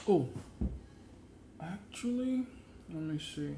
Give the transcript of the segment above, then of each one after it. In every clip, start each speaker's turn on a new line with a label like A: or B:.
A: Oh, actually, let me see.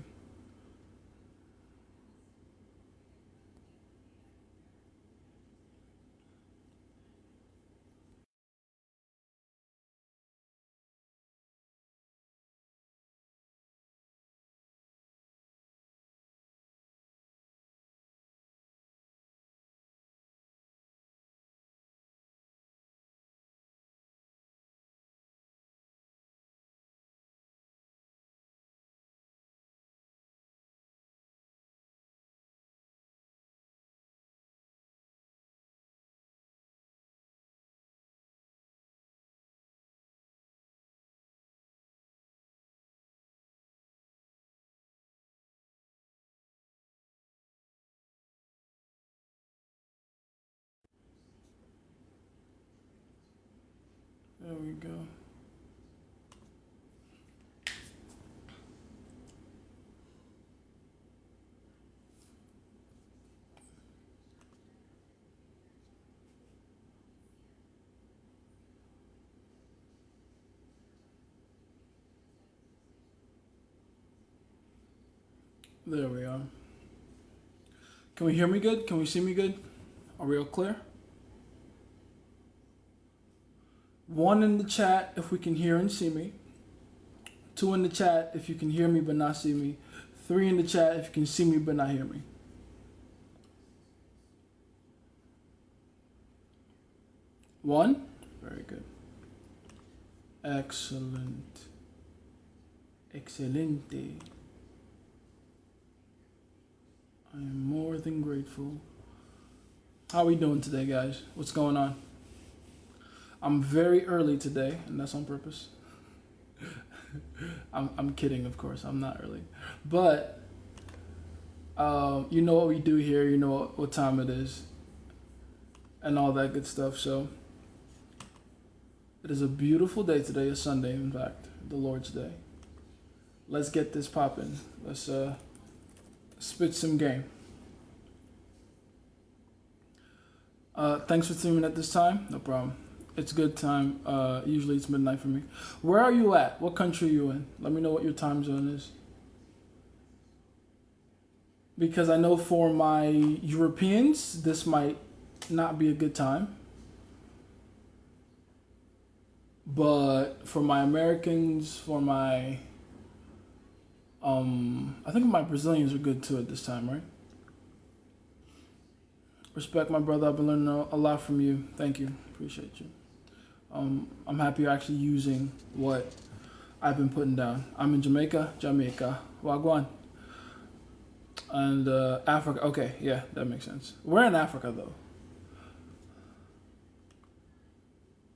A: There we go. There we are. Can we hear me good? Can we see me good? Are we all clear? 1 in the chat if we can hear and see me. 2 in the chat if you can hear me but not see me. 3 in the chat if you can see me but not hear me. One? Very good. Excellent. Excelente. I am more than grateful. How are we doing today, guys? What's going on? I'm very early today, and that's on purpose. I'm kidding, of course. I'm not early. But, you know what we do here. You know what time it is. And all that good stuff. So, it is a beautiful day today. A Sunday, in fact. The Lord's Day. Let's get this popping. Let's spit some game. Thanks for tuning in at this time. No problem. It's good time. Usually it's midnight for me. Where are you at? What country are you in? Let me know what your time zone is. Because I know for my Europeans, this might not be a good time. But for my Americans, for my... I think my Brazilians are good too at this time, right? Respect, my brother. I've been learning a lot from you. Thank you. Appreciate you. I'm happy you're actually using what I've been putting down. I'm in Jamaica. Wagwan. And Africa. Okay, yeah, that makes sense. Where in Africa, though?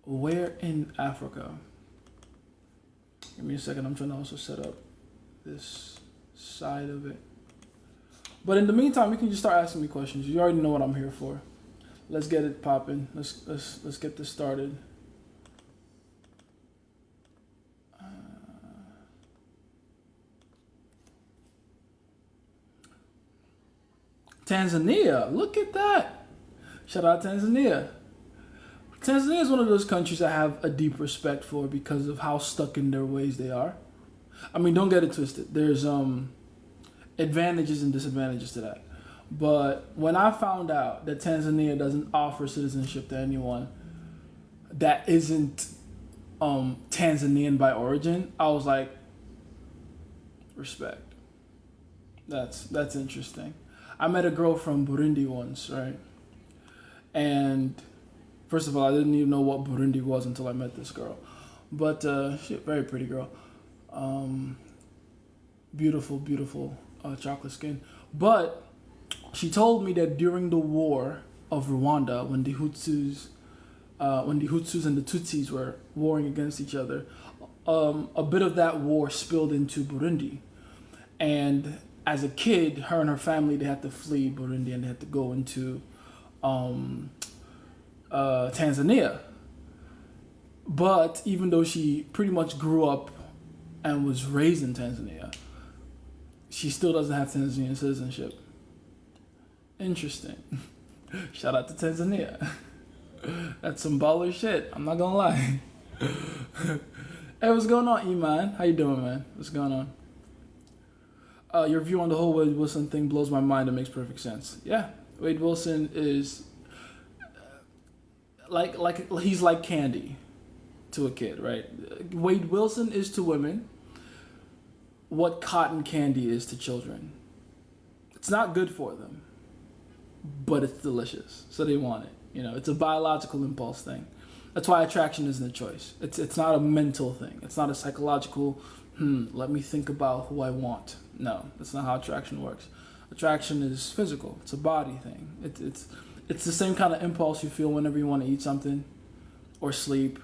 A: Where in Africa? Give me a second. I'm trying to also set up this side of it. But in the meantime, you can just start asking me questions. You already know what I'm here for. Let's get it popping. Let's get this started. Tanzania, look at that. Shout out Tanzania. Tanzania is one of those countries I have a deep respect for because of how stuck in their ways they are. I mean, don't get it twisted. There's advantages and disadvantages to that. But when I found out that Tanzania doesn't offer citizenship to anyone that isn't Tanzanian by origin, I was like, respect. That's interesting. I met a girl from Burundi once, right? And first of all, I didn't even know what Burundi was until I met this girl. But she a very pretty girl. Beautiful, beautiful chocolate skin. But she told me that during the war of Rwanda, when the Hutus and the Tutsis were warring against each other, a bit of that war spilled into Burundi. And as a kid, her and her family, they had to flee Burundi and they had to go into Tanzania. But even though she pretty much grew up and was raised in Tanzania, she still doesn't have Tanzanian citizenship. Interesting. Shout out to Tanzania. That's some baller shit. I'm not gonna lie. Hey, what's going on, E-Man? How you doing, man? What's going on? Your view on the whole Wade Wilson thing blows my mind. It makes perfect sense. Yeah, Wade Wilson is like he's like candy to a kid, right? Wade Wilson is to women what cotton candy is to children. It's not good for them, but it's delicious, so they want it. You know, it's a biological impulse thing. That's why attraction isn't a choice. It's not a mental thing. It's not a psychological, let me think about who I want. No, that's not how attraction works. Attraction is physical. It's a body thing. It's the same kind of impulse you feel whenever you want to eat something or sleep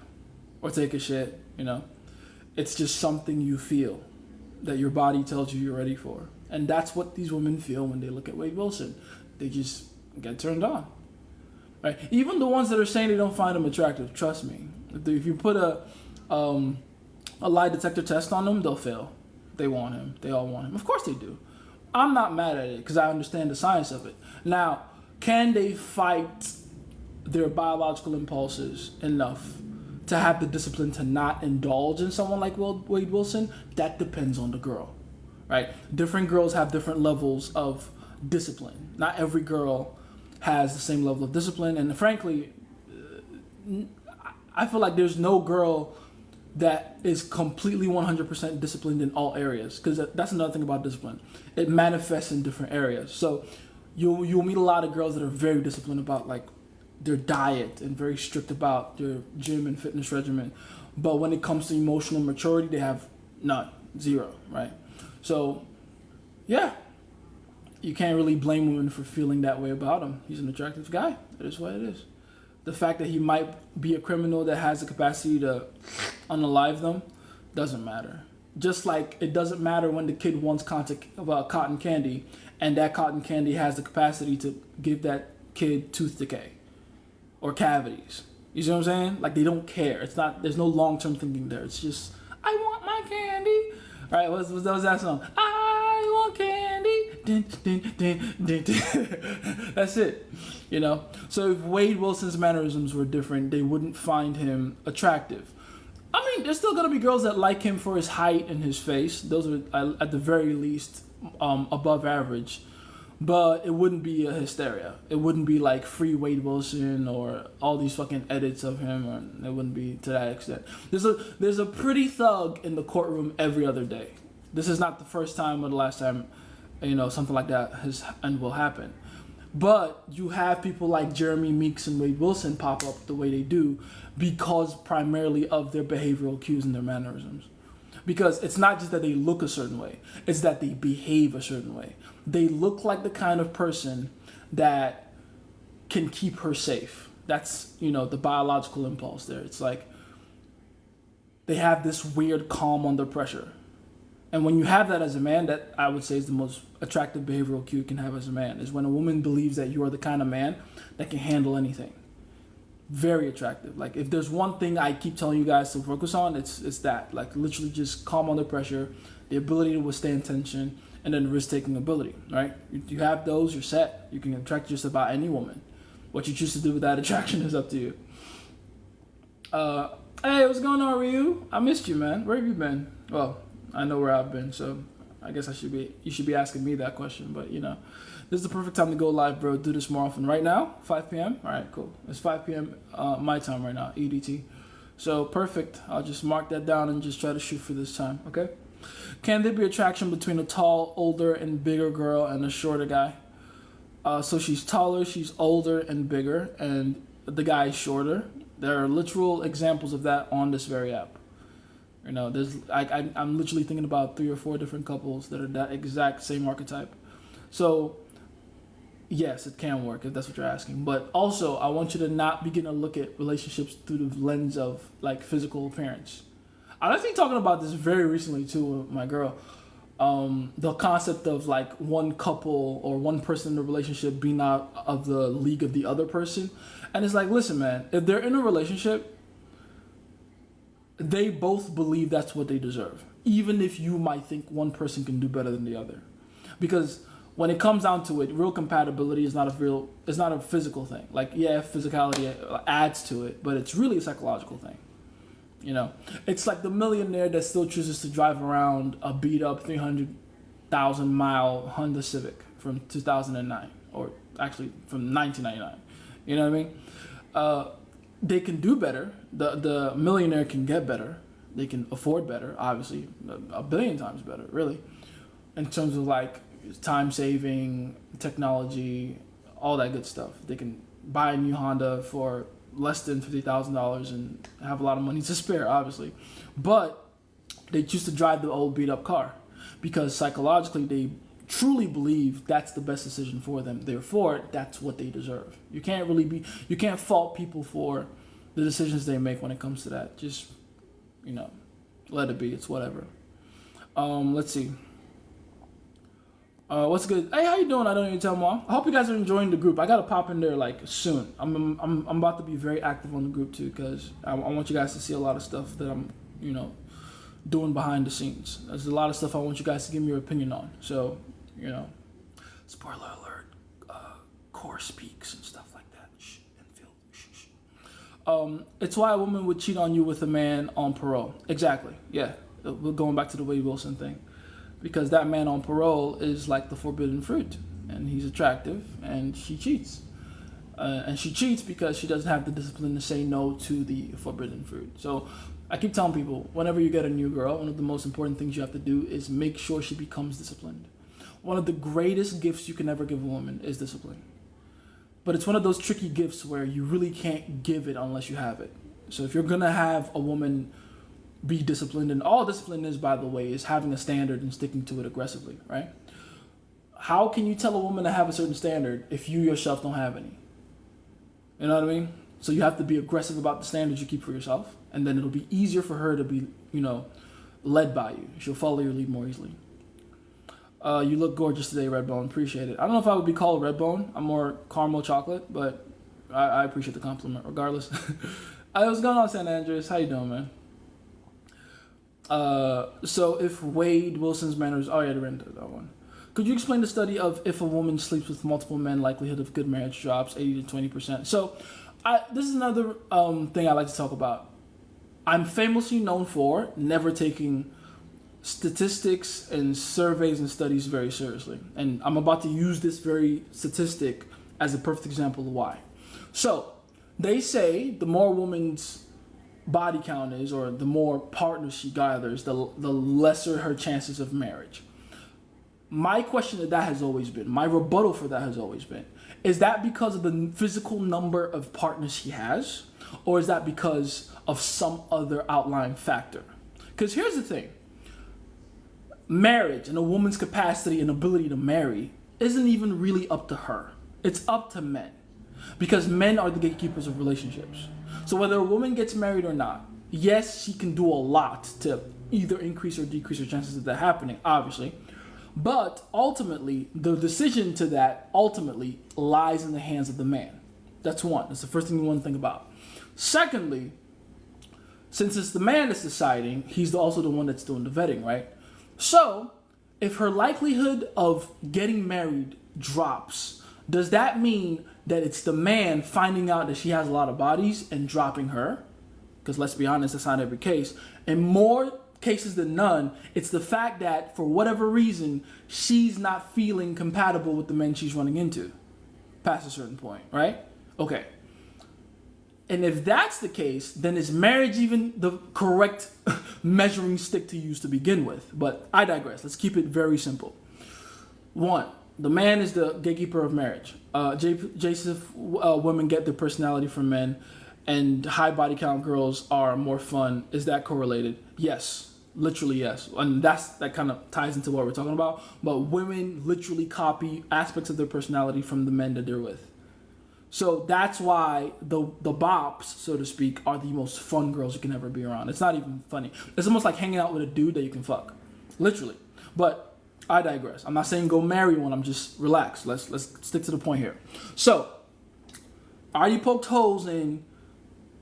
A: or take a shit, you know. It's just something you feel that your body tells you you're ready for. And that's what these women feel when they look at Wade Wilson. They just get turned on. Right? Even the ones that are saying they don't find him attractive, trust me. If you put a lie detector test on them, they'll fail. They want him. They all want him. Of course they do. I'm not mad at it because I understand the science of it. Now, can they fight their biological impulses enough to have the discipline to not indulge in someone like Wade Wilson? That depends on the girl, right? Different girls have different levels of discipline. Not every girl has the same level of discipline, and frankly, I feel like there's no girl that is completely 100% disciplined in all areas, because that's another thing about discipline. It manifests in different areas. So you'll meet a lot of girls that are very disciplined about like their diet and very strict about their gym and fitness regimen, but when it comes to emotional maturity, they have none, zero, right? So yeah, you can't really blame women for feeling that way about him. He's an attractive guy. It is what it is. The fact that he might be a criminal that has the capacity to unalive them doesn't matter. Just like it doesn't matter when the kid wants cotton candy and that cotton candy has the capacity to give that kid tooth decay or cavities. You see what I'm saying? Like, they don't care. It's not. There's no long-term thinking there. It's just, I want my candy. All right, what was that song? I want candy. Din, din, din, din, din. That's it. You know. So if Wade Wilson's mannerisms were different, they wouldn't find him attractive. I mean, there's still gonna be girls that like him for his height and his face. Those are at the very least above average. But it wouldn't be a hysteria. It wouldn't be like free Wade Wilson or all these fucking edits of him, or it wouldn't be to that extent. There's a pretty thug in the courtroom every other day. This is not the first time or the last time, you know, something like that has and will happen. But you have people like Jeremy Meeks and Wade Wilson pop up the way they do because primarily of their behavioral cues and their mannerisms. Because it's not just that they look a certain way, it's that they behave a certain way. They look like the kind of person that can keep her safe. That's, you know, the biological impulse there. It's like they have this weird calm under pressure. And when you have that as a man, that I would say is the most attractive behavioral cue you can have as a man, is when a woman believes that you are the kind of man that can handle anything. Very attractive. Like, if there's one thing I keep telling you guys to focus on, it's that. Like, literally just calm under pressure, the ability to withstand tension, and then risk-taking ability, right? You have those, you're set. You can attract just about any woman. What you choose to do with that attraction is up to you. Hey, what's going on, Ryu? I missed you, man. Where have you been? Well, I know where I've been, so I guess you should be asking me that question, but you know. This is the perfect time to go live, bro. Do this more often. Right now, 5 p.m. All right, cool. It's 5 p.m. My time right now, EDT. So perfect. I'll just mark that down and just try to shoot for this time, okay? Can there be attraction between a tall, older, and bigger girl and a shorter guy? So she's taller, she's older and bigger, and the guy is shorter. There are literal examples of that on this very app. You know, I'm literally thinking about 3 or 4 different couples that are that exact same archetype. So yes, it can work if that's what you're asking. But also, I want you to not begin to look at relationships through the lens of like physical appearance. I was actually talking about this very recently too with my girl. The concept of like one couple or one person in a relationship being out of the league of the other person. And it's like, listen, man, if they're in a relationship, they both believe that's what they deserve. Even if you might think one person can do better than the other. Because when it comes down to it, real compatibility is not a physical thing. Like, yeah, physicality adds to it, but it's really a psychological thing. You know, it's like the millionaire that still chooses to drive around a beat up 300,000-mile Honda Civic from 2009, or actually from 1999. You know what I mean? They can do better. The millionaire can get better. They can afford better, obviously, a billion times better, really, in terms of like time saving, technology, all that good stuff. They can buy a new Honda for less than $50,000 and have a lot of money to spare, obviously. But they choose to drive the old beat up car because psychologically they truly believe that's the best decision for them. Therefore, that's what they deserve. You can't fault people for the decisions they make when it comes to that. Just, you know, let it be. It's whatever. Let's see. What's good? Hey, how you doing? I don't even tell Mom. I hope you guys are enjoying the group. I gotta pop in there like soon. I'm about to be very active on the group too because I want you guys to see a lot of stuff that I'm, you know, doing behind the scenes. There's a lot of stuff I want you guys to give me your opinion on. So, you know, spoiler alert, core speaks and stuff like that. Shh, and feel. Shh. It's why a woman would cheat on you with a man on parole. Exactly. Yeah, we're going back to the Wade Wilson thing. Because that man on parole is like the forbidden fruit, and he's attractive, and she cheats. And she cheats because she doesn't have the discipline to say no to the forbidden fruit. So I keep telling people, whenever you get a new girl, one of the most important things you have to do is make sure she becomes disciplined. One of the greatest gifts you can ever give a woman is discipline. But it's one of those tricky gifts where you really can't give it unless you have it. So if you're going to have a woman be disciplined, and all discipline is, by the way, is having a standard and sticking to it aggressively, right? How can you tell a woman to have a certain standard if you yourself don't have any? You know what I mean? So you have to be aggressive about the standards you keep for yourself, and then it'll be easier for her to be, you know, led by you. She'll follow your lead more easily. You look gorgeous today, Redbone. Appreciate it. I don't know if I would be called Redbone. I'm more caramel chocolate, but I appreciate the compliment regardless. What's going on, San Andreas? How you doing, man? So if Wade Wilson's manners, oh yeah, they ran that one. Could you explain the study of if a woman sleeps with multiple men, likelihood of good marriage drops 80 to 20%? So this is another thing I like to talk about. I'm famously known for never taking statistics and surveys and studies very seriously. And I'm about to use this very statistic as a perfect example of why. So they say the more a woman's body count is, or the more partners she gathers, the lesser her chances of marriage. My question to that has always been, my rebuttal for that has always been, is that because of the physical number of partners she has, or is that because of some other outlying factor? Because here's the thing. Marriage and a woman's capacity and ability to marry isn't even really up to her. It's up to men. Because men are the gatekeepers of relationships. So whether a woman gets married or not, yes, she can do a lot to either increase or decrease her chances of that happening, obviously. But ultimately, the decision to that ultimately lies in the hands of the man. That's one. That's the first thing you want to think about. Secondly, since it's the man that's deciding, he's also the one that's doing the vetting, right? So if her likelihood of getting married drops, does that mean that it's the man finding out that she has a lot of bodies and dropping her? Because let's be honest, that's not every case. In more cases than none, it's the fact that for whatever reason, she's not feeling compatible with the men she's running into past a certain point, right? Okay. And if that's the case, then is marriage even the correct measuring stick to use to begin with? But I digress. Let's keep it very simple. One, the man is the gatekeeper of marriage. Women get their personality from men, and high body count girls are more fun. Is that correlated? Yes, literally yes. And that kind of ties into what we're talking about. But women literally copy aspects of their personality from the men that they're with. So that's why the bops, so to speak, are the most fun girls you can ever be around. It's not even funny. It's almost like hanging out with a dude that you can fuck. Literally. But I digress. I'm not saying go marry one. I'm just relax. Let's stick to the point here. So, I already poked holes in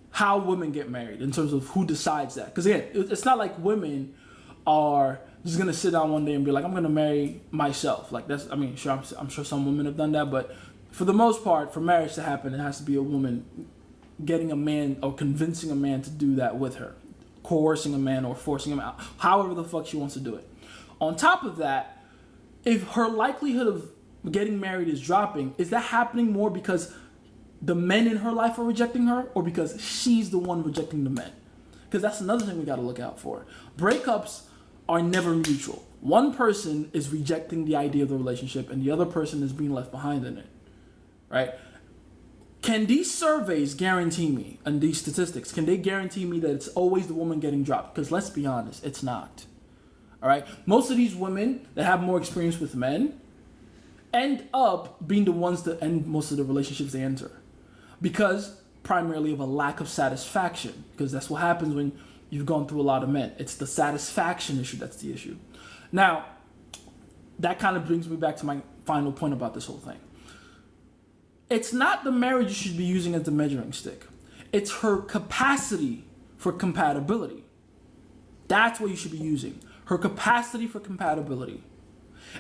A: how women get married in terms of who decides that. Because again, it's not like women are just gonna sit down one day and be like, I'm gonna marry myself. Like that's, I mean, sure, I'm sure some women have done that, but for the most part, for marriage to happen, it has to be a woman getting a man or convincing a man to do that with her. coercing a man or forcing him out, however the fuck she wants to do it. On top of that, if her likelihood of getting married is dropping, is that happening more because the men in her life are rejecting her, or because she's the one rejecting the men? Because that's another thing we got to look out for. Breakups are never mutual. One person is rejecting the idea of the relationship and the other person is being left behind in it, right? Can these surveys guarantee me, and these statistics, can they guarantee me that it's always the woman getting dropped? Because let's be honest, it's not. All right? Most of these women that have more experience with men end up being the ones that end most of the relationships they enter. Because primarily of a lack of satisfaction. Because that's what happens when you've gone through a lot of men. It's the satisfaction issue that's the issue. Now, that kind of brings me back to my final point about this whole thing. It's not the marriage you should be using as the measuring stick. It's her capacity for compatibility. That's what you should be using. Her capacity for compatibility.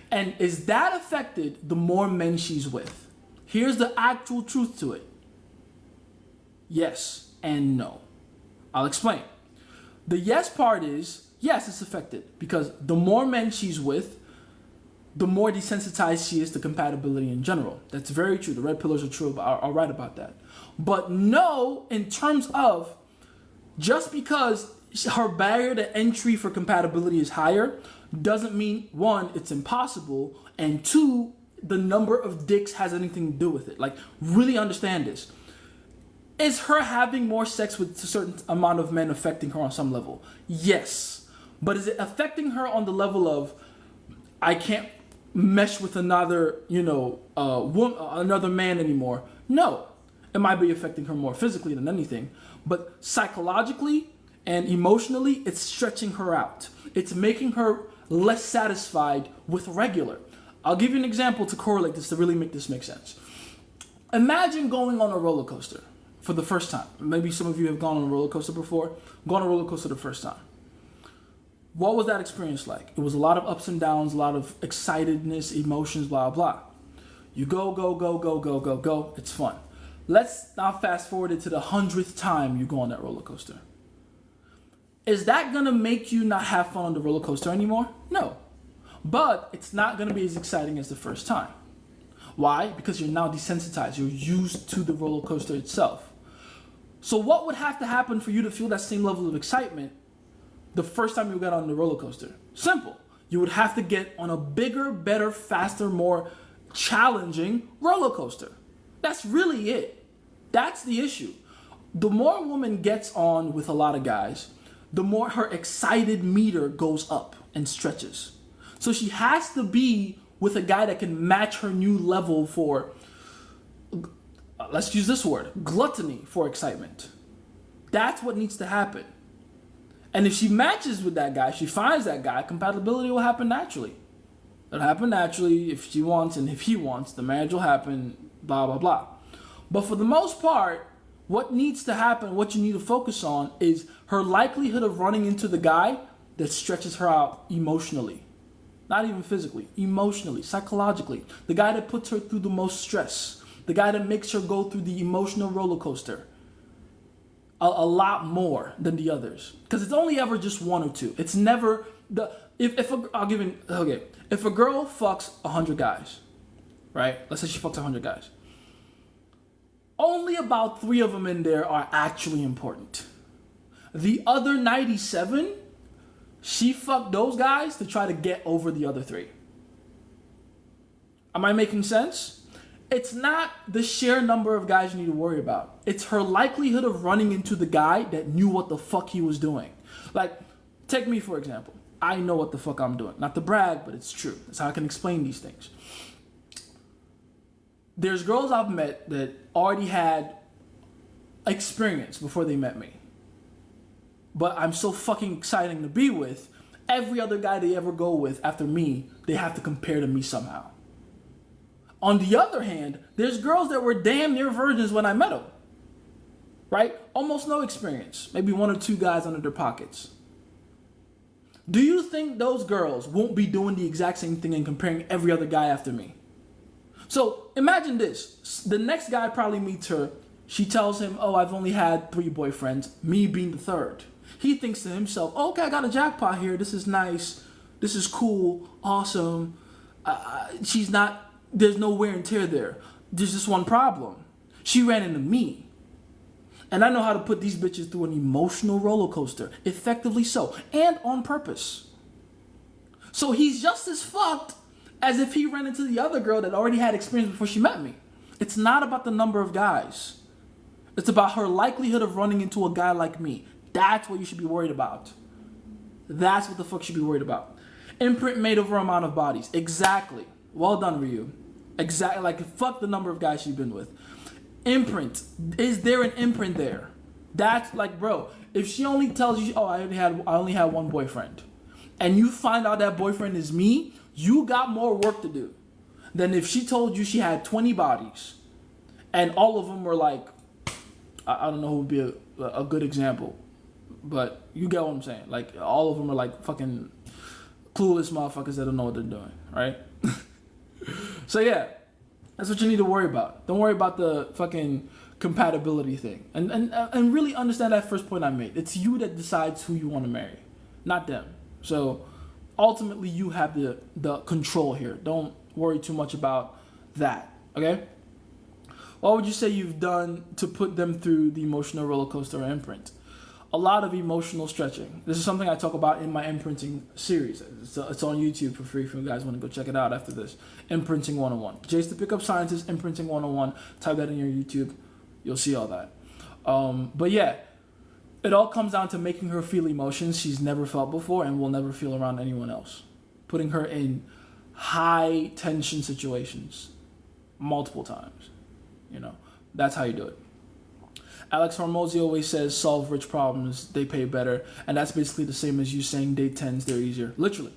A: And is that affected the more men she's with? Here's the actual truth to it. Yes and no. I'll explain. The yes part is, yes, it's affected. Because the more men she's with, the more desensitized she is to compatibility in general. That's very true. The red pillars are true. I'll write about that. But no, in terms of just because her barrier to entry for compatibility is higher, doesn't mean, one, it's impossible, and two, the number of dicks has anything to do with it. Like, really understand this. Is her having more sex with a certain amount of men affecting her on some level? Yes. But is it affecting her on the level of, I can't mesh with another, another man anymore? No. It might be affecting her more physically than anything. But psychologically and emotionally, it's stretching her out. It's making her less satisfied with regular. I'll give you an example to correlate this, to really make this make sense. Imagine going on a roller coaster for the first time. Maybe some of you have gone on a roller coaster before. Go on a roller coaster the first time. What was that experience like? It was a lot of ups and downs, a lot of excitedness, emotions, blah, blah. You go. It's fun. Let's now fast forward it to the 100th time you go on that roller coaster. Is that going to make you not have fun on the roller coaster anymore? No. But it's not going to be as exciting as the first time. Why? Because you're now desensitized. You're used to the roller coaster itself. So what would have to happen for you to feel that same level of excitement the first time you got on the roller coaster? Simple. You would have to get on a bigger, better, faster, more challenging roller coaster. That's really it. That's the issue. The more a woman gets on with a lot of guys, the more her excited meter goes up and stretches. So she has to be with a guy that can match her new level for, let's use this word, gluttony for excitement. That's what needs to happen. And if she matches with that guy, she finds that guy, compatibility will happen naturally. It'll happen naturally if she wants and if he wants. The marriage will happen, blah, blah, blah. But for the most part, what needs to happen, what you need to focus on is her likelihood of running into the guy that stretches her out emotionally. Not even physically, emotionally, psychologically. The guy that puts her through the most stress. The guy that makes her go through the emotional roller coaster. A lot more than the others. Because it's only ever just one or two. It's never if a girl fucks 100 guys, right? Let's say she fucks 100 guys. Only about 3 of them in there are actually important. The other 97, she fucked those guys to try to get over the other 3. Am I making sense? It's not the sheer number of guys you need to worry about. It's her likelihood of running into the guy that knew what the fuck he was doing. Like, take me for example. I know what the fuck I'm doing. Not to brag, but it's true. That's how I can explain these things. There's girls I've met that already had experience before they met me. But I'm so fucking exciting to be with. Every other guy they ever go with after me, they have to compare to me somehow. On the other hand, there's girls that were damn near virgins when I met them. Right? Almost no experience. Maybe 1 or 2 guys under their pockets. Do you think those girls won't be doing the exact same thing and comparing every other guy after me? So imagine this. The next guy probably meets her. She tells him, oh, I've only had 3 boyfriends, me being the 3rd. He thinks to himself, okay, I got a jackpot here. This is nice. This is cool. Awesome. There's no wear and tear there. There's just one problem. She ran into me. And I know how to put these bitches through an emotional roller coaster. Effectively so. And on purpose. So he's just as fucked as if he ran into the other girl that already had experience before she met me. It's not about the number of guys. It's about her likelihood of running into a guy like me. That's what you should be worried about. That's what the fuck you should be worried about. Imprint made over amount of bodies. Exactly. Well done, Ryu. Exactly. Like, fuck the number of guys she's been with. Imprint. Is there an imprint there? That's like, bro, if she only tells you, oh, I only had one boyfriend, and you find out that boyfriend is me, you got more work to do than if she told you she had 20 bodies and all of them were like, I don't know who would be a good example, but you get what I'm saying. Like, all of them are like fucking clueless motherfuckers that don't know what they're doing, right? So yeah, that's what you need to worry about. Don't worry about the fucking compatibility thing. And really understand that first point I made. It's you that decides who you want to marry, not them. So ultimately you have the control here. Don't worry too much about that, okay? What would you say you've done to put them through the emotional roller coaster or imprint? A lot of emotional stretching. This is something I talk about in my imprinting series. It's on YouTube for free if you guys want to go check it out after this. Imprinting 101. Jace the Pickup Scientist, Imprinting 101. Type that in your YouTube. You'll see all that. But yeah, it all comes down to making her feel emotions she's never felt before and will never feel around anyone else. Putting her in high tension situations multiple times. You know, that's how you do it. Alex Hormozy always says solve rich problems, they pay better. And that's basically the same as you saying date 10s, they're easier. Literally.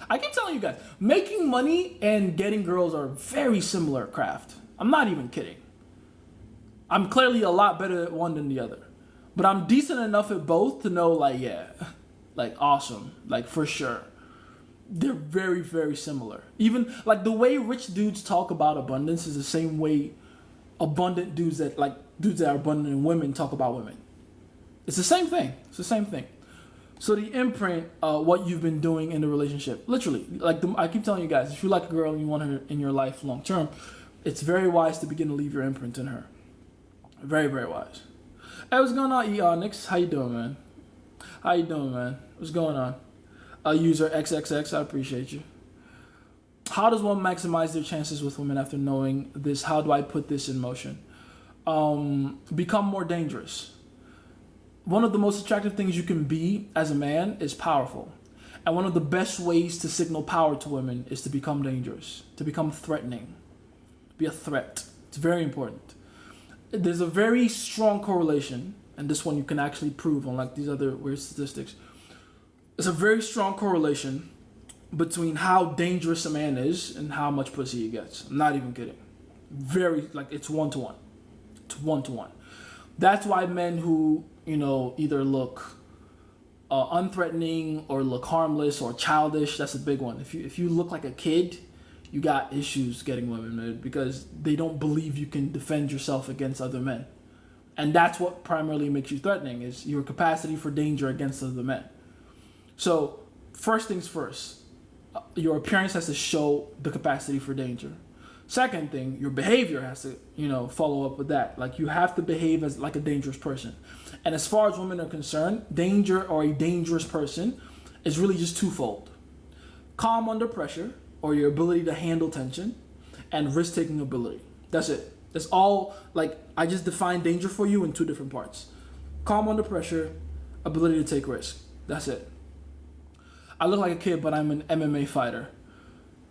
A: I keep telling you guys, making money and getting girls are very similar craft. I'm not even kidding. I'm clearly a lot better at one than the other. But I'm decent enough at both to know, like, yeah, like, awesome. Like, for sure. They're very, very similar. Even, like, the way rich dudes talk about abundance is the same way abundant dudes that are abundant in women talk about women. It's the same thing. It's the same thing. So the imprint, what you've been doing in the relationship, literally, like I keep telling you guys, if you like a girl and you want her in your life long term, it's very wise to begin to leave your imprint in her. Very, very wise. Hey, what's going on, Onyx? How you doing, man? How you doing, man? What's going on? User XXX, I appreciate you. How does one maximize their chances with women after knowing this? How do I put this in motion? Become more dangerous. One of the most attractive things you can be as a man is powerful. And one of the best ways to signal power to women is to become dangerous, to become threatening. Be a threat. It's very important. There's a very strong correlation, and this one you can actually prove, unlike these other weird statistics. There's a very strong correlation between how dangerous a man is and how much pussy he gets. I'm not even kidding. Very, like, it's 1-to-1. It's 1-to-1. That's why men who, either look unthreatening or look harmless or childish, that's a big one. If you look like a kid, you got issues getting women, man, because they don't believe you can defend yourself against other men. And that's what primarily makes you threatening, is your capacity for danger against other men. So, first things first, your appearance has to show the capacity for danger. Second thing, your behavior has to, follow up with that. Like, you have to behave as like a dangerous person. And as far as women are concerned, danger or a dangerous person is really just twofold. Calm under pressure, or your ability to handle tension, and risk-taking ability. That's it. That's all. Like, I just defined danger for you in two different parts. Calm under pressure, ability to take risk. That's it. I look like a kid, but I'm an MMA fighter.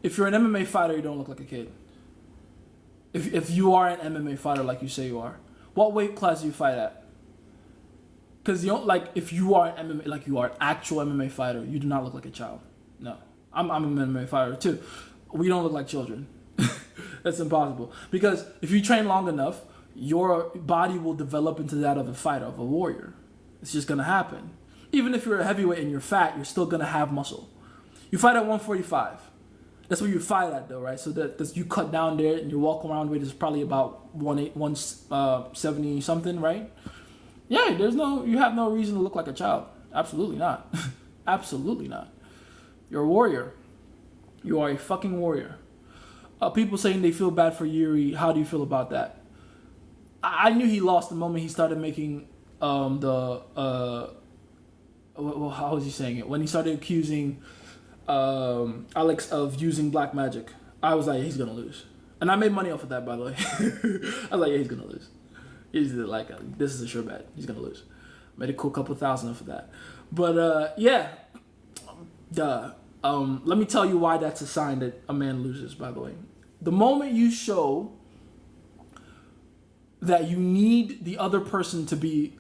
A: If you're an MMA fighter, you don't look like a kid. If you are an MMA fighter like you say you are, what weight class do you fight at? Because if you are an MMA, like you are an actual MMA fighter, you do not look like a child. No, I'm an MMA fighter too. We don't look like children. That's impossible. Because if you train long enough, your body will develop into that of a fighter, of a warrior. It's just gonna happen. Even if you're a heavyweight and you're fat, you're still gonna have muscle. You fight at 145. That's what you fight at, though, right? So that's you cut down there, and your walk around weight is probably about 170 something, right? Yeah, you have no reason to look like a child. Absolutely not. Absolutely not. You're a warrior. You are a fucking warrior. People saying they feel bad for Yuri. How do you feel about that? I knew he lost the moment he started making how was he saying it? When he started accusing Alex of using black magic. I was like, yeah, he's gonna lose. And I made money off of that, by the way. I was like, yeah, he's gonna lose. He's like, this is a sure bet. He's gonna lose. Made a cool couple $1,000 off of that. But yeah, let me tell you why that's a sign that a man loses, by the way. The moment you show that you need the other person to be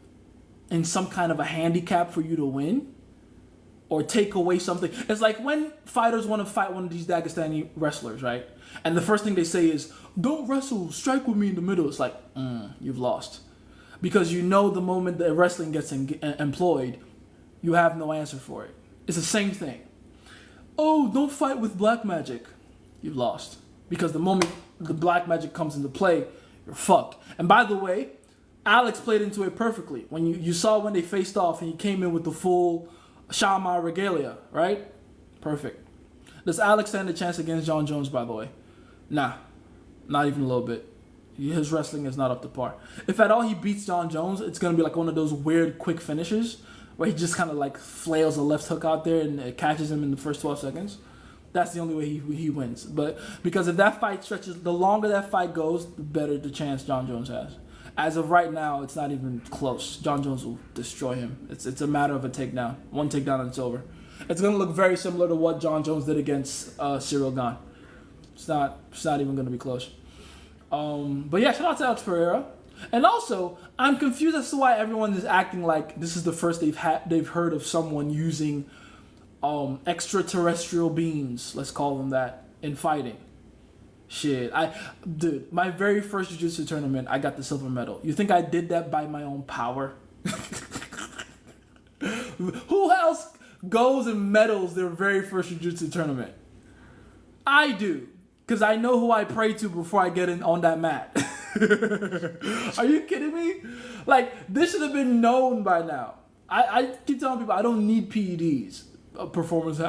A: in some kind of a handicap for you to win or take away something. It's like when fighters want to fight one of these Dagestani wrestlers, right? And the first thing they say is, don't wrestle, strike with me in the middle. It's like, you've lost. Because you know the moment that wrestling gets employed, you have no answer for it. It's the same thing. Oh, don't fight with black magic. You've lost. Because the moment the black magic comes into play, you're fucked. And by the way, Alex played into it perfectly. When you saw when they faced off and he came in with the full Shama regalia, right? Perfect. Does Alex stand a chance against John Jones, by the way? Nah, not even a little bit. His wrestling is not up to par. If at all he beats John Jones, it's going to be like one of those weird quick finishes where he just kind of like flails a left hook out there and it catches him in the first 12 seconds. That's the only way he wins. But because if that fight stretches, the longer that fight goes, the better the chance John Jones has. As of right now, it's not even close. John Jones will destroy him. It's a matter of a takedown. One takedown and it's over. It's going to look very similar to what John Jones did against Cyril Gane. It's not even going to be close. But yeah, shout out to Alex Pereira. And also, I'm confused as to why everyone is acting like this is the first they've heard of someone using extraterrestrial beings, let's call them that, in fighting. Shit, dude, my very first jiu-jitsu tournament, I got the silver medal. You think I did that by my own power? Who else goes and medals their very first jiu-jitsu tournament? I do, because I know who I pray to before I get in on that mat. Are you kidding me? Like, this should have been known by now. I keep telling people I don't need PEDs. I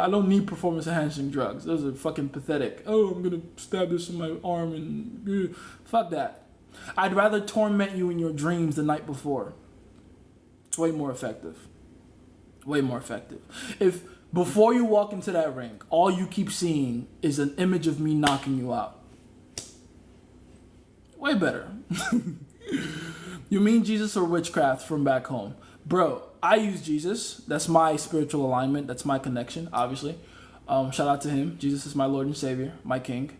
A: don't need performance enhancing drugs. Those are fucking pathetic. Oh, I'm gonna stab this in my arm and fuck that. I'd rather torment you in your dreams the night before. It's way more effective. Way more effective. If before you walk into that ring, all you keep seeing is an image of me knocking you out. Way better. You mean Jesus or witchcraft from back home? Bro, I use Jesus. That's my spiritual alignment. That's my connection, obviously. Shout out to him. Jesus is my Lord and Savior, my King.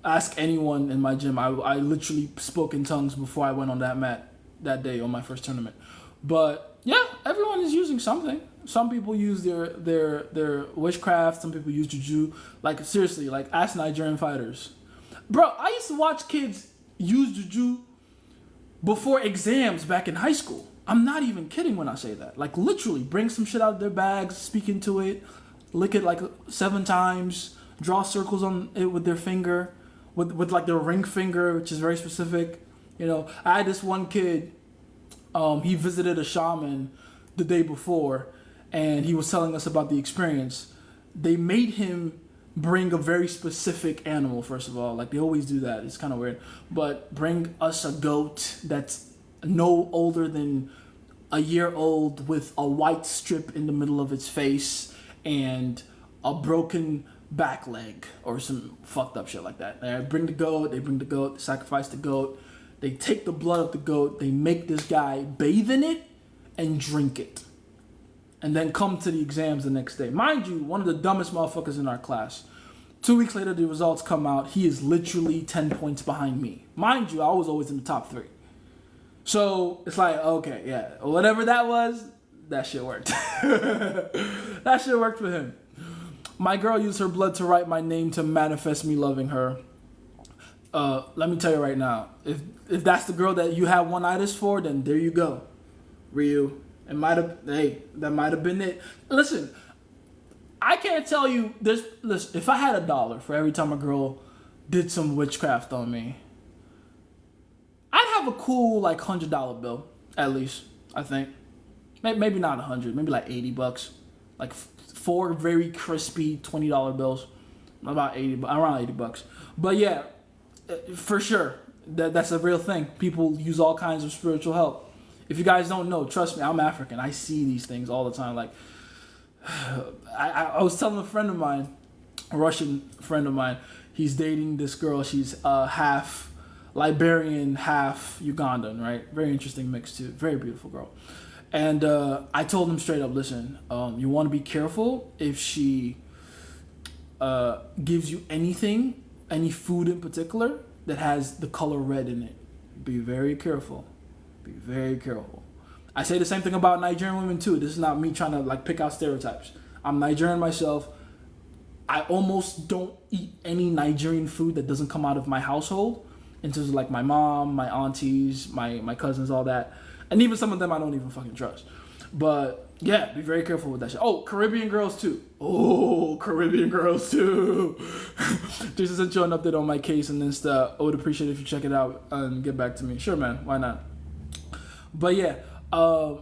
A: Ask anyone in my gym. I literally spoke in tongues before I went on that mat that day on my first tournament. But yeah, everyone is using something. Some people use their witchcraft. Some people use juju. Like, seriously, like, ask Nigerian fighters. Bro, I used to watch kids use juju before exams back in high school. I'm not even kidding when I say that. Like, literally, bring some shit out of their bags, speak into it, lick it like 7 times, draw circles on it with their finger, with like their ring finger, which is very specific. You know, I had this one kid, he visited a shaman the day before, and he was telling us about the experience. They made him bring a very specific animal, first of all. Like, they always do that. It's kind of weird. But bring us a goat that's no older than a year old with a white strip in the middle of its face and a broken back leg or some fucked up shit like that. They bring the goat, they sacrifice the goat, they take the blood of the goat, they make this guy bathe in it and drink it. And then come to the exams the next day. Mind you, one of the dumbest motherfuckers in our class. 2 weeks later, the results come out. He is literally 10 points behind me. Mind you, I was always in the top 3. So it's like, okay, yeah, whatever that was, that shit worked. That shit worked for him. My girl used her blood to write my name to manifest me loving her. Let me tell you right now, if that's the girl that you have one-itis for, then there you go. Ryu. That might have been it. Listen, I can't tell you this. Listen, if I had $1 for every time a girl did some witchcraft on me, I'd have a cool like $100 bill. at least, I think. Maybe not 100, maybe like $80. Like 4 very crispy $20 bills. About around $80. But yeah, for sure, that's a real thing. People use all kinds of spiritual help. If you guys don't know, trust me, I'm African. I see these things all the time. Like, I was telling a friend of mine, a Russian friend of mine, he's dating this girl. She's half Liberian, half Ugandan, right? Very interesting mix too. Very beautiful girl. And I told him straight up, listen, you want to be careful if she gives you anything, any food in particular, that has the color red in it. Be very careful. Be very careful. I say the same thing about Nigerian women too. This is not me trying to like pick out stereotypes. I'm Nigerian myself. I almost don't eat any Nigerian food that doesn't come out of my household, in terms of like my mom, my aunties, my cousins, all that. And even some of them I don't even fucking trust. But yeah, be very careful with that shit. Oh, Caribbean girls too. Oh, Caribbean girls too. Just sent you an update on my case and Insta. I would appreciate it if you check it out and get back to me. Sure, man. Why not? But yeah,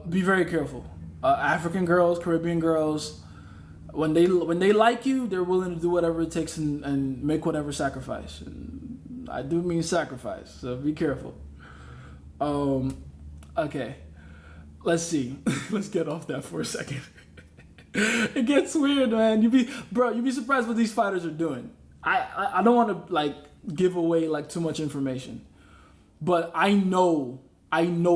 A: be very careful. African girls, Caribbean girls, when they like you, they're willing to do whatever it takes and make whatever sacrifice. And I do mean sacrifice, so be careful. Okay. Let's see. Let's get off that for a second. It gets weird, man. You'd be surprised what these fighters are doing. I don't want to like give away like too much information, but I know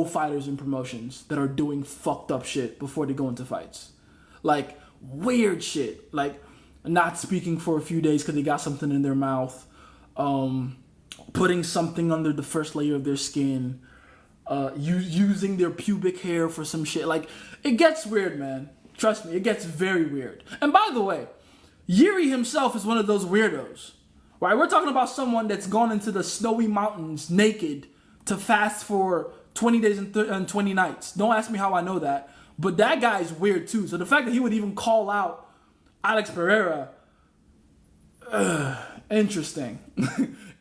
A: fighters in promotions that are doing fucked up shit before they go into fights. Like weird shit. Like not speaking for a few days because they got something in their mouth. Putting something under the first layer of their skin. Using their pubic hair for some shit. Like, it gets weird, man. Trust me, it gets very weird. And by the way, Yuri himself is one of those weirdos. Right? We're talking about someone that's gone into the snowy mountains naked to fast for 20 days and 20 nights. Don't ask me how I know that. But that guy is weird too. So the fact that he would even call out Alex Pereira, interesting.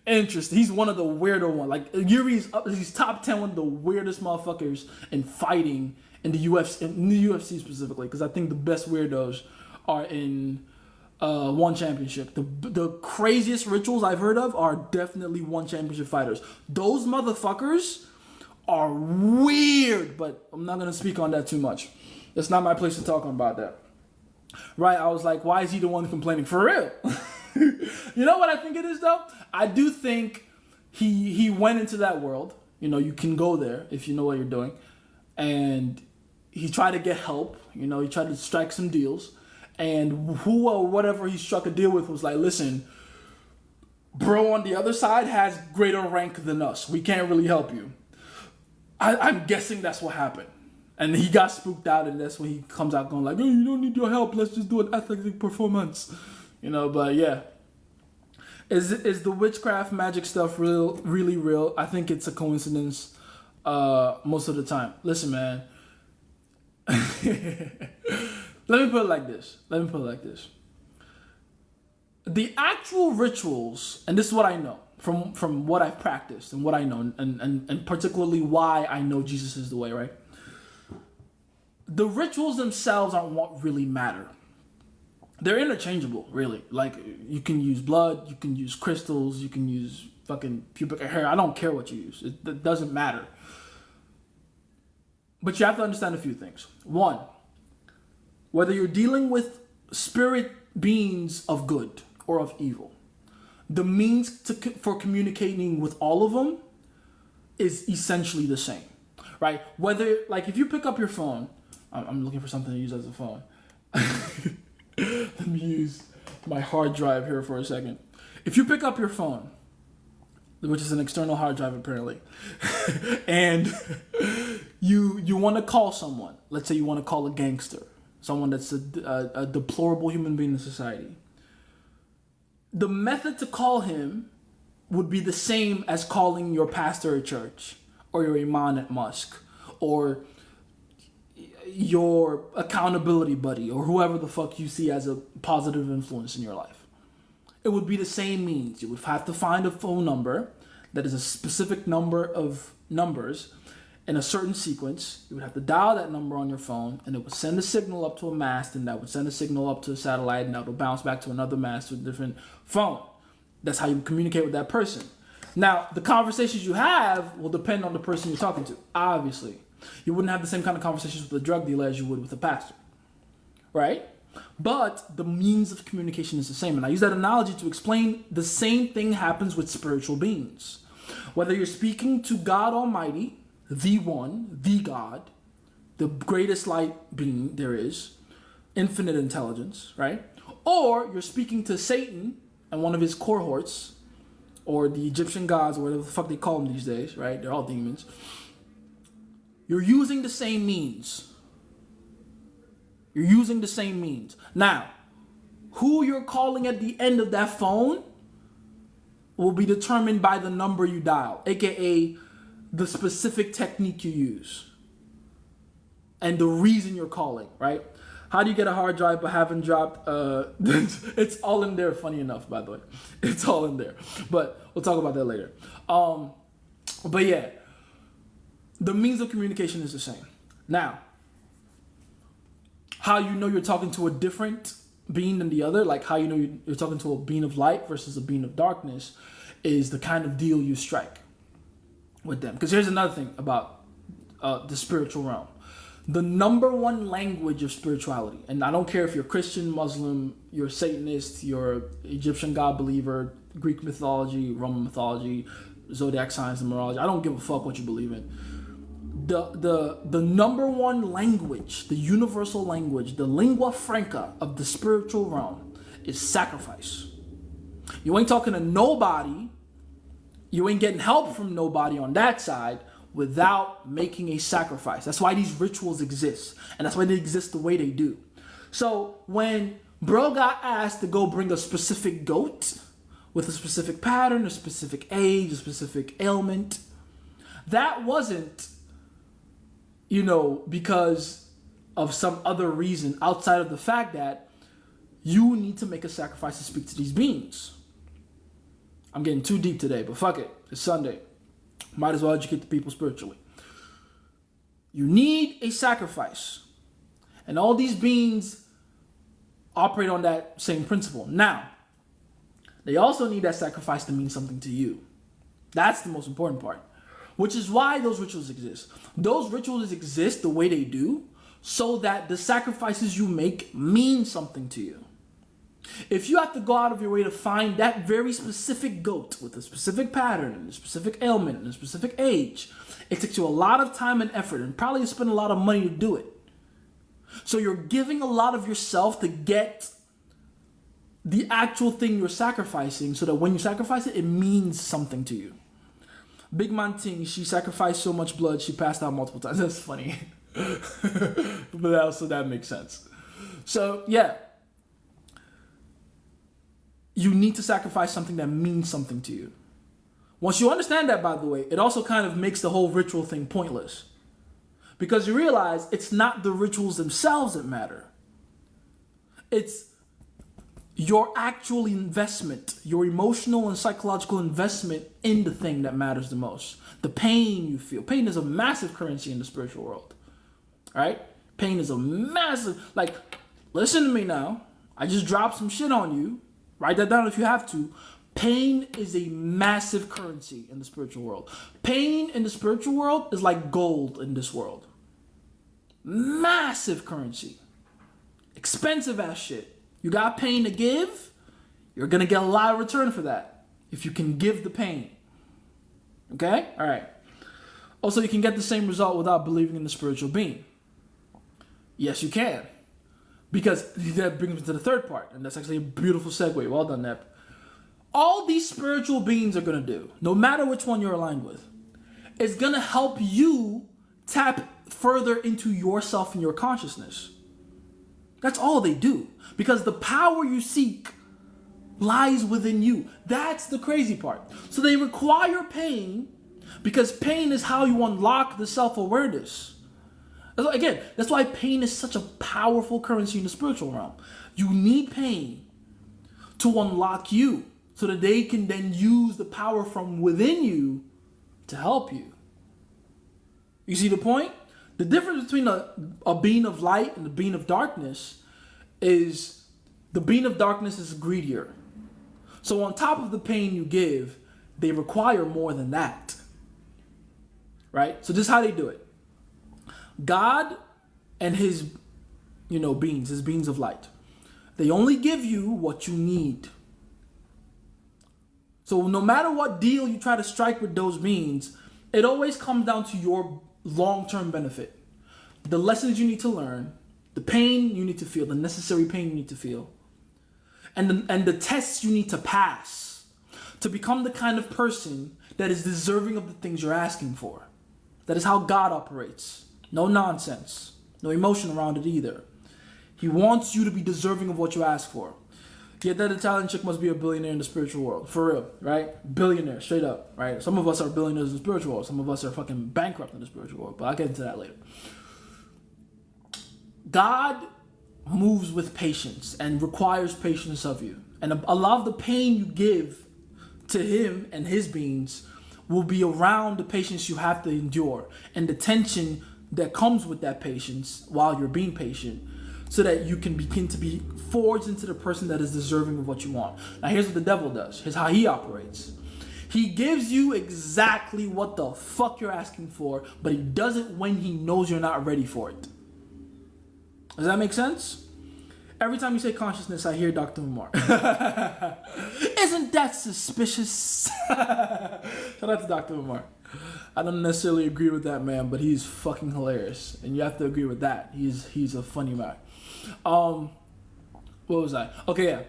A: Interesting. He's one of the weirder ones. Like Yuri's he's top 10 one of the weirdest motherfuckers in fighting in the UFC specifically, because I think the best weirdos are in one championship. The craziest rituals I've heard of are definitely one championship fighters. Those motherfuckers are weird, but I'm not gonna speak on that too much. It's not my place to talk about that. Right? I was like, why is he the one complaining? For real. You know what I think it is though? I do think he went into that world. You know, you can go there if you know what you're doing. And he tried to get help. You know, he tried to strike some deals. And who or whatever he struck a deal with was like, listen, bro on the other side has greater rank than us. We can't really help you. I'm guessing that's what happened. And he got spooked out, and that's when he comes out going like, oh, you don't need your help. Let's just do an athletic performance. You know, but yeah. Is the witchcraft magic stuff really real? I think it's a coincidence most of the time. Listen, man. Let me put it like this. The actual rituals, and this is what I know from what I've practiced and what I know, and particularly why I know Jesus is the way, right? The rituals themselves aren't what really matter. They're interchangeable, really. Like, you can use blood, you can use crystals, you can use fucking pubic hair. I don't care what you use. It doesn't matter. But you have to understand a few things. One, whether you're dealing with spirit beings of good or of evil, the means for communicating with all of them is essentially the same, right? Whether, like, if you pick up your phone, I'm looking for something to use as a phone. Let me use my hard drive here for a second. If you pick up your phone, which is an external hard drive apparently, and you want to call someone, let's say you want to call a gangster, someone that's a deplorable human being in society, the method to call him would be the same as calling your pastor at church, or your imam at mosque, or your accountability buddy, or whoever the fuck you see as a positive influence in your life. It would be the same means. You would have to find a phone number that is a specific number of numbers, in a certain sequence. You would have to dial that number on your phone, and it would send a signal up to a mast, and that would send a signal up to a satellite, and that would bounce back to another mast to a different phone. That's how you communicate with that person. Now, the conversations you have will depend on the person you're talking to, obviously. You wouldn't have the same kind of conversations with a drug dealer as you would with a pastor, right? But the means of communication is the same. And I use that analogy to explain the same thing happens with spiritual beings. Whether you're speaking to God Almighty, the One, the God, the greatest light being there is, infinite intelligence, right? Or you're speaking to Satan and one of his cohorts, or the Egyptian gods, or whatever the fuck they call them these days, right? They're all demons. You're using the same means. You're using the same means. Now, who you're calling at the end of that phone will be determined by the number you dial, aka the specific technique you use and the reason you're calling, right? How do you get a hard drive but haven't dropped? It's all in there, funny enough, by the way. It's all in there. But we'll talk about that later. But yeah, the means of communication is the same. Now, how you know you're talking to a different being than the other, like how you know you're talking to a being of light versus a being of darkness, is the kind of deal you strike with them. Because here's another thing about the spiritual realm. The number one language of spirituality, and I don't care if you're Christian, Muslim, you're Satanist, you're Egyptian God believer, Greek mythology, Roman mythology, zodiac signs, and numerology. I don't give a fuck what you believe in. The number one language, the universal language, the lingua franca of the spiritual realm is sacrifice. You ain't talking to nobody. You ain't getting help from nobody on that side without making a sacrifice. That's why these rituals exist. And that's why they exist the way they do. So when bro got asked to go bring a specific goat with a specific pattern, a specific age, a specific ailment, that wasn't, because of some other reason outside of the fact that you need to make a sacrifice to speak to these beings. I'm getting too deep today, but fuck it. It's Sunday. Might as well educate the people spiritually. You need a sacrifice. And all these beings operate on that same principle. Now, they also need that sacrifice to mean something to you. That's the most important part. Which is why those rituals exist. Those rituals exist the way they do so that the sacrifices you make mean something to you. If you have to go out of your way to find that very specific goat with a specific pattern and a specific ailment and a specific age, it takes you a lot of time and effort, and probably you spend a lot of money to do it. So you're giving a lot of yourself to get the actual thing you're sacrificing, so that when you sacrifice it, it means something to you. Big Man Ting, she sacrificed so much blood, she passed out multiple times. That's funny. But also that makes sense. So yeah. You need to sacrifice something that means something to you. Once you understand that, by the way, it also kind of makes the whole ritual thing pointless. Because you realize it's not the rituals themselves that matter. It's your actual investment, your emotional and psychological investment in the thing that matters the most. The pain you feel. Pain is a massive currency in the spiritual world. All right? Pain is a massive, listen to me now. I just dropped some shit on you. Write that down if you have to. Pain is a massive currency in the spiritual world. Pain in the spiritual world is like gold in this world. Massive currency. Expensive ass shit. You got pain to give, you're going to get a lot of return for that if you can give the pain. Okay? All right. Also, you can get the same result without believing in the spiritual being. Yes, you can. Because that brings me to the third part, and that's actually a beautiful segue. Well done, Nep. All these spiritual beings are going to do, no matter which one you're aligned with, is going to help you tap further into yourself and your consciousness. That's all they do. Because the power you seek lies within you. That's the crazy part. So they require pain, because pain is how you unlock the self-awareness. Again, that's why pain is such a powerful currency in the spiritual realm. You need pain to unlock you so that they can then use the power from within you to help you. You see the point? The difference between a being of light and a being of darkness is the being of darkness is greedier. So on top of the pain you give, they require more than that. Right? So this is how they do it. God and his, beings, his beings of light, they only give you what you need. So no matter what deal you try to strike with those beings, it always comes down to your long-term benefit. The lessons you need to learn, the pain you need to feel, the necessary pain you need to feel, and the tests you need to pass to become the kind of person that is deserving of the things you're asking for. That is how God operates. No nonsense. No emotion around it either. He wants you to be deserving of what you ask for. Yet that Italian chick must be a billionaire in the spiritual world. For real, right? Billionaire, straight up, right? Some of us are billionaires in the spiritual world. Some of us are fucking bankrupt in the spiritual world. But I'll get into that later. God moves with patience and requires patience of you. And a lot of the pain you give to him and his beings will be around the patience you have to endure and the tension that comes with that patience while you're being patient, so that you can begin to be forged into the person that is deserving of what you want. Now here's what the devil does. Here's how he operates. He gives you exactly what the fuck you're asking for, but he does it when he knows you're not ready for it. Does that make sense? Every time you say consciousness, I hear Dr. Umar. Isn't that suspicious? Shout out to Dr. Umar. I don't necessarily agree with that man, but he's fucking hilarious. And you have to agree with that. He's a funny man. What was I? Okay, yeah.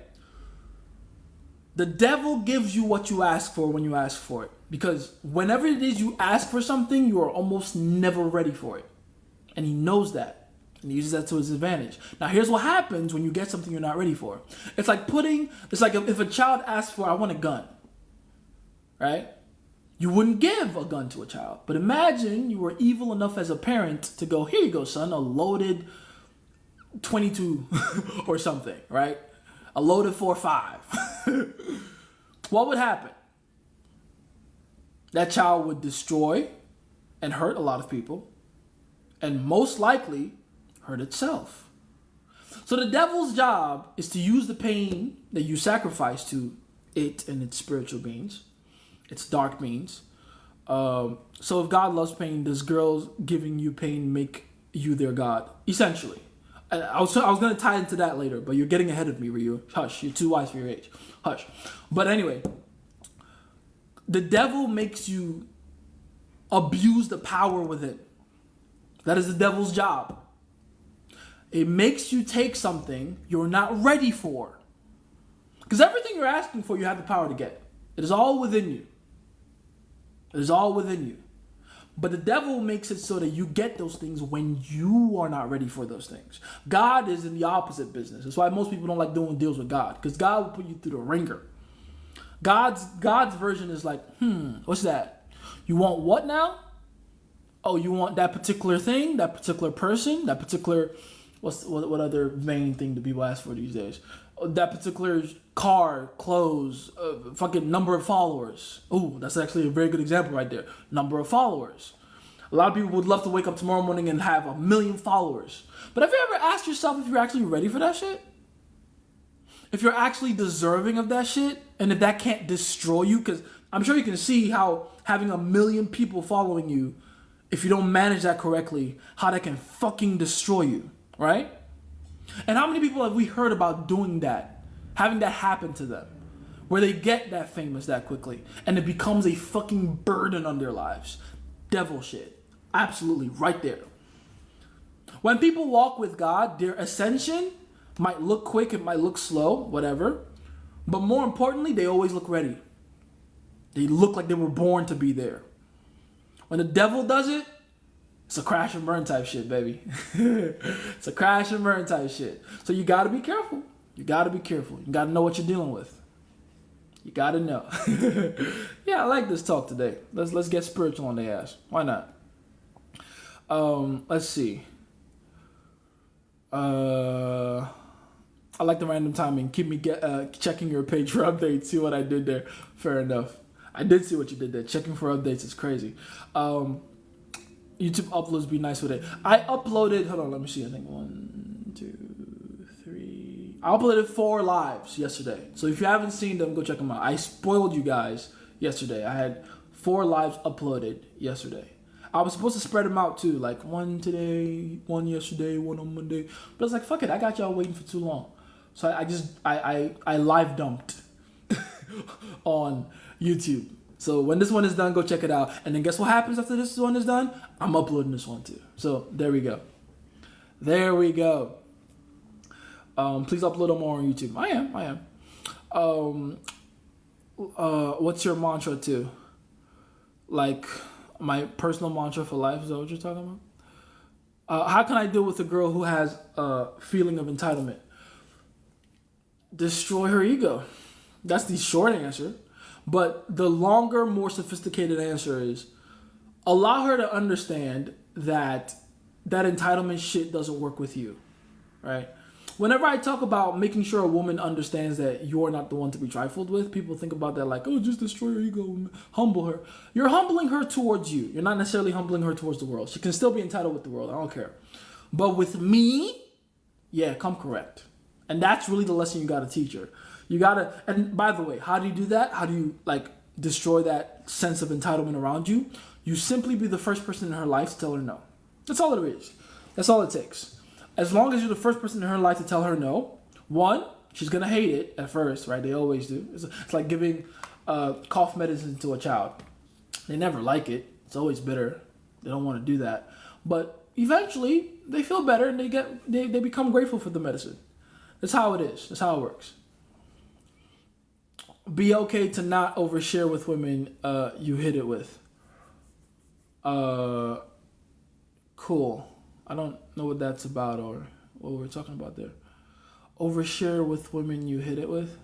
A: The devil gives you what you ask for when you ask for it. Because whenever it is you ask for something, you are almost never ready for it. And he knows that. And he uses that to his advantage. Now, here's what happens when you get something you're not ready for. It's like if a child asks for, I want a gun. Right? You wouldn't give a gun to a child. But imagine you were evil enough as a parent to go, here you go, son, a loaded 22 or something, right? A loaded 4.5. What would happen? That child would destroy and hurt a lot of people, and most likely hurt itself. So the devil's job is to use the pain that you sacrifice to it and its spiritual beings, its dark beings. So if God loves pain, does girls giving you pain make you their God? Essentially. I was going to tie into that later, but you're getting ahead of me, Ryu. Hush, you're too wise for your age. Hush. But anyway, the devil makes you abuse the power within. That is the devil's job. It makes you take something you're not ready for. Because everything you're asking for, you have the power to get. It is all within you. It is all within you. But the devil makes it so that you get those things when you are not ready for those things. God is in the opposite business. That's why most people don't like doing deals with God. Because God will put you through the ringer. God's version is like, what's that? You want what now? Oh, you want that particular thing, that particular person, that particular... What other vain thing do people ask for these days? That particular car, clothes, fucking number of followers. Ooh, that's actually a very good example right there. Number of followers. A lot of people would love to wake up tomorrow morning and have 1 million followers. But have you ever asked yourself if you're actually ready for that shit? If you're actually deserving of that shit? And if that can't destroy you? Because I'm sure you can see how having 1 million people following you, if you don't manage that correctly, how that can fucking destroy you. Right? And how many people have we heard about doing that? Having that happen to them. Where they get that famous that quickly. And it becomes a fucking burden on their lives. Devil shit. Absolutely. Right there. When people walk with God, their ascension might look quick. It might look slow. Whatever. But more importantly, they always look ready. They look like they were born to be there. When the devil does it, it's a crash and burn type shit, baby. It's a crash and burn type shit. So you got to be careful. You got to be careful. You got to know what you're dealing with. You got to know. Yeah, I like this talk today. Let's get spiritual on the ass. Why not? Let's see. I like the random timing. Keep me checking your page for updates. See what I did there. Fair enough. I did see what you did there. Checking for updates is crazy. YouTube uploads be nice with it. I uploaded. Hold on, let me see. I think 1, 2, 3. I uploaded 4 lives yesterday. So if you haven't seen them, go check them out. I spoiled you guys yesterday. I had 4 lives uploaded yesterday. I was supposed to spread them out too, like 1 today, 1 yesterday, 1 on Monday. But I was like, fuck it, I got y'all waiting for too long. So I live dumped on YouTube. So when this one is done, go check it out. And then guess what happens after this one is done? I'm uploading this one too. So there we go. There we go. Please upload them more on YouTube. I am. What's your mantra too? Like my personal mantra for life, is that what you're talking about? How can I deal with a girl who has a feeling of entitlement? Destroy her ego. That's the short answer. But the longer, more sophisticated answer is allow her to understand that that entitlement shit doesn't work with you, right? Whenever I talk about making sure a woman understands that you're not the one to be trifled with, people think about that like, oh, just destroy her ego, humble her. You're humbling her towards you. You're not necessarily humbling her towards the world. She can still be entitled with the world. I don't care. But with me, yeah, come correct. And that's really the lesson you got to teach her. You got to, and by the way, how do you do that? How do you like destroy that sense of entitlement around you? You simply be the first person in her life to tell her no. That's all it is. That's all it takes. As long as you're the first person in her life to tell her no, one, she's going to hate it at first, right? They always do. It's like giving cough medicine to a child. They never like it. It's always bitter. They don't want to do that. But eventually, they feel better and they become grateful for the medicine. That's how it is. That's how it works. Be okay to not overshare with women you hit it with. Cool. I don't know what that's about or what we're talking about there. Overshare with women you hit it with?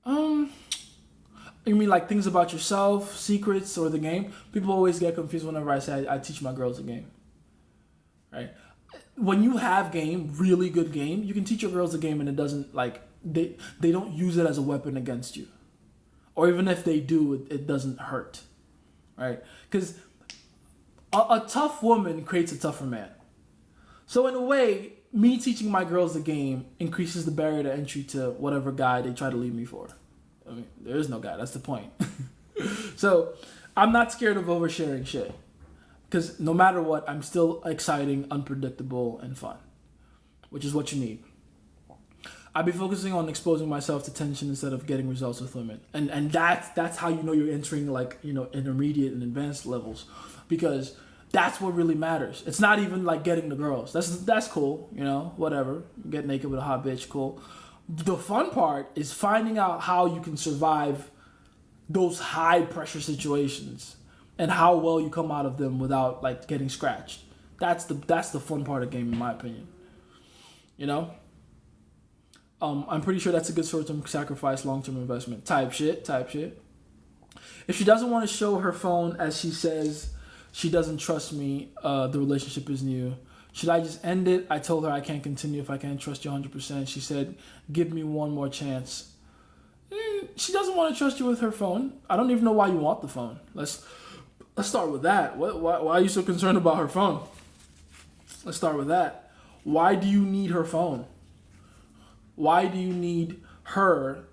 A: You mean like things about yourself, secrets, or the game? People always get confused whenever I say I teach my girls a game. Right? When you have game, really good game, you can teach your girls a game and it doesn't like they don't use it as a weapon against you. Or even if they do, it doesn't hurt. Right? Because a tough woman creates a tougher man. So in a way, me teaching my girls the game increases the barrier to entry to whatever guy they try to leave me for. I mean, there is no guy. That's the point. So I'm not scared of oversharing shit. Because no matter what, I'm still exciting, unpredictable, and fun. Which is what you need. I'd be focusing on exposing myself to tension instead of getting results with women. And that's how you know you're entering like, you know, intermediate and advanced levels. Because that's what really matters. It's not even like getting the girls. That's cool, you know, whatever. Get naked with a hot bitch, cool. The fun part is finding out how you can survive those high pressure situations and how well you come out of them without like getting scratched. That's the fun part of the game, in my opinion. You know? I'm pretty sure that's a good short-term sacrifice, long-term investment. Type shit. If she doesn't want to show her phone as she says she doesn't trust me, the relationship is new. Should I just end it? I told her I can't continue if I can't trust you 100%. She said, give me one more chance. She doesn't want to trust you with her phone. I don't even know why you want the phone. Let's start with that. Why are you so concerned about her phone? Let's start with that. Why do you need her phone? Why do you need her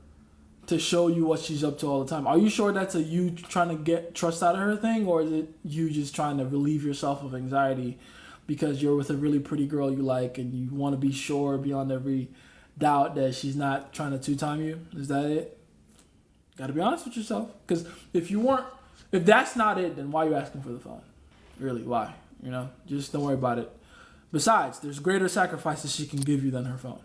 A: to show you what she's up to all the time? Are you sure that's a you trying to get trust out of her thing, or is it you just trying to relieve yourself of anxiety because you're with a really pretty girl you like and you want to be sure beyond every doubt that she's not trying to two-time you? Is that it? Got to be honest with yourself. Because if that's not it, then why are you asking for the phone? Really, why? You know, just don't worry about it. Besides, there's greater sacrifices she can give you than her phone.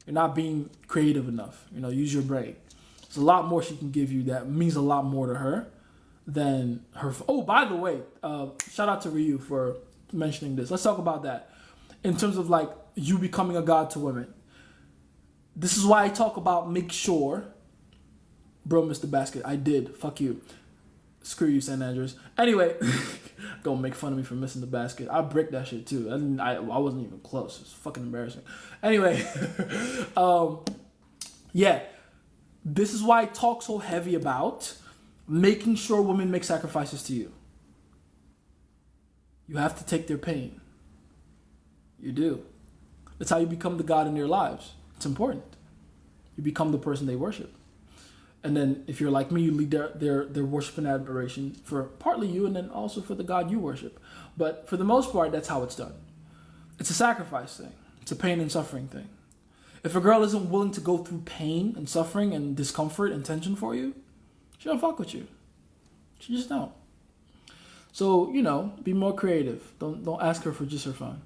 A: You're not being creative enough. You know, use your brain. There's a lot more she can give you that means a lot more to her than her. Oh, by the way, shout out to Ryu for mentioning this. Let's talk about that. In terms of like you becoming a god to women. This is why I talk about make sure. Bro, Mr. Basket. I did. Fuck you. Screw you, San Andreas. Anyway, don't make fun of me for missing the basket. I bricked that shit too. I wasn't even close. It's fucking embarrassing. Anyway, yeah. This is why I talk so heavy about making sure women make sacrifices to you. You have to take their pain. You do. That's how you become the God in their lives. It's important. You become the person they worship. And then if you're like me, you lead their worship and admiration for partly you and then also for the God you worship. But for the most part, that's how it's done. It's a sacrifice thing. It's a pain and suffering thing. If a girl isn't willing to go through pain and suffering and discomfort and tension for you, she don't fuck with you. She just don't. So, be more creative. Don't ask her for just her fun.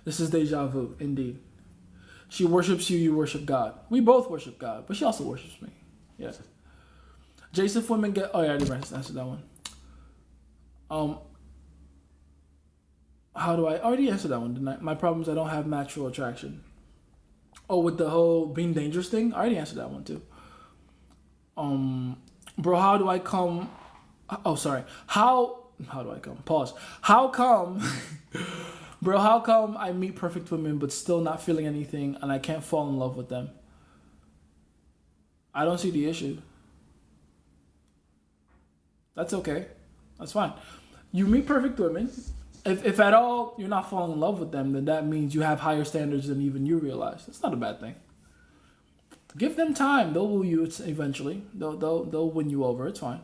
A: This is deja vu, indeed. She worships you, you worship God. We both worship God, but she also worships me. Yes. Jason, if women get... Oh, yeah, I didn't answer that one. How do I already answered that one, didn't I? My problem is I don't have natural attraction. Oh, with the whole being dangerous thing? I already answered that one, too. Bro, how do I come... Oh, sorry. How do I come? Pause. How come... Bro, how come I meet perfect women but still not feeling anything and I can't fall in love with them? I don't see the issue. That's okay. That's fine. You meet perfect women. If at all you're not falling in love with them, then that means you have higher standards than even you realize. That's not a bad thing. Give them time. They'll woo you eventually. They'll win you over. It's fine.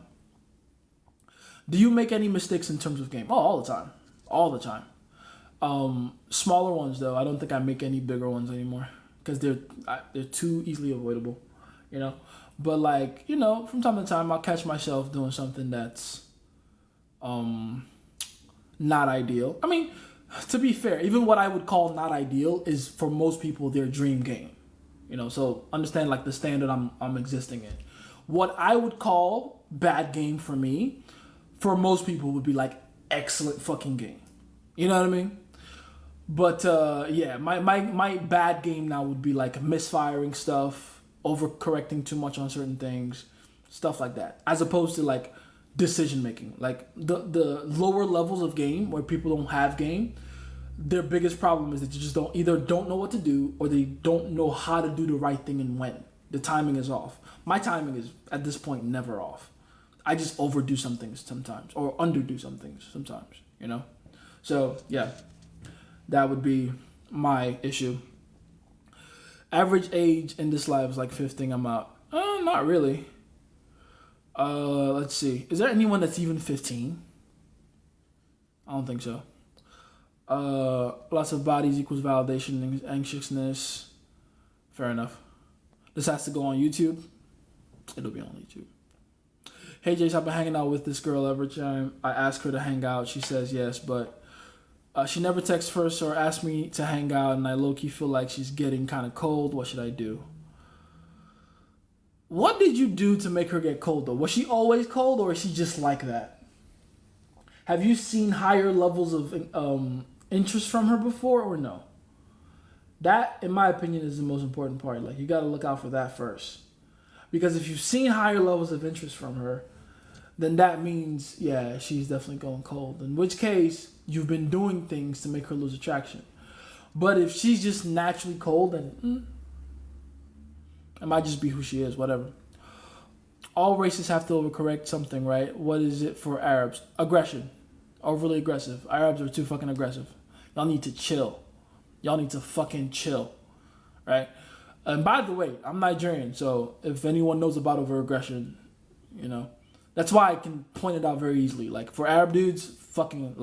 A: Do you make any mistakes in terms of game? Oh, all the time. All the time. Smaller ones though. I don't think I make any bigger ones anymore because they're too easily avoidable, But from time to time, I'll catch myself doing something that's not ideal. I mean, to be fair, even what I would call not ideal is for most people their dream game, So understand the standard I'm existing in. What I would call bad game for me, for most people would be excellent fucking game. You know what I mean? But yeah, my bad game now would be misfiring stuff, overcorrecting too much on certain things, stuff like that, as opposed to decision making. The lower levels of game where people don't have game, their biggest problem is that you just don't know what to do, or they don't know how to do the right thing and when. The timing is off. My timing is at this point never off. I just overdo some things sometimes or underdo some things sometimes, So yeah. That would be my issue. Average age in this life is 15. I'm out. Not really. Let's see. Is there anyone that's even 15? I don't think so. Lots of bodies equals validation and anxiousness. Fair enough. This has to go on YouTube. It'll be on YouTube. Hey, Jace, I've been hanging out with this girl every time I ask her to hang out. She says yes, but... she never texts first or asks me to hang out, and I low-key feel like she's getting kind of cold. What should I do? What did you do to make her get cold, though? Was she always cold, or is she just like that? Have you seen higher levels of interest from her before, or no? That, in my opinion, is the most important part. You got to look out for that first. Because if you've seen higher levels of interest from her, then that means, yeah, she's definitely going cold. In which case, you've been doing things to make her lose attraction. But if she's just naturally cold, then it might just be who she is, whatever. All races have to overcorrect something, right? What is it for Arabs? Aggression. Overly aggressive. Arabs are too fucking aggressive. Y'all need to chill. Y'all need to fucking chill, right? And by the way, I'm Nigerian, so if anyone knows about overaggression, that's why I can point it out very easily. For Arab dudes, fucking,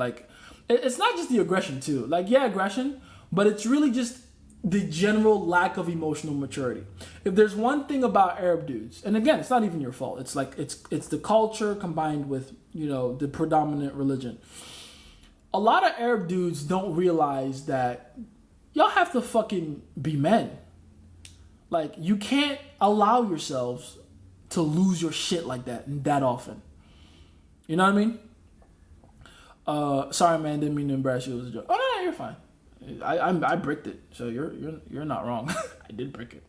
A: it's not just the aggression, too. Yeah, aggression, but it's really just the general lack of emotional maturity. If there's one thing about Arab dudes, and again, it's not even your fault. It's it's the culture combined with, the predominant religion. A lot of Arab dudes don't realize that y'all have to fucking be men. You can't allow yourselves to lose your shit like that and that often. You know what I mean? Sorry, man, didn't mean to embarrass you. It was a joke. Oh no, you're fine. I bricked it, so you're not wrong. I did brick it.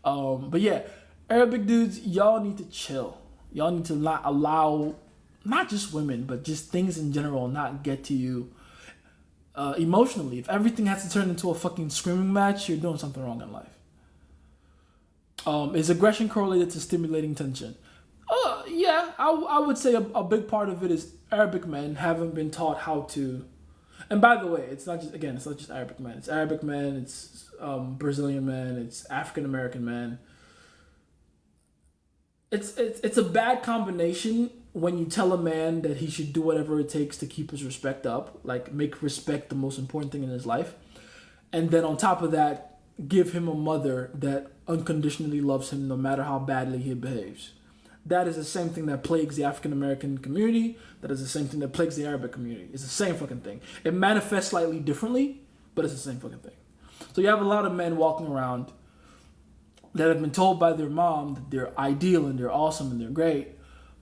A: But yeah, Arabic dudes, y'all need to chill. Y'all need to not allow not just women, but just things in general not get to you emotionally. If everything has to turn into a fucking screaming match, you're doing something wrong in life. Is aggression correlated to stimulating tension? Yeah, I would say a big part of it is Arabic men haven't been taught how to And by the way, it's not just Arabic men. It's Arabic men. It's Brazilian men. It's African American men. It's a bad combination when you tell a man that he should do whatever it takes to keep his respect up, like make respect the most important thing in his life, and then on top of that, give him a mother that unconditionally loves him no matter how badly he behaves. That is the same thing that plagues the African American community. That is the same thing that plagues the Arabic community. It's the same fucking thing. It manifests slightly differently, but it's the same fucking thing. So you have a lot of men walking around that have been told by their mom that they're ideal and they're awesome and they're great,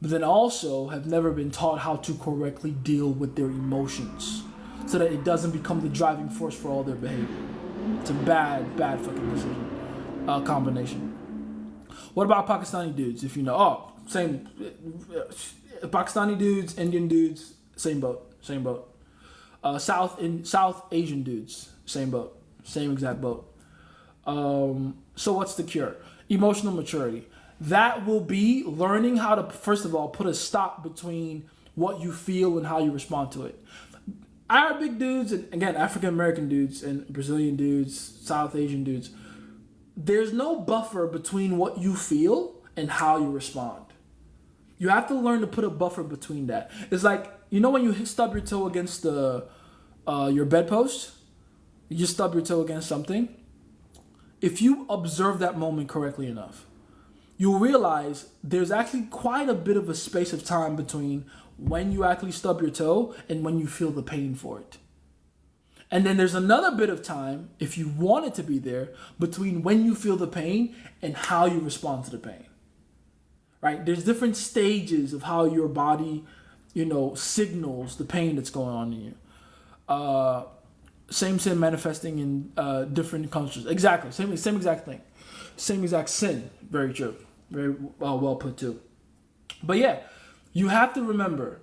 A: but then also have never been taught how to correctly deal with their emotions so that it doesn't become the driving force for all their behavior. It's a bad fucking decision combination. What about Pakistani dudes? If you know, same. Pakistani dudes, Indian dudes, same boat. South Asian dudes, same boat, same exact boat. So what's the cure? Emotional maturity. That will be learning how to, first of all, put a stop between what you feel and how you respond to it. Arabic dudes, and again, African American dudes, and Brazilian dudes, South Asian dudes, there's no buffer between what you feel and how you respond. You have to learn to put a buffer between that. It's like, you know when you stub your toe against your bedpost? You just stub your toe against something. If you observe that moment correctly enough, you'll realize there's actually quite a bit of a space of time between when you actually stub your toe and when you feel the pain for it. And then there's another bit of time, if you want it to be there, between when you feel the pain and how you respond to the pain. Right? There's different stages of how your body, signals the pain that's going on in you. Same sin manifesting in different cultures. Exactly. Same exact thing. Same exact sin. Very true. Very well put too. But yeah, you have to remember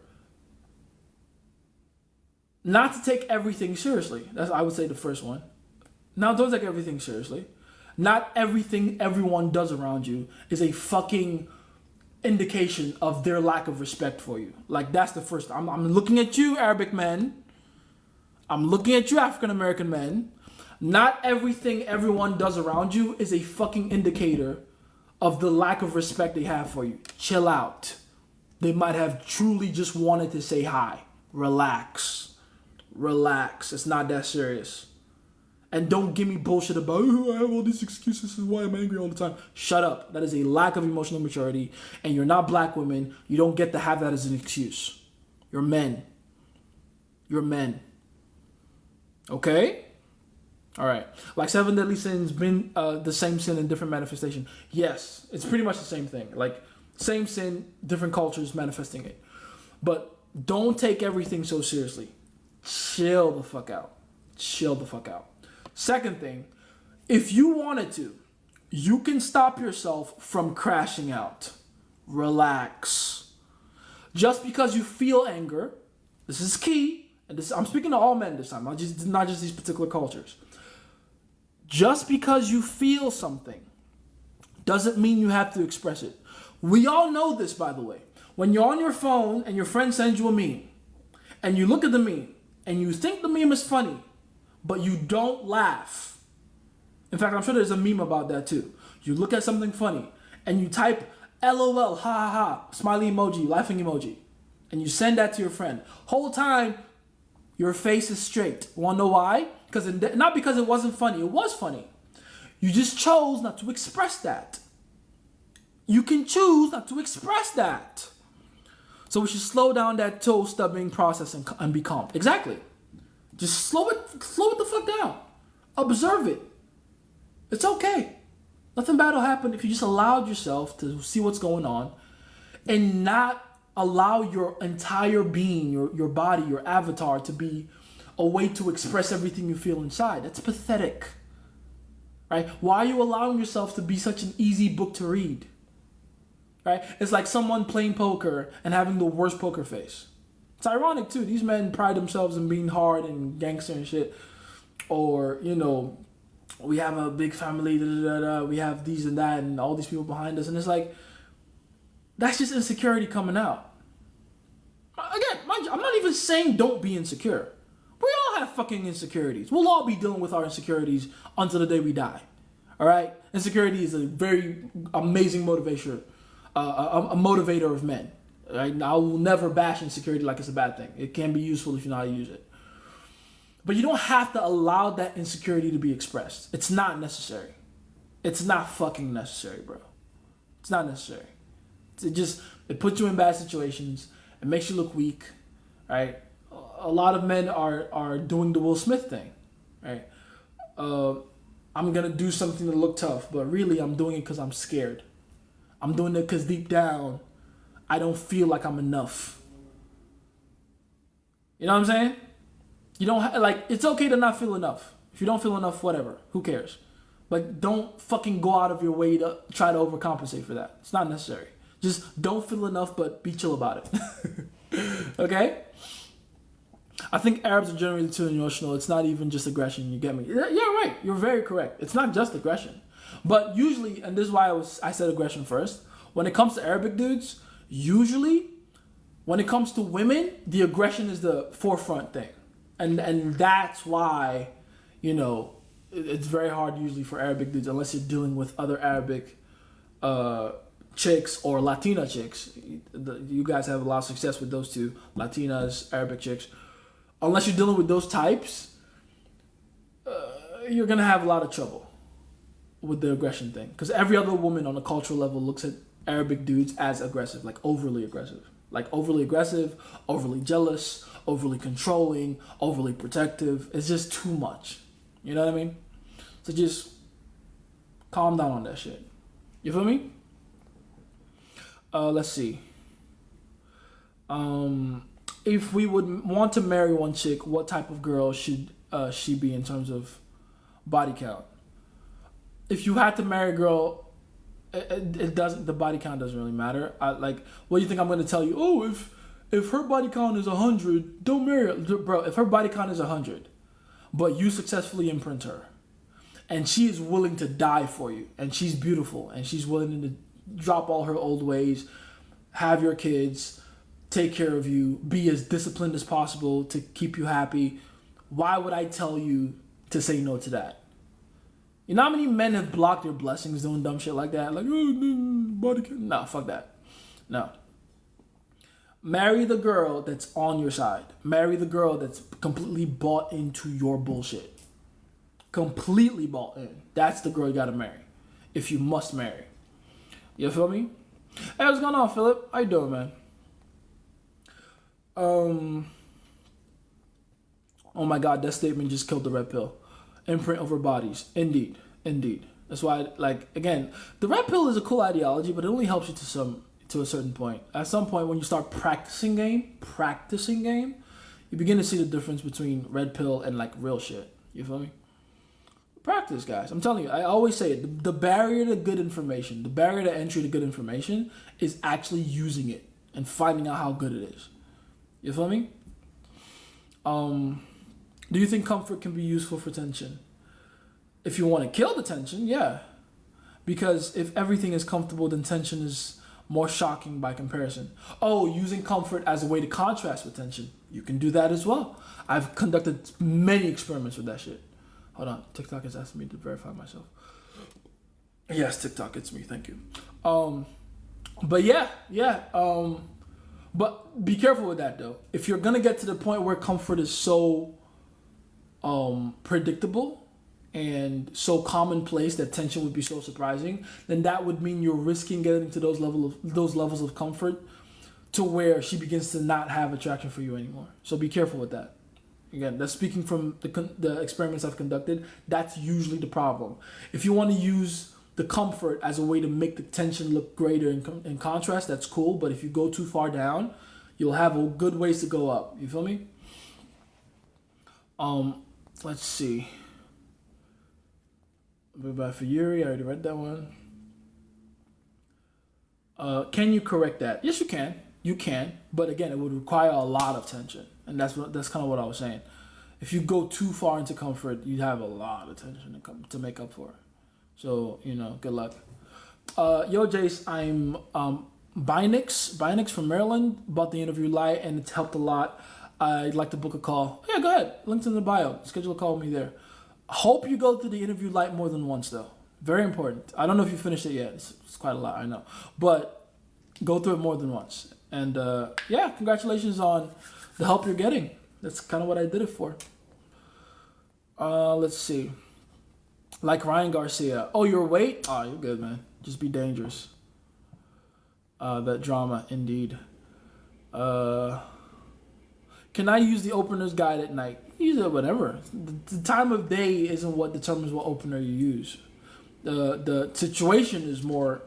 A: not to take everything seriously. That's, I would say, the first one. Now, don't take everything seriously. Not everything everyone does around you is a fucking indication of their lack of respect for you. Like, that's the first. I'm looking at you, Arabic men. I'm looking at you, African American men. Not everything everyone does around you is a fucking indicator of the lack of respect they have for you. Chill out. They might have truly just wanted to say hi. Relax. It's not that serious. And don't give me bullshit about, I have all these excuses, this is why I'm angry all the time. Shut up. That is a lack of emotional maturity. And you're not black women. You don't get to have that as an excuse. You're men. Okay? All right. Like 7 deadly sins been the same sin in different manifestation. Yes, it's pretty much the same thing. Like same sin, different cultures manifesting it. But don't take everything so seriously. Chill the fuck out. Second thing, if you wanted to, you can stop yourself from crashing out. Relax. Just because you feel anger, this is key, and this, I'm speaking to all men this time, not just these particular cultures. Just because you feel something doesn't mean you have to express it. We all know this, by the way. When you're on your phone and your friend sends you a meme, and you look at the meme, and you think the meme is funny, but you don't laugh. In fact, I'm sure there's a meme about that too. You look at something funny, and you type LOL, ha ha ha, smiley emoji, laughing emoji, and you send that to your friend. Whole time, your face is straight. Want to know why? Not because it wasn't funny. It was funny. You just chose not to express that. You can choose not to express that. So we should slow down that toe stubbing process and be calm. Exactly. Just slow it the fuck down. Observe it. It's okay. Nothing bad will happen if you just allowed yourself to see what's going on and not allow your entire being, your body, your avatar to be a way to express everything you feel inside. That's pathetic. Right? Why are you allowing yourself to be such an easy book to read? Right? It's like someone playing poker and having the worst poker face. It's ironic too. These men pride themselves in being hard and gangster and shit. Or, we have a big family, we have these and that and all these people behind us. And it's like, that's just insecurity coming out. Again, mind you, I'm not even saying don't be insecure. We have fucking insecurities. We'll all be dealing with our insecurities until the day we die. All right? Insecurity is a very amazing motivator, a motivator of men. Right? Now, I will never bash insecurity like it's a bad thing. It can be useful if you know how to use it. But you don't have to allow that insecurity to be expressed. It's not necessary. It's not fucking necessary, bro. It's not necessary. It puts you in bad situations. It makes you look weak, right? A lot of men are doing the Will Smith thing, right? I'm going to do something to look tough, but really I'm doing it because I'm scared. I'm doing it because deep down, I don't feel like I'm enough. You know what I'm saying? You don't it's okay to not feel enough. If you don't feel enough, whatever. Who cares? But don't fucking go out of your way to try to overcompensate for that. It's not necessary. Just don't feel enough, but be chill about it. Okay? I think Arabs are generally too emotional. It's not even just aggression. You get me? Yeah, right. You're very correct. It's not just aggression. But usually, and this is why I said aggression first, when it comes to Arabic dudes, usually, when it comes to women, the aggression is the forefront thing. And that's why, it's very hard usually for Arabic dudes, unless you're dealing with other Arabic chicks or Latina chicks. You guys have a lot of success with those two, Latinas, Arabic chicks. Unless you're dealing with those types, you're going to have a lot of trouble with the aggression thing. Because every other woman on a cultural level looks at Arabic dudes as aggressive, like overly aggressive. Like overly aggressive, overly jealous, overly controlling, overly protective. It's just too much. You know what I mean? So just calm down on that shit. You feel me? Let's see. If we would want to marry one chick, what type of girl should she be in terms of body count? If you had to marry a girl, it doesn't. The body count doesn't really matter. What do you think I'm going to tell you? Oh, if her body count is 100, don't marry her, bro. If her body count is 100, but you successfully imprint her, and she is willing to die for you, and she's beautiful, and she's willing to drop all her old ways, have your kids, take care of you, be as disciplined as possible to keep you happy, why would I tell you to say no to that? You know how many men have blocked their blessings doing dumb shit like that? Like, body count. No, fuck that. No. Marry the girl that's on your side. Marry the girl that's completely bought into your bullshit. Completely bought in. That's the girl you gotta marry. If you must marry. You feel me? Hey, what's going on, Philip? How you doing, man? Oh my God, that statement just killed the red pill. Imprint over bodies. Indeed. That's why, again, the red pill is a cool ideology, but it only helps you to a certain point. At some point, when you start practicing game, you begin to see the difference between red pill and real shit. You feel me? Practice, guys. I'm telling you, I always say it. The barrier to good information, the barrier to entry to good information is actually using it and finding out how good it is. You feel me? Do you think comfort can be useful for tension? If you want to kill the tension, yeah. Because if everything is comfortable, then tension is more shocking by comparison. Oh, using comfort as a way to contrast with tension. You can do that as well. I've conducted many experiments with that shit. Hold on. TikTok is asking me to verify myself. Yes, TikTok, it's me. Thank you. But yeah. But be careful with that, though. If you're going to get to the point where comfort is so predictable and so commonplace that tension would be so surprising, then that would mean you're risking getting to those levels of comfort to where she begins to not have attraction for you anymore. So be careful with that. Again, that's speaking from the experiments I've conducted. That's usually the problem. If you want to use the comfort as a way to make the tension look greater in contrast, that's cool. But if you go too far down, you'll have a good ways to go up. You feel me? Let's see. By for Yuri, I already read that one. Can you correct that? Yes, you can. You can, but again, it would require a lot of tension, and that's kind of what I was saying. If you go too far into comfort, you have a lot of tension to make up for. So good luck. Yo, Jace, I'm Binix from Maryland. Bought the interview light, and it's helped a lot. I'd like to book a call. Yeah, go ahead. Link's in the bio. Schedule a call with me there. Hope you go through the interview light more than once, though. Very important. I don't know if you finished it yet. It's quite a lot, I know. But go through it more than once. And yeah, congratulations on the help you're getting. That's kind of what I did it for. Let's see. Like Ryan Garcia. Oh, your weight? Oh, you're good, man. Just be dangerous. That drama, indeed. Can I use the opener's guide at night? Use it whatever. The time of day isn't what determines what opener you use. The situation is more,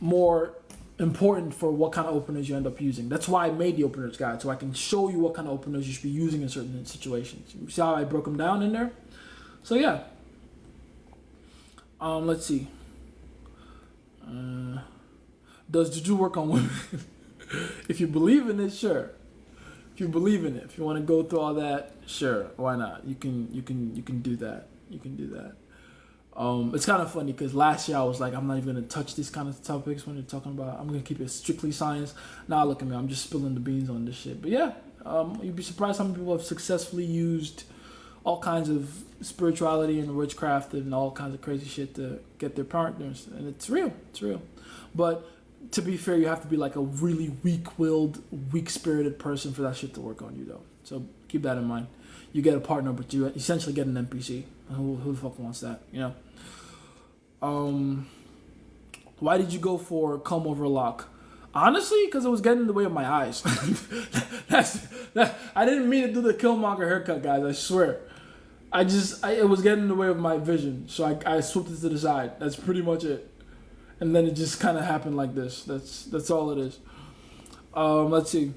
A: more important for what kind of openers you end up using. That's why I made the opener's guide, so I can show you what kind of openers you should be using in certain situations. You see how I broke them down in there? So yeah. Let's see. Does juju work on women? If you believe in it, sure. If you believe in it, if you want to go through all that, sure. Why not? You can do that. You can do that. It's kind of funny because last year I was like, I'm not even gonna touch these kind of topics when you're talking about. I'm gonna keep it strictly science. Now look at me, I'm just spilling the beans on this shit. But yeah, you'd be surprised how many people have successfully used all kinds of spirituality and witchcraft and all kinds of crazy shit to get their partners, and it's real. It's real. But to be fair, you have to be like a really weak-willed, weak-spirited person for that shit to work on you, though. So keep that in mind. You get a partner, but you essentially get an NPC. Who the fuck wants that, Why did you go for comb over lock? Honestly, because it was getting in the way of my eyes. I didn't mean to do the Killmonger haircut, guys. I swear. It was getting in the way of my vision, so I swooped it to the side. That's pretty much it. And then it just kind of happened like this. That's all it is. Let's see.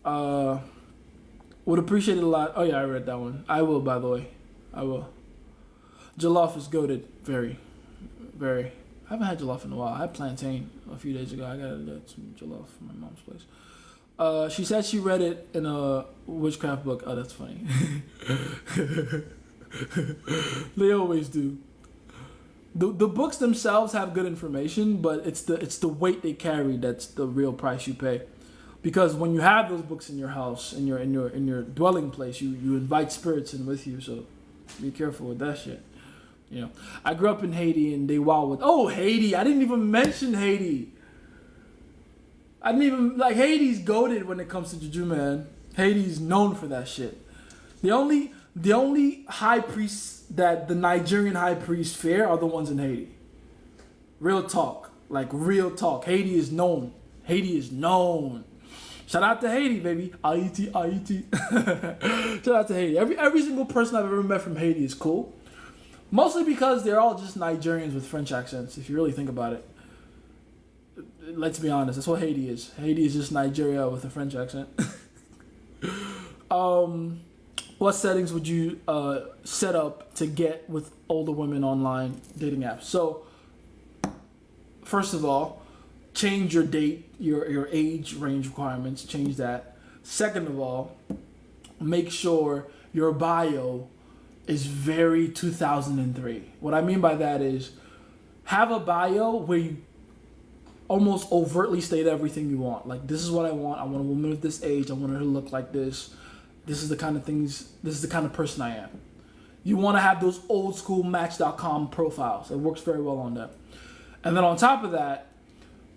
A: Would appreciate it a lot. Oh yeah, I read that one. I will, by the way. I will. Jollof is goated. Very, very. I haven't had jollof in a while. I had plantain a few days ago. I got some jollof from my mom's place. She said she read it in a witchcraft book. Oh, that's funny. They always do. The books themselves have good information, but it's the weight they carry that's the real price you pay. Because when you have those books in your house, in your dwelling place, you invite spirits in with you. So be careful with that shit. I grew up in Haiti and they wow with Haiti. I didn't even mention Haiti. I didn't even Haiti's goated when it comes to juju, man. Haiti's known for that shit. The only high priests that the Nigerian high priests fear are the ones in Haiti. Real talk. Real talk. Haiti is known. Haiti is known. Shout out to Haiti, baby. Haiti. Shout out to Haiti. Every single person I've ever met from Haiti is cool. Mostly because they're all just Nigerians with French accents, if you really think about it. Let's be honest. That's what Haiti is. Haiti is just Nigeria with a French accent. What settings would you set up to get with older women online dating apps? So, first of all, change your date, your age range requirements. Change that. Second of all, make sure your bio is very 2003. What I mean by that is have a bio where you almost overtly state everything you want. This is what I want. I want a woman of this age. I want her to look like this. This is the kind of person I am. You want to have those old school Match.com profiles. It works very well on that. And then on top of that,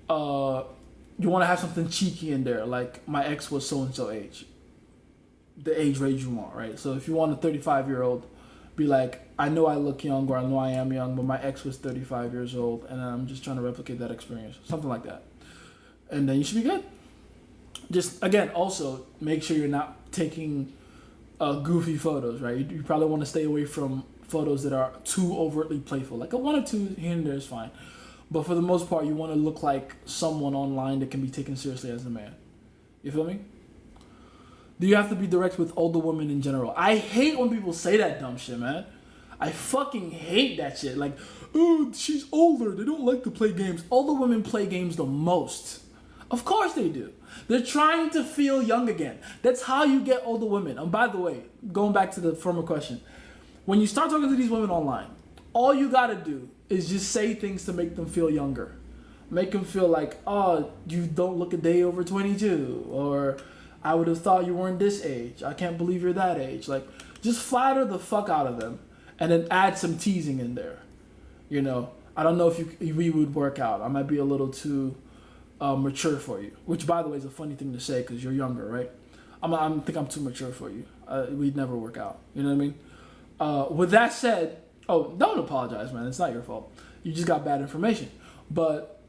A: you want to have something cheeky in there, like my ex was so-and-so age. The age range you want, right? So if you want a 35-year-old, be like, I know I look young or I know I am young, but my ex was 35 years old and I'm just trying to replicate that experience. Something like that. And then you should be good. Just, again, also, make sure you're not taking goofy photos, right? You probably want to stay away from photos that are too overtly playful. Like a one or two here and there is fine. But for the most part, you want to look like someone online that can be taken seriously as a man. You feel me? Do you have to be direct with older women in general? I hate when people say that dumb shit, man. I fucking hate that shit. Oh, she's older. They don't like to play games. Older women play games the most. Of course they do. They're trying to feel young again. That's how you get older women. And by the way, going back to the former question, when you start talking to these women online, all you gotta do is just say things to make them feel younger. Make them feel like, oh, you don't look a day over 22, or I would have thought you weren't this age. I can't believe you're that age. Like, just flatter the fuck out of them, and then add some teasing in there. You know, I don't know if we would work out. I might be a little too mature for you, which, by the way, is a funny thing to say because you're younger, right? I think I'm too mature for you. We'd never work out. You know what I mean? With that said, don't apologize, man. It's not your fault. You just got bad information. But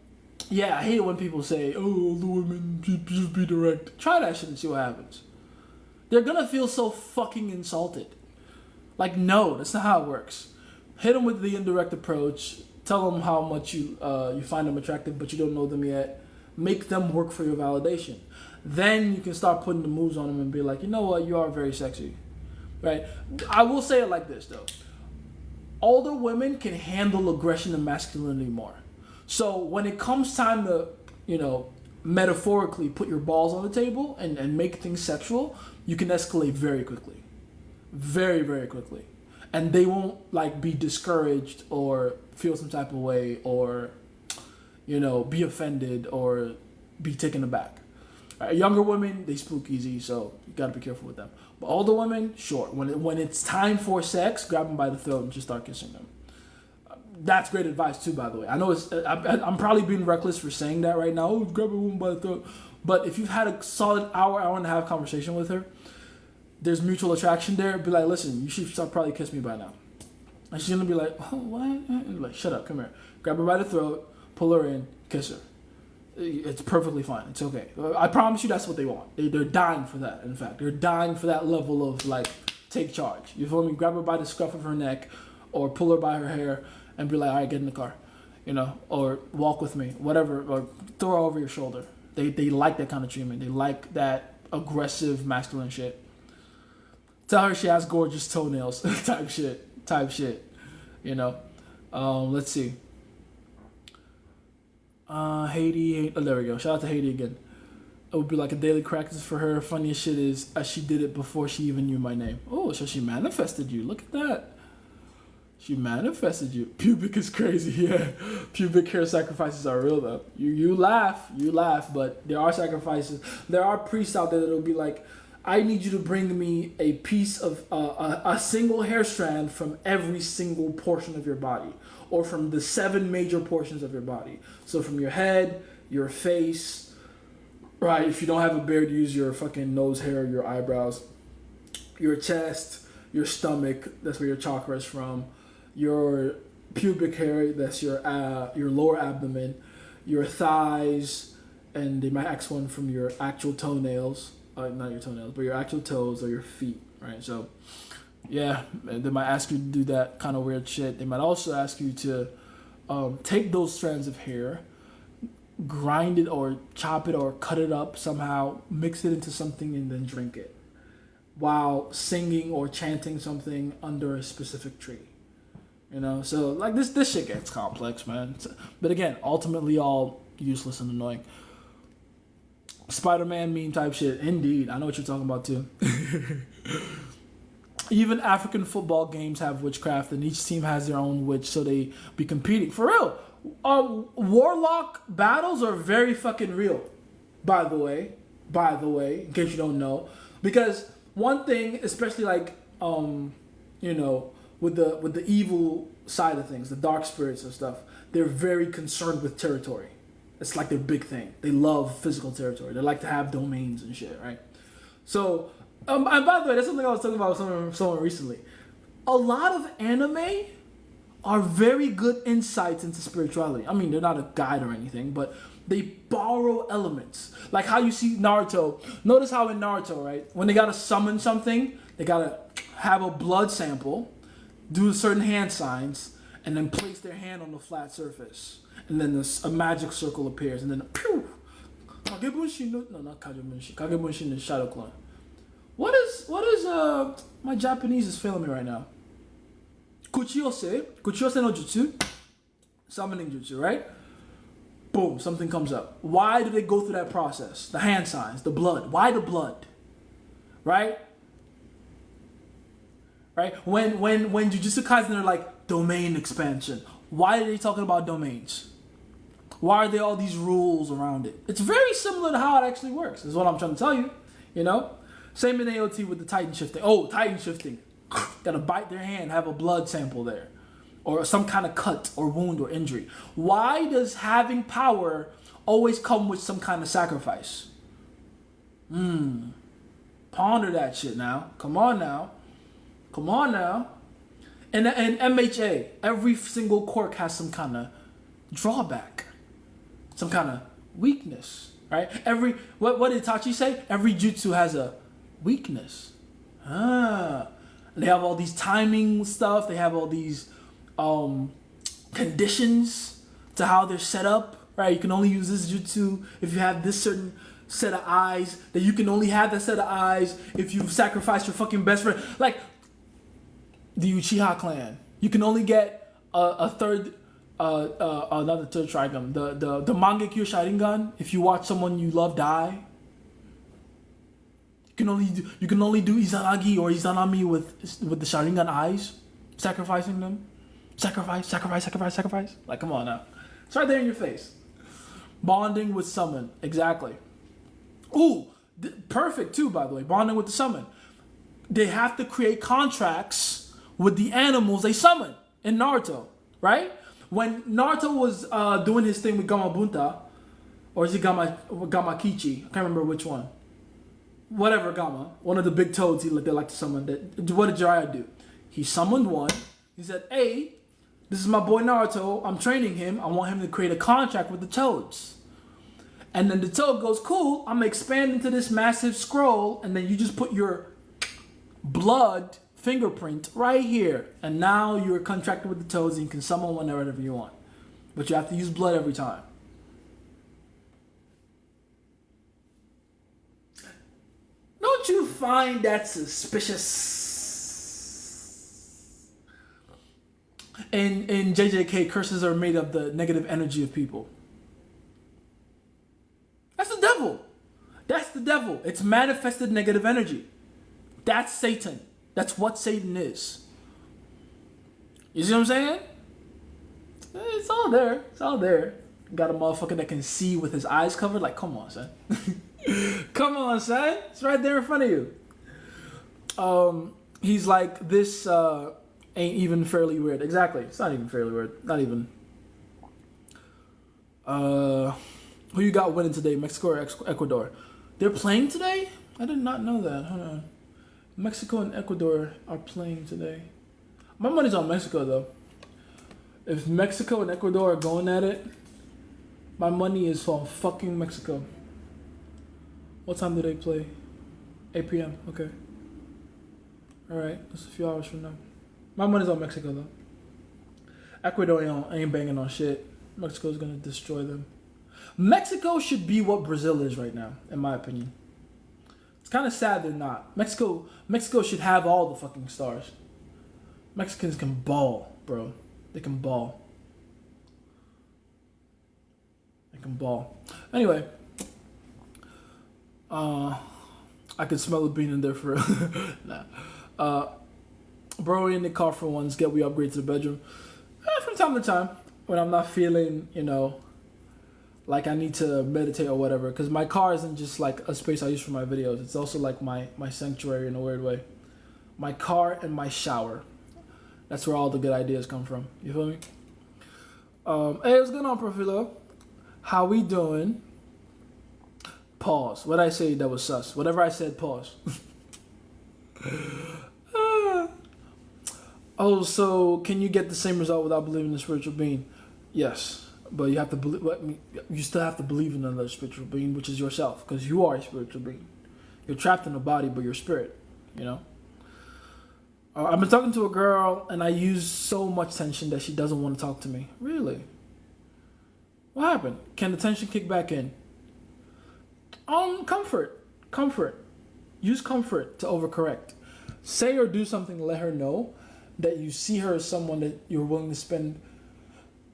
A: yeah, I hate it when people say, "Oh, the women just be direct." Try that shit and see what happens. They're gonna feel so fucking insulted. Like, no, that's not how it works. Hit them with the indirect approach. Tell them how much you find them attractive, but you don't know them yet. Make them work for your validation. Then you can start putting the moves on them and be like, you know what, you are very sexy, right? I will say it like this though: older women can handle aggression and masculinity more. So when it comes time to, metaphorically put your balls on the table and make things sexual, you can escalate very quickly. Very, very quickly. And they won't be discouraged or feel some type of way or, be offended or be taken aback. Younger women, they spook easy, so you gotta be careful with them. But older women, sure. When it's time for sex, grab them by the throat and just start kissing them. That's great advice too, by the way. I know I'm probably being reckless for saying that right now. Oh, grab a woman by the throat. But if you've had a solid hour and a half conversation with her, there's mutual attraction there. Be like, listen, you should probably kiss me by now. And she's gonna be like, oh, what? And like, shut up, come here. Grab her by the throat, pull her in, kiss her. It's perfectly fine. It's okay. I promise you, that's what they want. They're dying for that. In fact, they're dying for that level of take charge. You feel me? Grab her by the scruff of her neck, or pull her by her hair. And be like, all right, get in the car, or walk with me, whatever, or throw her over your shoulder. They like that kind of treatment. They like that aggressive masculine shit. Tell her she has gorgeous toenails, type shit. Let's see. Haiti, there we go. Shout out to Haiti again. It would be like a daily practice for her. Funniest shit is she did it before she even knew my name. Oh, so she manifested you. Look at that. She manifested you. Pubic is crazy, yeah. Pubic hair sacrifices are real though. You laugh, but there are sacrifices. There are priests out there that'll be like, I need you to bring me a piece of a single hair strand from every single portion of your body, or from the 7 major portions of your body. So from your head, your face, right? If you don't have a beard, use your fucking nose hair, your eyebrows, your chest, your stomach. That's where your chakra is from. Your pubic hair, that's your lower abdomen, your thighs, and they might ask one from your actual toenails, not your toenails, but your actual toes or your feet, right? So, yeah, they might ask you to do that kind of weird shit. They might also ask you to take those strands of hair, grind it or chop it or cut it up somehow, mix it into something, and then drink it while singing or chanting something under a specific tree. So this shit gets complex, man. But again, ultimately all useless and annoying. Spider-Man meme type shit. Indeed, I know what you're talking about too. Even African football games have witchcraft, and each team has their own witch, so they be competing. For real, warlock battles are very fucking real. By the way, in case you don't know, because one thing, especially with the evil side of things, the dark spirits and stuff, they're very concerned with territory. It's like their big thing. They love physical territory. They like to have domains and shit, right? So, and by the way, that's something I was talking about with someone recently. A lot of anime are very good insights into spirituality. I mean, they're not a guide or anything, but they borrow elements. Like how you see Naruto. Notice how in Naruto, right, when they gotta summon something, they gotta have a blood sample, do certain hand signs, and then place their hand on the flat surface. And then a magic circle appears, and then pew! Kagebunshin, no, not Kagebunshin. Kagebunshin is Shadow Clone. What is my Japanese is failing me right now. Kuchiyose no jutsu, summoning jutsu, right? Boom, something comes up. Why do they go through that process? The hand signs, the blood. Why the blood? Right? Right? When Jujutsu Kaisen, they're like domain expansion. Why are they talking about domains? Why are there all these rules around it? It's very similar to how it actually works, is what I'm trying to tell you. You know? Same in AOT with the Titan shifting. Oh, Titan shifting. Gotta bite their hand, have a blood sample there. Or some kind of cut or wound or injury. Why does having power always come with some kind of sacrifice? Ponder that shit now. Come on now. And MHA, every single quirk has some kind of drawback. Some kind of weakness. Right? What did Itachi say? Every jutsu has a weakness. And they have all these timing stuff. They have all these conditions to how they're set up. Right? You can only use this jutsu if you have this certain set of eyes. That you can only have that set of eyes if you've sacrificed your fucking best friend. Like the Uchiha clan. You can only get another third Trigun. The Mangekyo Sharingan if you watch someone you love die. You can only do Izanagi or Izanami with the Sharingan eyes, sacrificing them. Sacrifice. Like, come on now. It's right there in your face. Bonding with summon. Exactly. Ooh, perfect too, by the way. Bonding with the summon. They have to create contracts with the animals they summon in Naruto, right? When Naruto was doing his thing with Gamabunta, or is it Gamakichi? I can't remember which one. Whatever, Gama. One of the big toads they like to summon. What did Jiraiya do? He summoned one. He said, hey, this is my boy Naruto. I'm training him. I want him to create a contract with the toads. And then the toad goes, cool, I'm going to expand into this massive scroll. And then you just put your blood fingerprint right here. And now you're contracted with the toads and you can summon whenever you want. But you have to use blood every time. Don't you find that suspicious? In JJK, curses are made of the negative energy of people. That's the devil. That's the devil. It's manifested negative energy. That's Satan. That's what Satan is. You see what I'm saying? It's all there. It's all there. Got a motherfucker that can see with his eyes covered. Like, come on, son. Come on, son. It's right there in front of you. He's like, this ain't even fairly weird. Exactly. It's not even fairly weird. Not even. Who you got winning today? Mexico or Ecuador? They're playing today? I did not know that. Hold on. Mexico and Ecuador are playing today. My money's on Mexico, though. If Mexico and Ecuador are going at it, my money is on fucking Mexico. What time do they play? 8 p.m. Okay. Alright. That's a few hours from now. My money's on Mexico, though. Ecuador ain't banging on shit. Mexico's gonna destroy them. Mexico should be what Brazil is right now, in my opinion. It's kind of sad they're not. Mexico should have all the fucking stars. Mexicans can ball, bro. They can ball. They can ball. Anyway, I can smell the bean in there for nah. Bro in the car for once. Get we upgrade to the bedroom. From time to time, when I'm not feeling, like I need to meditate or whatever, because my car isn't just like a space I use for my videos. It's also like my sanctuary in a weird way. My car and my shower. That's where all the good ideas come from. You feel me? Hey, what's going on, Profilo? How we doing? Pause. What I say that was sus? Whatever I said, pause. Oh, so can you get the same result without believing in the spiritual being? Yes. But you have to believe. You still have to believe in another spiritual being, which is yourself, because you are a spiritual being. You're trapped in a body, but you're spirit. I've been talking to a girl, and I use so much tension that she doesn't want to talk to me. Really? What happened? Can the tension kick back in? Comfort. Use comfort to overcorrect. Say or do something to let her know that you see her as someone that you're willing to spend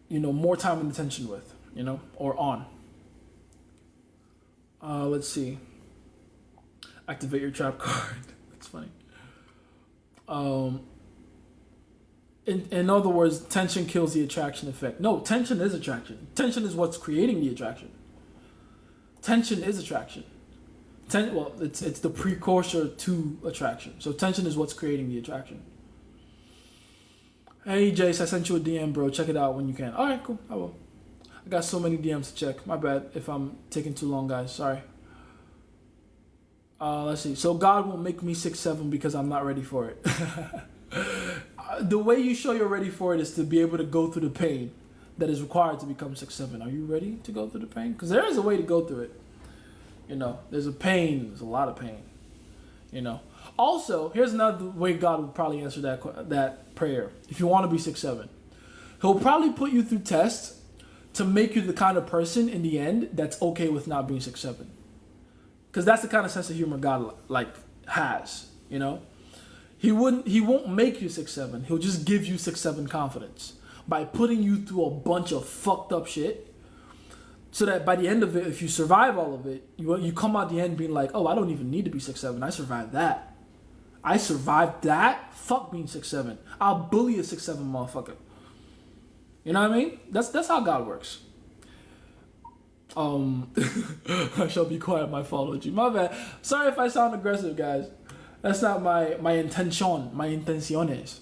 A: more time in attention with, or on. Let's see. Activate your trap card. That's funny. In other words, tension kills the attraction effect. No, tension is attraction. Tension is what's creating the attraction. Tension is attraction. Well, it's the precursor to attraction. So tension is what's creating the attraction. Hey, Jace, I sent you a DM, bro. Check it out when you can. All right, cool. I will. I got so many DMs to check. My bad if I'm taking too long, guys. Sorry. Let's see. So God won't make me 6'7" because I'm not ready for it. The way you show you're ready for it is to be able to go through the pain that is required to become 6'7". Are you ready to go through the pain? Because there is a way to go through it. You know, there's a pain. There's a lot of pain. You know. Also, here's another way God would probably answer that prayer. If you want to be 6'7", He'll probably put you through tests to make you the kind of person in the end that's okay with not being 6'7". Because that's the kind of sense of humor God has. You know. He won't make you 6'7". He'll just give you 6'7" confidence by putting you through a bunch of fucked up shit. So that by the end of it, if you survive all of it, you come out the end being like, oh, I don't even need to be 6'7". I survived that. I survived that. Fuck being 6'7". I'll bully a 6'7" motherfucker. You know what I mean? That's how God works. I shall be quiet. My apology. My bad. Sorry if I sound aggressive, guys. That's not my intention. My intenciones.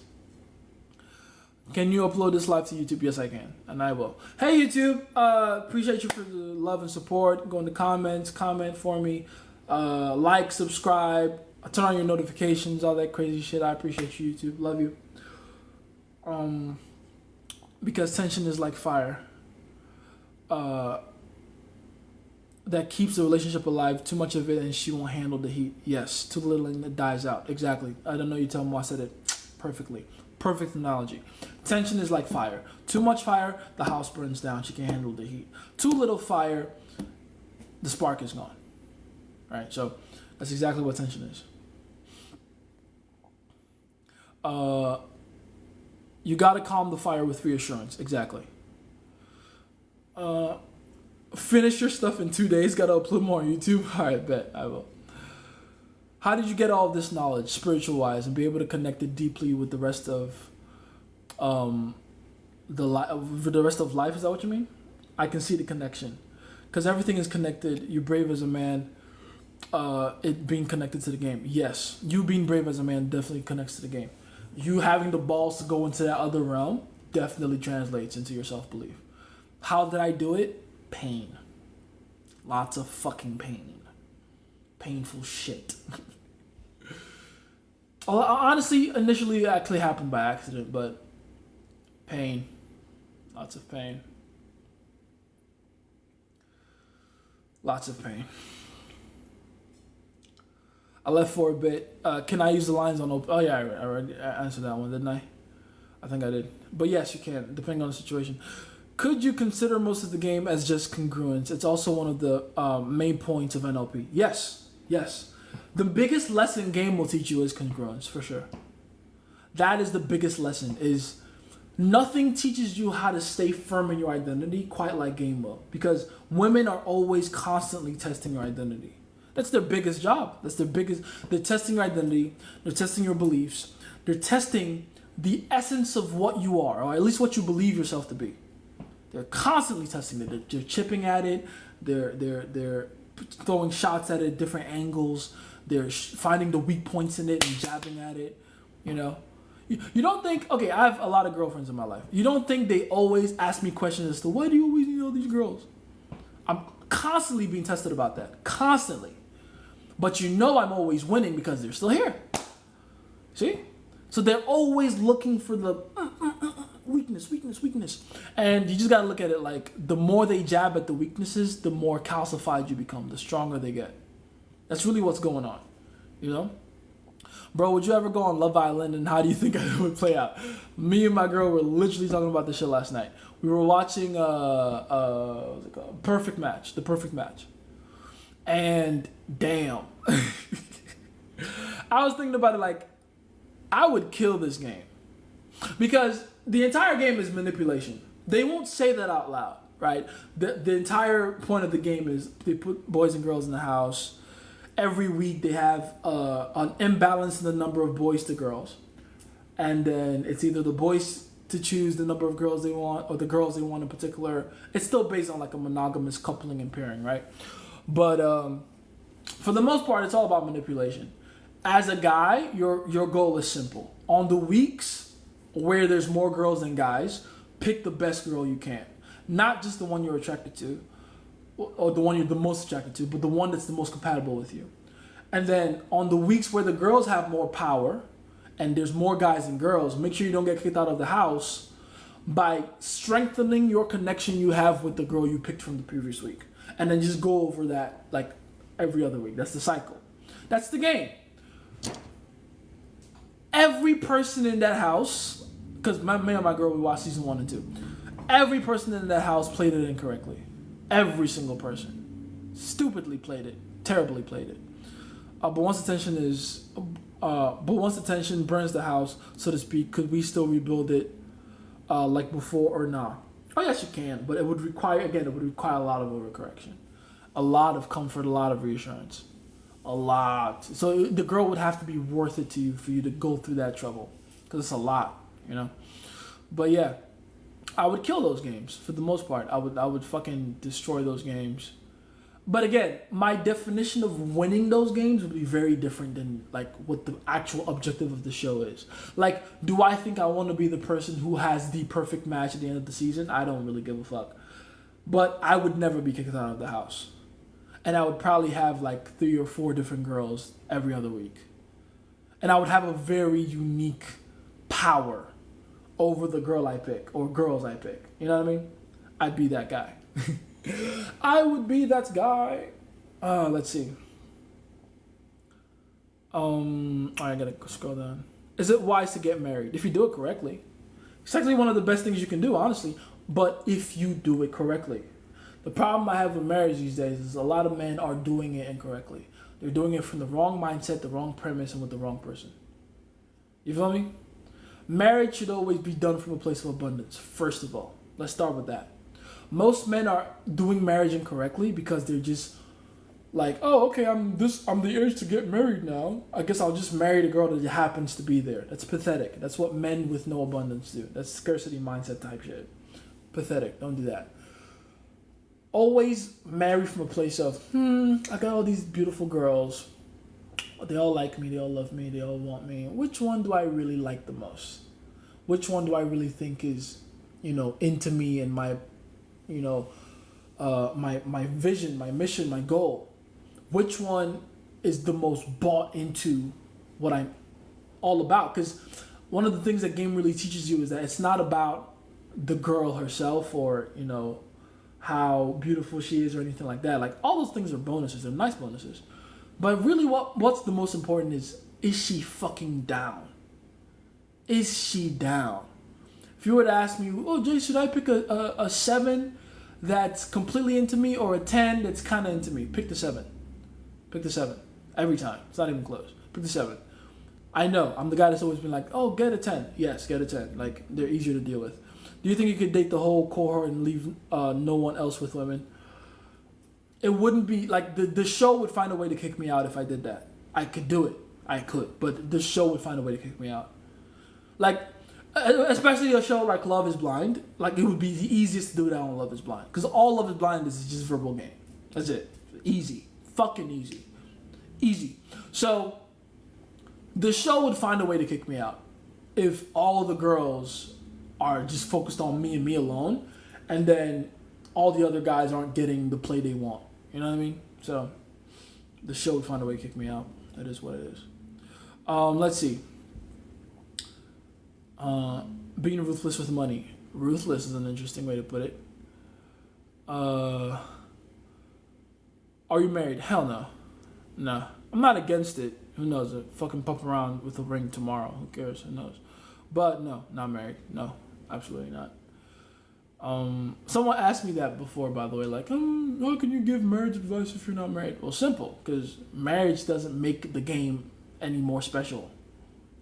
A: Can you upload this live to YouTube? Yes, I can. And I will. Hey, YouTube. Appreciate you for the love and support. Go in the comments. Comment for me. Like, subscribe. Turn on your notifications. All that crazy shit. I appreciate you, YouTube. Love you. Because tension is like fire. That keeps the relationship alive. Too much of it and she won't handle the heat. Yes. Too little and it dies out. Exactly. I don't know you tell me I said it perfectly. Perfect analogy. Tension is like fire. Too much fire, the house burns down. She can't handle the heat. Too little fire, the spark is gone. Right? So that's exactly what tension is. You got to calm the fire with reassurance. Exactly. Finish your stuff in 2 days. Got to upload more on YouTube. All right, bet. I will. How did you get all this knowledge, spiritual-wise, and be able to connect it deeply with the rest of the rest of life? Is that what you mean? I can see the connection, because everything is connected. You're brave as a man. It being connected to the game. Yes, you being brave as a man definitely connects to the game. You having the balls to go into that other realm definitely translates into your self-belief. How did I do it? Pain. Lots of fucking pain. Painful shit. Honestly, initially it actually happened by accident, but pain. Lots of pain. Lots of pain. I left for a bit. Can I use the lines on open? Oh yeah, I already answered that one, didn't I? I think I did. But yes, you can, depending on the situation. Could you consider most of the game as just congruence? It's also one of the main points of NLP. Yes. Yes. The biggest lesson game will teach you is congruence, for sure. That is the biggest lesson, is nothing teaches you how to stay firm in your identity quite like game will. Because women are always constantly testing your identity. That's their biggest job. They're testing your identity. They're testing your beliefs. They're testing the essence of what you are, or at least what you believe yourself to be. They're constantly testing it. They're chipping at it. They're throwing shots at it, different angles. They're finding the weak points in it and jabbing at it. You know, you don't think, okay, I have a lot of girlfriends in my life. You don't think they always ask me questions as to why do you always need all these girls? I'm constantly being tested about that. Constantly. But you know I'm always winning because they're still here. See? So they're always looking for the weakness. And you just got to look at it like the more they jab at the weaknesses, the more calcified you become, the stronger they get. That's really what's going on, you know? Bro, would you ever go on Love Island, and how do you think it would play out? Me and my girl were literally talking about this shit last night. We were watching what's it called? The Perfect Match. And damn. I was thinking about it like, I would kill this game. Because the entire game is manipulation. They won't say that out loud, right? The entire point of the game is they put boys and girls in the house. Every week they have an imbalance in the number of boys to girls. and then it's either the boys to choose the number of girls they want or the girls they want in particular. It's still based on like a monogamous coupling and pairing, right? But for the most part, it's all about manipulation. As a guy, your goal is simple. On the weeks where there's more girls than guys, pick the best girl you can. Not just the one you're attracted to or the one you're the most attracted to, but the one that's the most compatible with you. And then on the weeks where the girls have more power and there's more guys than girls, make sure you don't get kicked out of the house by strengthening your connection you have with the girl you picked from the previous week. And then just go over that like every other week. That's the cycle. That's the game. Every person in that house, because me and my girl, we watched season 1 and 2. Every person in that house played it incorrectly. Every single person. Stupidly played it. Terribly played it. But once the tension burns the house, so to speak, could we still rebuild it like before or not? Oh yes, you can, but it would require a lot of overcorrection, a lot of comfort, a lot of reassurance, a lot. So the girl would have to be worth it to you for you to go through that trouble, because it's a lot, you know. But yeah, I would kill those games for the most part. I would fucking destroy those games. But again, my definition of winning those games would be very different than like what the actual objective of the show is. Like, do I think I want to be the person who has the perfect match at the end of the season? I don't really give a fuck. But I would never be kicked out of the house. And I would probably have like 3 or 4 different girls every other week. And I would have a very unique power over the girl I pick or girls I pick. You know what I mean? I'd be that guy. I would be that guy. Let's see. I gotta scroll down. Is it wise to get married? If you do it correctly. It's actually one of the best things you can do, honestly. But if you do it correctly. The problem I have with marriage these days is a lot of men are doing it incorrectly. They're doing it from the wrong mindset, the wrong premise, and with the wrong person. You feel me? Marriage should always be done from a place of abundance, first of all. Let's start with that. Most men are doing marriage incorrectly because they're just like, oh, okay, I'm the age to get married now. I guess I'll just marry the girl that happens to be there. That's pathetic. That's what men with no abundance do. That's scarcity mindset type shit. Pathetic. Don't do that. Always marry from a place of, I got all these beautiful girls. They all like me. They all love me. They all want me. Which one do I really like the most? Which one do I really think is, into me and my my vision, my mission, my goal? Which one is the most bought into what I'm all about? Because one of the things that game really teaches you is that it's not about the girl herself or, how beautiful she is or anything like that. Like, all those things are bonuses. They're nice bonuses. But really what's the most important is she fucking down? Is she down? If you were to ask me, oh, Jay, should I pick a 7 that's completely into me or a 10 that's kind of into me? Pick the 7. Pick the 7. Every time. It's not even close. Pick the 7. I know. I'm the guy that's always been like, oh, get a 10. Yes, get a 10. Like, they're easier to deal with. Do you think you could date the whole cohort and leave no one else with women? It wouldn't be, like, the show would find a way to kick me out if I did that. I could do it. I could. But the show would find a way to kick me out. Like, especially a show like Love is Blind. Like, it would be the easiest to do that on Love is Blind. Because all Love is Blind is just verbal game. That's it. Easy. Fucking easy. Easy. So, the show would find a way to kick me out if all the girls are just focused on me and me alone, and then all the other guys aren't getting the play they want. You know what I mean? So, the show would find a way to kick me out. That is what it is. Let's see. Being ruthless with money. Ruthless is an interesting way to put it. Are you married? Hell no. No. I'm not against it. Who knows? I fucking pop around with a ring tomorrow. Who cares? Who knows? But no, not married. No, absolutely not. Someone asked me that before, by the way, like, how can you give marriage advice if you're not married? Well, simple, because marriage doesn't make the game any more special.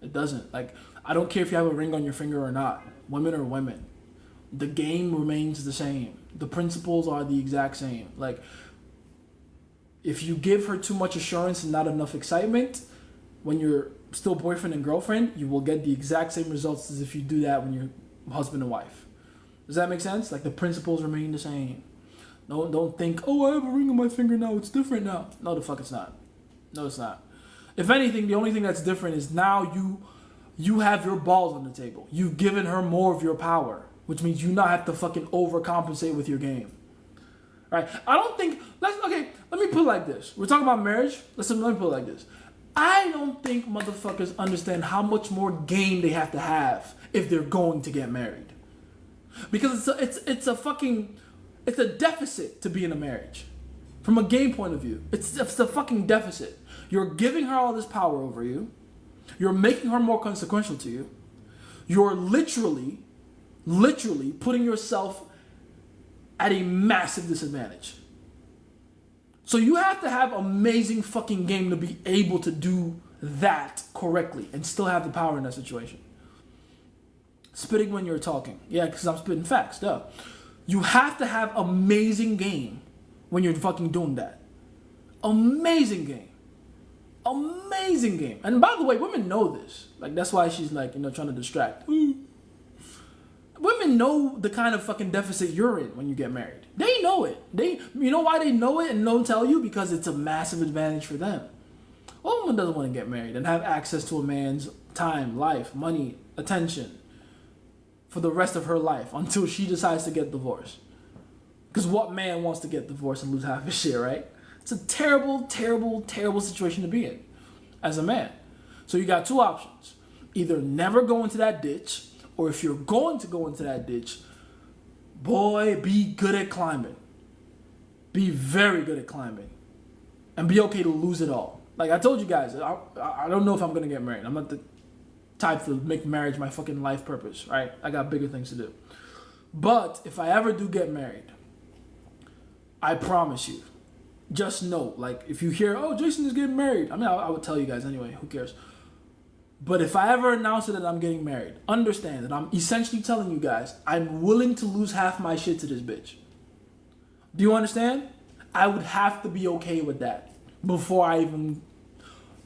A: It doesn't. Like, I don't care if you have a ring on your finger or not. Women are women. The game remains the same. The principles are the exact same. Like, if you give her too much assurance and not enough excitement, when you're still boyfriend and girlfriend, you will get the exact same results as if you do that when you're husband and wife. Does that make sense? Like the principles remain the same. Don't think, oh, I have a ring on my finger now, it's different now. No, the fuck it's not. No, it's not. If anything, the only thing that's different is now you have your balls on the table. You've given her more of your power, which means you not have to fucking overcompensate with your game. Right? I don't think, let me put it like this. We're talking about marriage. Let me put it like this. I don't think motherfuckers understand how much more game they have to have if they're going to get married. Because it's a deficit to be in a marriage. From a game point of view, it's a fucking deficit. You're giving her all this power over you. You're making her more consequential to you. You're literally putting yourself at a massive disadvantage. So you have to have amazing fucking game to be able to do that correctly and still have the power in that situation. Spitting when you're talking. Yeah, because I'm spitting facts, duh. You have to have amazing game when you're fucking doing that. Amazing game. Amazing game. And by the way, women know this. Like, that's why she's like, trying to distract. Women know the kind of fucking deficit you're in when you get married. They know it. You know why they know it and don't tell you? Because it's a massive advantage for them. A woman doesn't want to get married and have access to a man's time, life, money, attention for the rest of her life until she decides to get divorced. Because what man wants to get divorced and lose half his shit, right? It's a terrible, terrible, terrible situation to be in as a man. So you got two options. Either never go into that ditch, or if you're going to go into that ditch, boy, be good at climbing. Be very good at climbing. And be okay to lose it all. Like I told you guys, I don't know if I'm going to get married. I'm not the type to make marriage my fucking life purpose, right? I got bigger things to do. But if I ever do get married, I promise you, just know, like if you hear, oh, Jason is getting married. I mean, I would tell you guys anyway, who cares? But if I ever announce it that I'm getting married, understand that I'm essentially telling you guys, I'm willing to lose half my shit to this bitch. Do you understand? I would have to be okay with that before I even,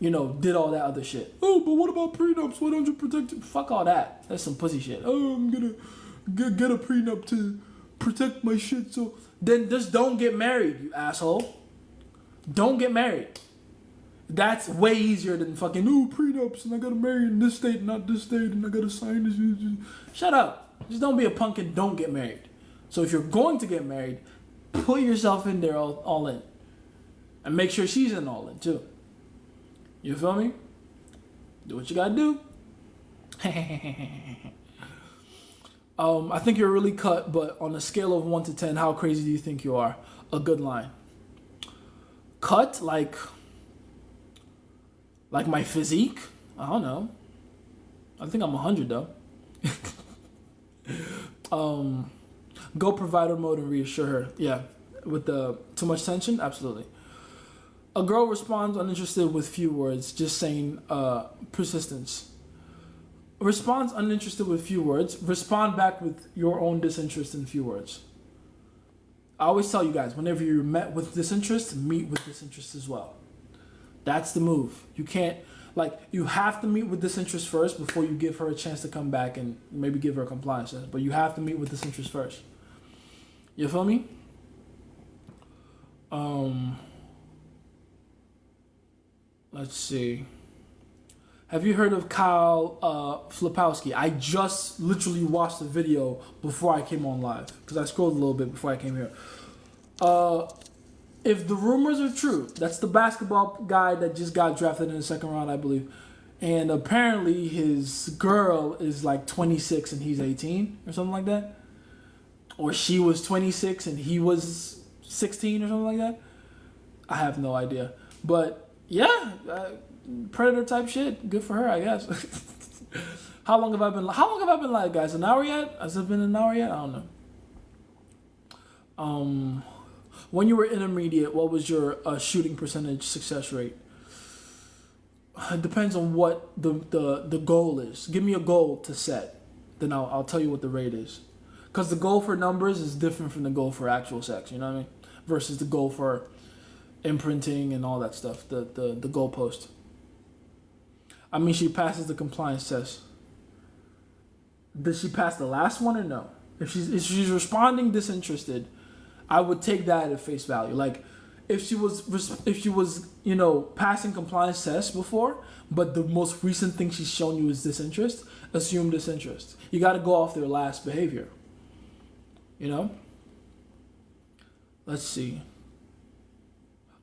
A: did all that other shit. Oh, but what about prenups? Why don't you protect it? Fuck all that. That's some pussy shit. Oh, I'm gonna get a prenup to protect my shit. So then just don't get married, you asshole. Don't get married. That's way easier than fucking, prenups, and I gotta marry in this state, not this state, and I gotta sign this. Shut up. Just don't be a punk and don't get married. So if you're going to get married, put yourself in there all in. And make sure she's in all in too. You feel me? Do what you gotta do. I think you're really cut, but on a scale of 1 to 10, how crazy do you think you are? A good line. Cut, like my physique? I don't know. I think I'm 100 though. Go provider mode and reassure her. Yeah. With the too much tension? Absolutely. A girl responds uninterested with few words, just saying persistence. Responds uninterested with few words. Respond back with your own disinterest in few words. I always tell you guys, whenever you're met with disinterest, meet with disinterest as well. That's the move. You can't, you have to meet with disinterest first before you give her a chance to come back and maybe give her a compliance test. But you have to meet with disinterest first. You feel me? Let's see. Have you heard of Kyle Flipowski? I just literally watched the video before I came on live because I scrolled a little bit before I came here. If the rumors are true, that's the basketball guy that just got drafted in the second round, I believe. And apparently his girl is like 26 and he's 18 or something like that. Or she was 26 and he was 16 or something like that. I have no idea. But yeah, predator type shit. Good for her, I guess. How long have I been live, guys? An hour yet? Has it been an hour yet? I don't know. When you were intermediate, what was your shooting percentage success rate? It depends on what the goal is. Give me a goal to set. Then I'll tell you what the rate is. Because the goal for numbers is different from the goal for actual sex, you know what I mean? Versus the goal for imprinting and all that stuff, the goalpost. I mean, she passes the compliance test. Did she pass the last one or no? If she's responding disinterested, I would take that at face value. Like, if she was passing compliance tests before, but the most recent thing she's shown you is disinterest, assume disinterest. You got to go off their last behavior. Let's see.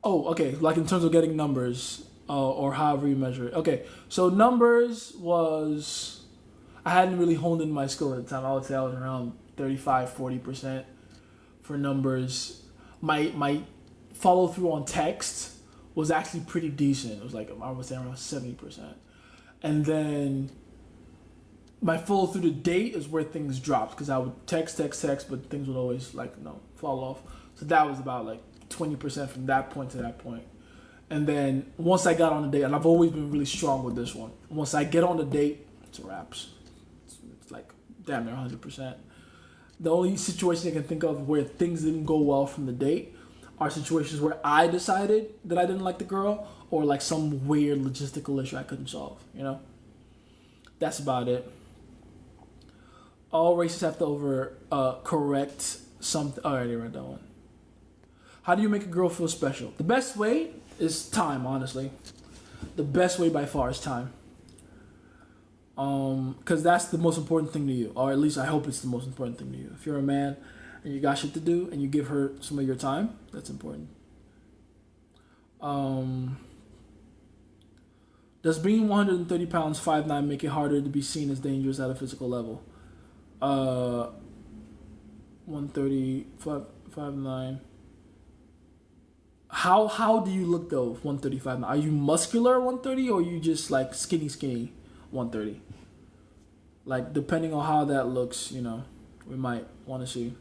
A: Oh, okay. Like in terms of getting numbers, or however you measure it. Okay, so numbers was, I hadn't really honed in my skill at the time. I would say I was around 35-40% for numbers. My follow through on text was actually pretty decent. It was like, I would say around 70%. And then my follow through to date is where things dropped, because I would text, but things would always fall off. So that was about like 20% from that point to that point. And then once I got on the date, and I've always been really strong with this one, once I get on the date, it's wraps. It's like damn near 100%. The only situation I can think of where things didn't go well from the date are situations where I decided that I didn't like the girl, or like some weird logistical issue I couldn't solve, That's about it. All races have to correct something. I already read that one. How do you make a girl feel special? The best way is time, honestly. The best way by far is time. Because that's the most important thing to you. Or at least I hope it's the most important thing to you. If you're a man and you got shit to do and you give her some of your time, that's important. Does being 130 pounds, 5'9", make it harder to be seen as dangerous at a physical level? 130, 5'9". How do you look though, 135? Are you muscular 130, or are you just like skinny 130? Like, depending on how that looks, we might want to see.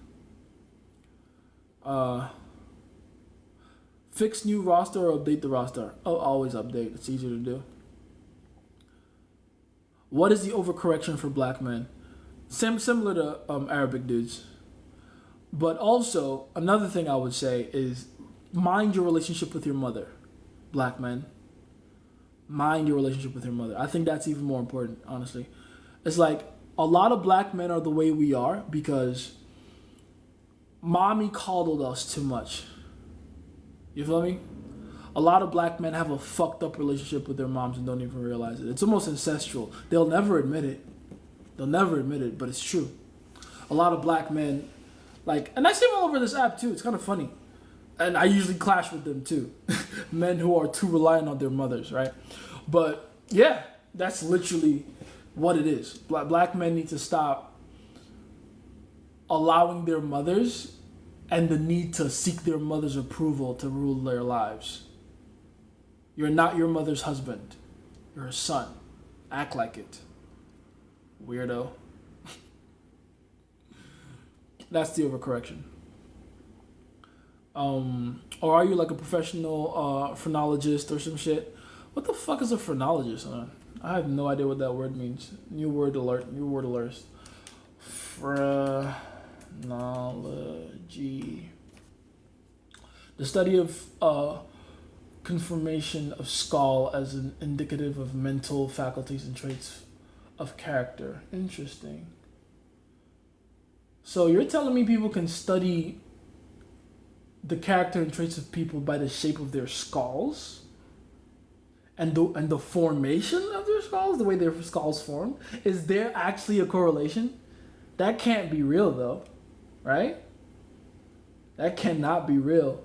A: Fix new roster or update the roster? Oh, always update. It's easier to do. What is the overcorrection for black men? Similar to Arabic dudes. But also, another thing I would say is mind your relationship with your mother, black men. Mind your relationship with your mother. I think that's even more important, honestly. It's like, a lot of black men are the way we are because mommy coddled us too much. You feel me? A lot of black men have a fucked up relationship with their moms and don't even realize it. It's almost ancestral. They'll never admit it. But it's true. A lot of black men, and I see them all over this app too. It's kind of funny. And I usually clash with them too. Men who are too reliant on their mothers, right? But yeah, that's literally what it is. Black men need to stop allowing their mothers and the need to seek their mother's approval to rule their lives. You're not your mother's husband. You're her son. Act like it. Weirdo. That's the overcorrection. Or are you like a professional phrenologist or some shit? What the fuck is a phrenologist, huh? I have no idea what that word means. New word alert. Phrenology. The study of conformation of skull as an indicative of mental faculties and traits of character. Interesting. So you're telling me people can study the character and traits of people by the shape of their skulls? And the formation of their skulls, the way their skulls form? Is there actually a correlation? That can't be real though, right? That cannot be real.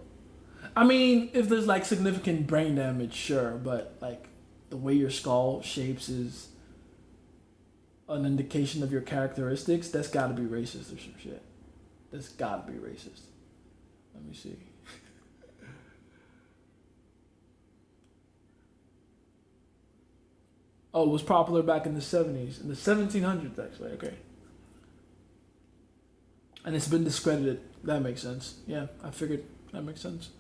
A: I mean, if there's like significant brain damage, sure, but like the way your skull shapes is an indication of your characteristics, that's gotta be racist or some shit. That's gotta be racist. Let me see. Oh, it was popular back in the 70s, in the 1700s actually, okay. And it's been discredited. That makes sense. Yeah, I figured that makes sense.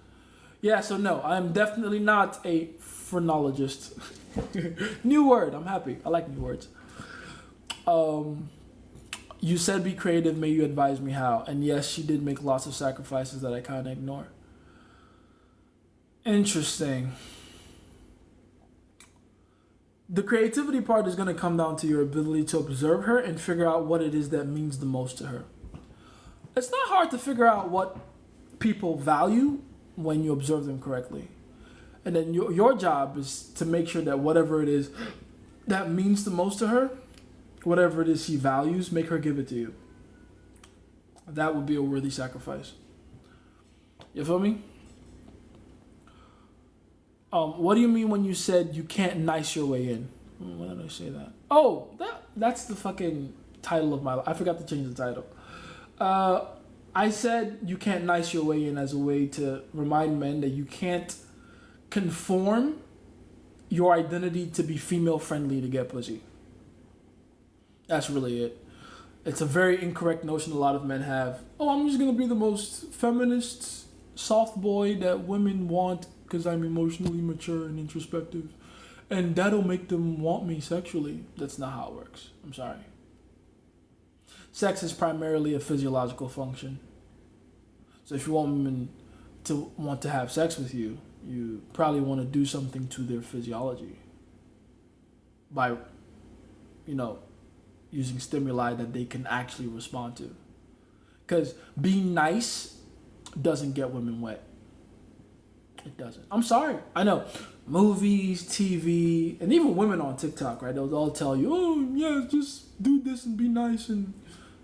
A: Yeah, so no, I'm definitely not a phrenologist. New word, I'm happy. I like new words. You said be creative, may you advise me how? And yes, she did make lots of sacrifices that I kind of ignore. Interesting. The creativity part is going to come down to your ability to observe her and figure out what it is that means the most to her. It's not hard to figure out what people value when you observe them correctly. And then your job is to make sure that whatever it is that means the most to her, whatever it is she values, make her give it to you. That would be a worthy sacrifice. You feel me? What do you mean when you said you can't nice your way in? Why did I say that? Oh, that's the fucking title of my life. I forgot to change the title. I said you can't nice your way in as a way to remind men that you can't conform your identity to be female friendly to get pussy. That's really it. It's a very incorrect notion a lot of men have. Oh, I'm just gonna be the most feminist soft boy that women want because I'm emotionally mature and introspective, and that'll make them want me sexually. That's not how it works. I'm sorry. Sex is primarily a physiological function. So if you want women to want to have sex with you, you probably want to do something to their physiology by, using stimuli that they can actually respond to. Because being nice doesn't get women wet. It doesn't. I'm sorry. I know. Movies, TV, and even women on TikTok, right? They'll all tell you, oh, yeah, just do this and be nice and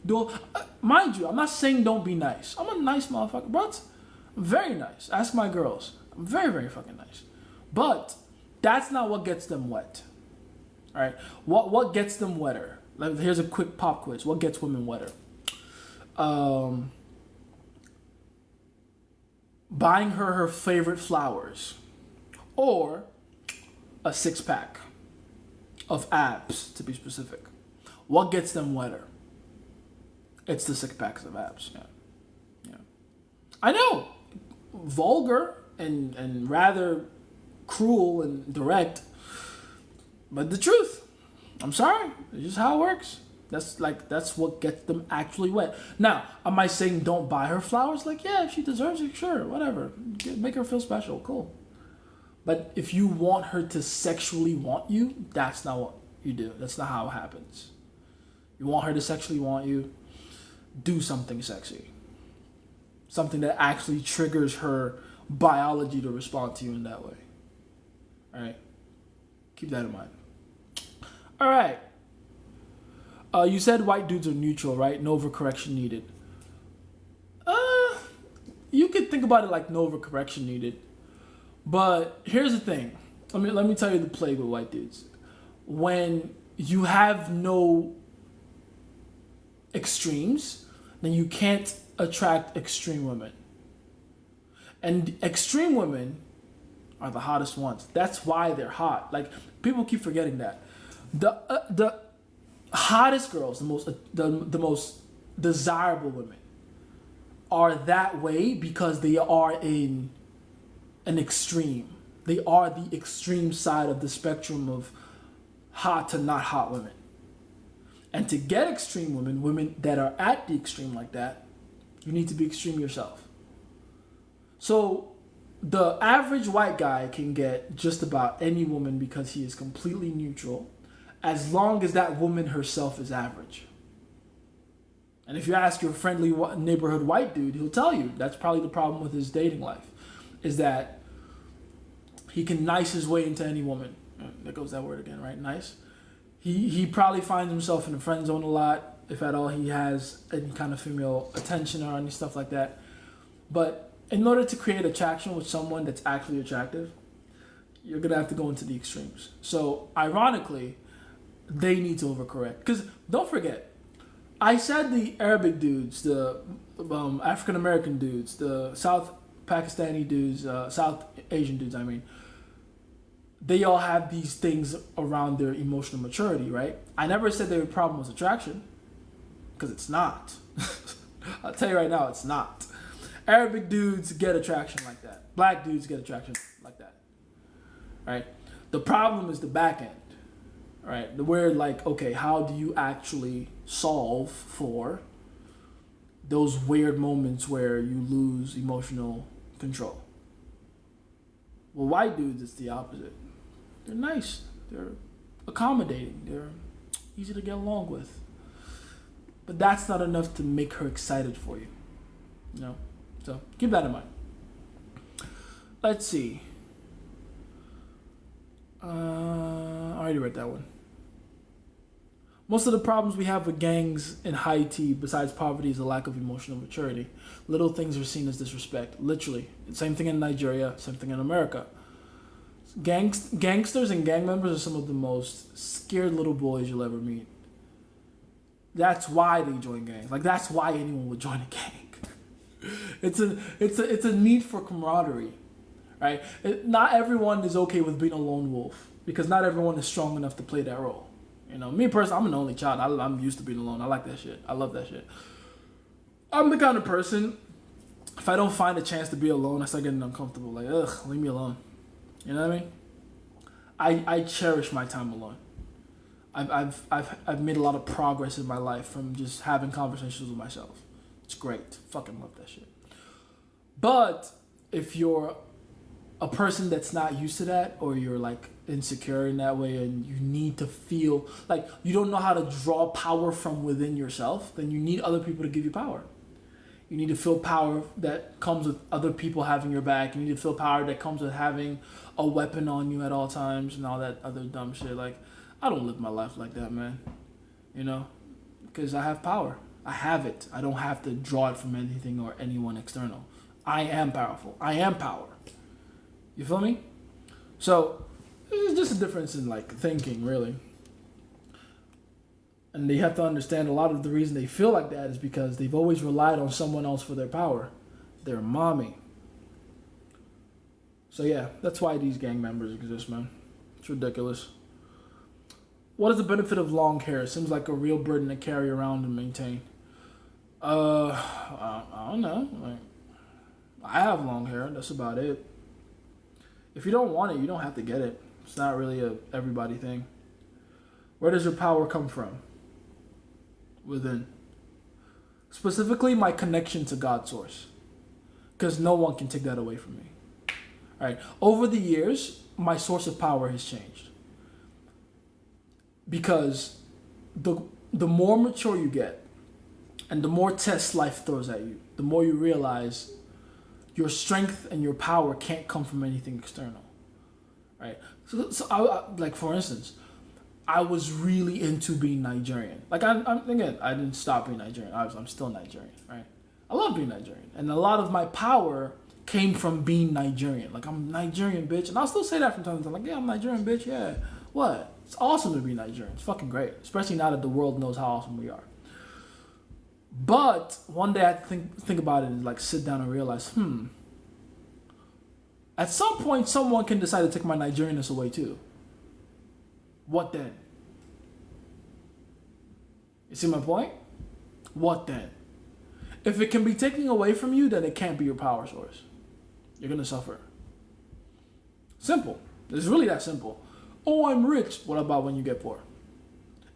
A: do all. Mind you, I'm not saying don't be nice. I'm a nice motherfucker, but I'm very nice. Ask my girls. I'm very, very fucking nice. But that's not what gets them wet. All right? What gets them wetter? Here's a quick pop quiz. What gets women wetter? Buying her favorite flowers, or a 6-pack of abs, to be specific. What gets them wetter? It's the 6-packs of abs. Yeah. I know, vulgar and rather cruel and direct, but the truth. I'm sorry, it's just how it works. That's what gets them actually wet. Now, am I saying don't buy her flowers? Yeah, if she deserves it, sure, whatever. Make her feel special, cool. But if you want her to sexually want you, that's not what you do. That's not how it happens. You want her to sexually want you, do something sexy. Something that actually triggers her biology to respond to you in that way. All right? Keep that in mind. All right. You said white dudes are neutral, right? No overcorrection needed. You could think about it like no overcorrection needed. But here's the thing. Let me tell you the plague with white dudes. When you have no extremes, then you can't attract extreme women. And extreme women are the hottest ones. That's why they're hot. People keep forgetting that. The hottest girls, the most desirable women, are that way because they are in an extreme. They are the extreme side of the spectrum of hot to not hot women. And to get extreme women that are at the extreme like that, you need to be extreme yourself. So the average white guy can get just about any woman because he is completely neutral, as long as that woman herself is average. And if you ask your friendly neighborhood white dude, he'll tell you that's probably the problem with his dating life, is that he can nice his way into any woman. There goes that word again, right? Nice. He probably finds himself in the friend zone a lot, if at all he has any kind of female attention or any stuff like that. But in order to create attraction with someone that's actually attractive, you're going to have to go into the extremes. So ironically, they need to overcorrect. Because don't forget, I said the Arabic dudes, the African American dudes, the South Pakistani dudes, South Asian dudes, they all have these things around their emotional maturity, right? I never said their problem was attraction, because it's not. I'll tell you right now, it's not. Arabic dudes get attraction like that. Black dudes get attraction like that, right? The problem is the back end, right? Where okay, how do you actually solve for those weird moments where you lose emotional control? Well, white dudes, it's the opposite. They're nice. They're accommodating. They're easy to get along with. But that's not enough to make her excited for you. You know? So keep that in mind. Let's see. I already read that one. Most of the problems we have with gangs in Haiti, besides poverty, is a lack of emotional maturity. Little things are seen as disrespect. Literally. Same thing in Nigeria, same thing in America. Gangsters and gang members are some of the most scared little boys you'll ever meet. That's why they join gangs. Like, that's why anyone would join a gang. It's a need for camaraderie, right? Not everyone is okay with being a lone wolf because not everyone is strong enough to play that role. You know, me personally, I'm an only child. I'm used to being alone. I like that shit. I love that shit. I'm the kind of person, if I don't find a chance to be alone, I start getting uncomfortable. Like, ugh, leave me alone. You know what I mean? I cherish my time alone. I've made a lot of progress in my life from just having conversations with myself. It's great. Fucking love that shit. But if you're a person that's not used to that, or you're like insecure in that way and you need to feel like you don't know how to draw power from within yourself, then you need other people to give you power. You need to feel power that comes with other people having your back. You need to feel power that comes with having a weapon on you at all times and all that other dumb shit. Like, I don't live my life like that, man. You know? Because I have power. I have it. I don't have to draw it from anything or anyone external. I am powerful. I am power. You feel me? So, it's just a difference in, like, thinking, really. And they have to understand a lot of the reason they feel like that is because they've always relied on someone else for their power. Their mommy. So yeah, that's why these gang members exist, man. It's ridiculous. What is the benefit of long hair? It seems like a real burden to carry around and maintain. I don't know. Like, I have long hair. That's about it. If you don't want it, you don't have to get it. It's not really a everybody thing. Where does your power come from? Within. Specifically, my connection to God's source. Because no one can take that away from me. All right. Over the years, my source of power has changed. Because the more mature you get, and the more tests life throws at you, the more you realize your strength and your power can't come from anything external. Right? So like, for instance, I was really into being Nigerian. Like, again, I didn't stop being Nigerian. I'm still Nigerian, right? I love being Nigerian. And a lot of my power came from being Nigerian. Like, I'm Nigerian, bitch. And I'll still say that from time to time. Like, yeah, I'm Nigerian, bitch, yeah. What? It's awesome to be Nigerian. It's fucking great. Especially now that the world knows how awesome we are. But one day I think about it and, like, sit down and realize, at some point, someone can decide to take my Nigerianness away, too. What then? You see my point? What then? If it can be taken away from you, then it can't be your power source. You're going to suffer. Simple. It's really that simple. Oh, I'm rich. What about when you get poor?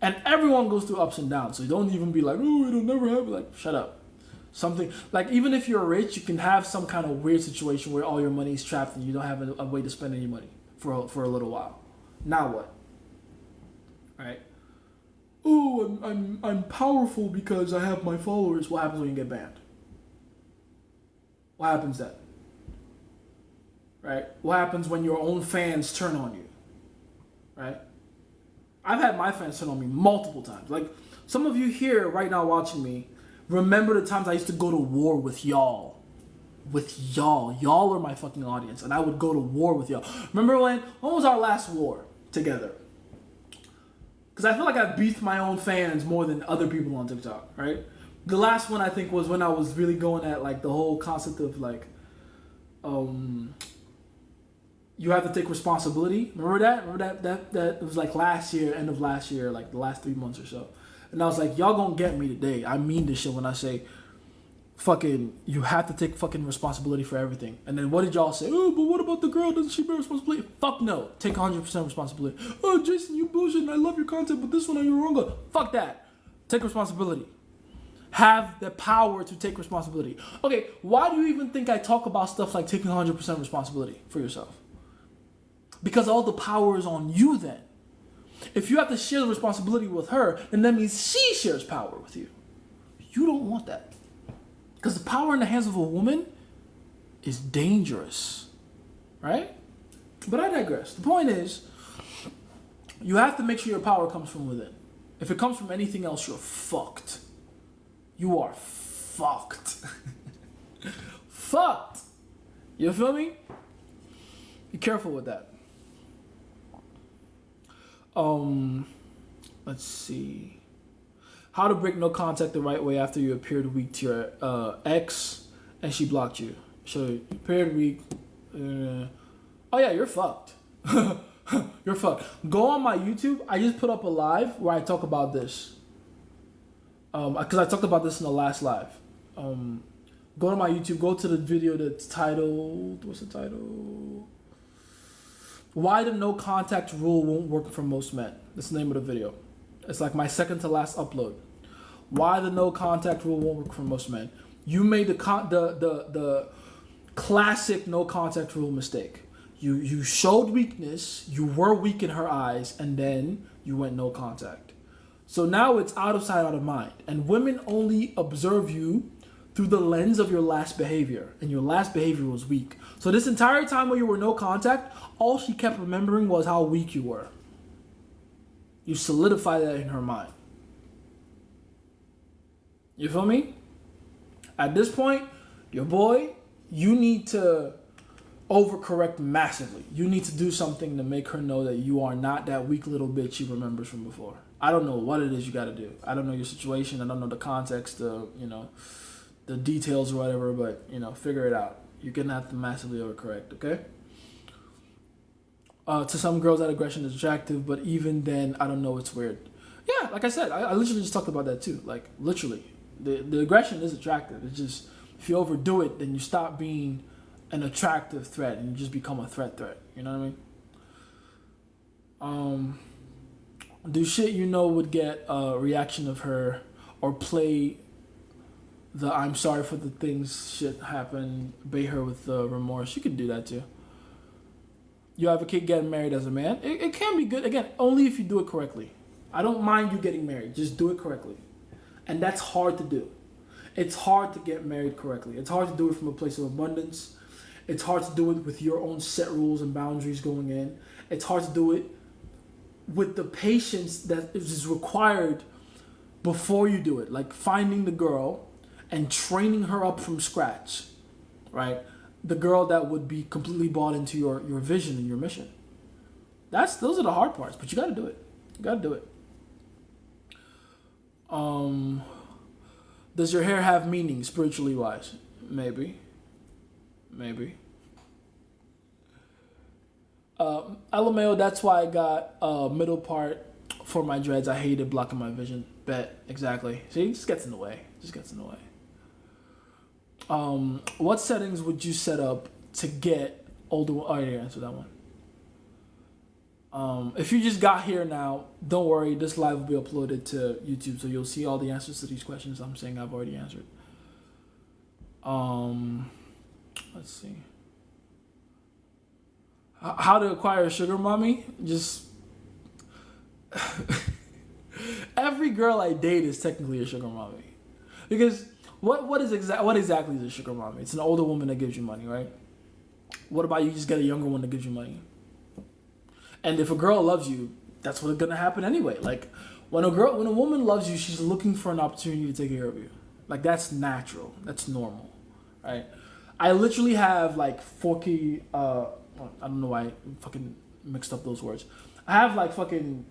A: And everyone goes through ups and downs. So don't even be like, oh, it'll never happen. Like, shut up. Something like, even if you're rich, you can have some kind of weird situation where all your money is trapped and you don't have a way to spend any money for a little while. Now what? Right? Oh, I'm powerful because I have my followers. What happens when you get banned? What happens then? Right? What happens when your own fans turn on you? Right? I've had my fans turn on me multiple times. Like, some of you here right now watching me, remember the times I used to go to war with y'all. With y'all. Y'all are my fucking audience. And I would go to war with y'all. Remember when was our last war together? Because I feel like I beat my own fans more than other people on TikTok, right? The last one I think was when I was really going at, like, the whole concept of, like, you have to take responsibility. Remember that? Remember that it was like last year, end of last year, like the last 3 months or so. And I was like, y'all gonna get me today. I mean this shit when I say, fucking, you have to take fucking responsibility for everything. And then what did y'all say? Oh, but what about the girl? Doesn't she bear responsibility? Fuck no. Take 100% responsibility. Oh, Jason, you bullshit and I love your content, but this one you're wrong. Fuck that. Take responsibility. Have the power to take responsibility. Okay, why do you even think I talk about stuff like taking 100% responsibility for yourself? Because all the power is on you then. if you have to share the responsibility with her, then that means she shares power with you. You don't want that. Because the power in the hands of a woman is dangerous, right? But I digress. The point is, you have to make sure your power comes from within. If it comes from anything else, you're fucked. You are fucked. Fucked. You feel me? Be careful with that. Let's see. How to break no contact the right way after you appeared weak to your ex and she blocked you. So you appeared weak. Oh yeah, you're fucked. You're fucked. Go on my YouTube. I just put up a live where I talk about this. Because I talked about this in the last live. Go to my YouTube. Go to the video that's titled. What's the title? Why the no contact rule won't work for most men. That's the name of the video. It's like my second to last upload. Why the no contact rule won't work for most men. You made the classic no contact rule mistake. You showed weakness, you were weak in her eyes, and then you went no contact. So now it's out of sight, out of mind. And women only observe you through the lens of your last behavior. And your last behavior was weak. So this entire time when you were no contact, all she kept remembering was how weak you were. You solidify that in her mind. You feel me? At this point, your boy, you need to overcorrect massively. You need to do something to make her know that you are not that weak little bitch she remembers from before. I don't know what it is you got to do. I don't know your situation. I don't know the context, the details or whatever, but, figure it out. You're going to have to massively overcorrect, okay? To some girls, that aggression is attractive, but even then, I don't know, it's weird. Yeah, like I said, I literally just talked about that too. Like, literally. The aggression is attractive. It's just, if you overdo it, then you stop being an attractive threat and you just become a threat. You know what I mean? Do shit would get a reaction of her, or play the I'm sorry for the things shit happen, bait her with remorse. You can do that too. You advocate getting married as a man. It can be good. Again, only if you do it correctly. I don't mind you getting married. Just do it correctly. And that's hard to do. It's hard to get married correctly. It's hard to do it from a place of abundance. It's hard to do it with your own set rules and boundaries going in. It's hard to do it with the patience that is required before you do it. Like finding the girl and training her up from scratch, right? The girl that would be completely bought into your vision and your mission. Those are the hard parts, but you got to do it. You got to do it. Does your hair have meaning spiritually wise? Maybe. LMAO, that's why I got middle part for my dreads. I hated blocking my vision. Bet, exactly. See, it just gets in the way. What settings would you set up to get older? Oh, I didn't answer that one. If you just got here now, don't worry. This live will be uploaded to YouTube, so you'll see all the answers to these questions I'm saying I've already answered. Let's see. How to acquire a sugar mommy? Just every girl I date is technically a sugar mommy, because what exactly is a sugar mommy? It's an older woman that gives you money, right? What about you just get a younger one that gives you money? And if a girl loves you, that's what's gonna happen anyway. Like when a woman loves you, she's looking for an opportunity to take care of you. Like that's natural, that's normal, right? I literally have like 4K. I don't know why I fucking mixed up those words. I have like fucking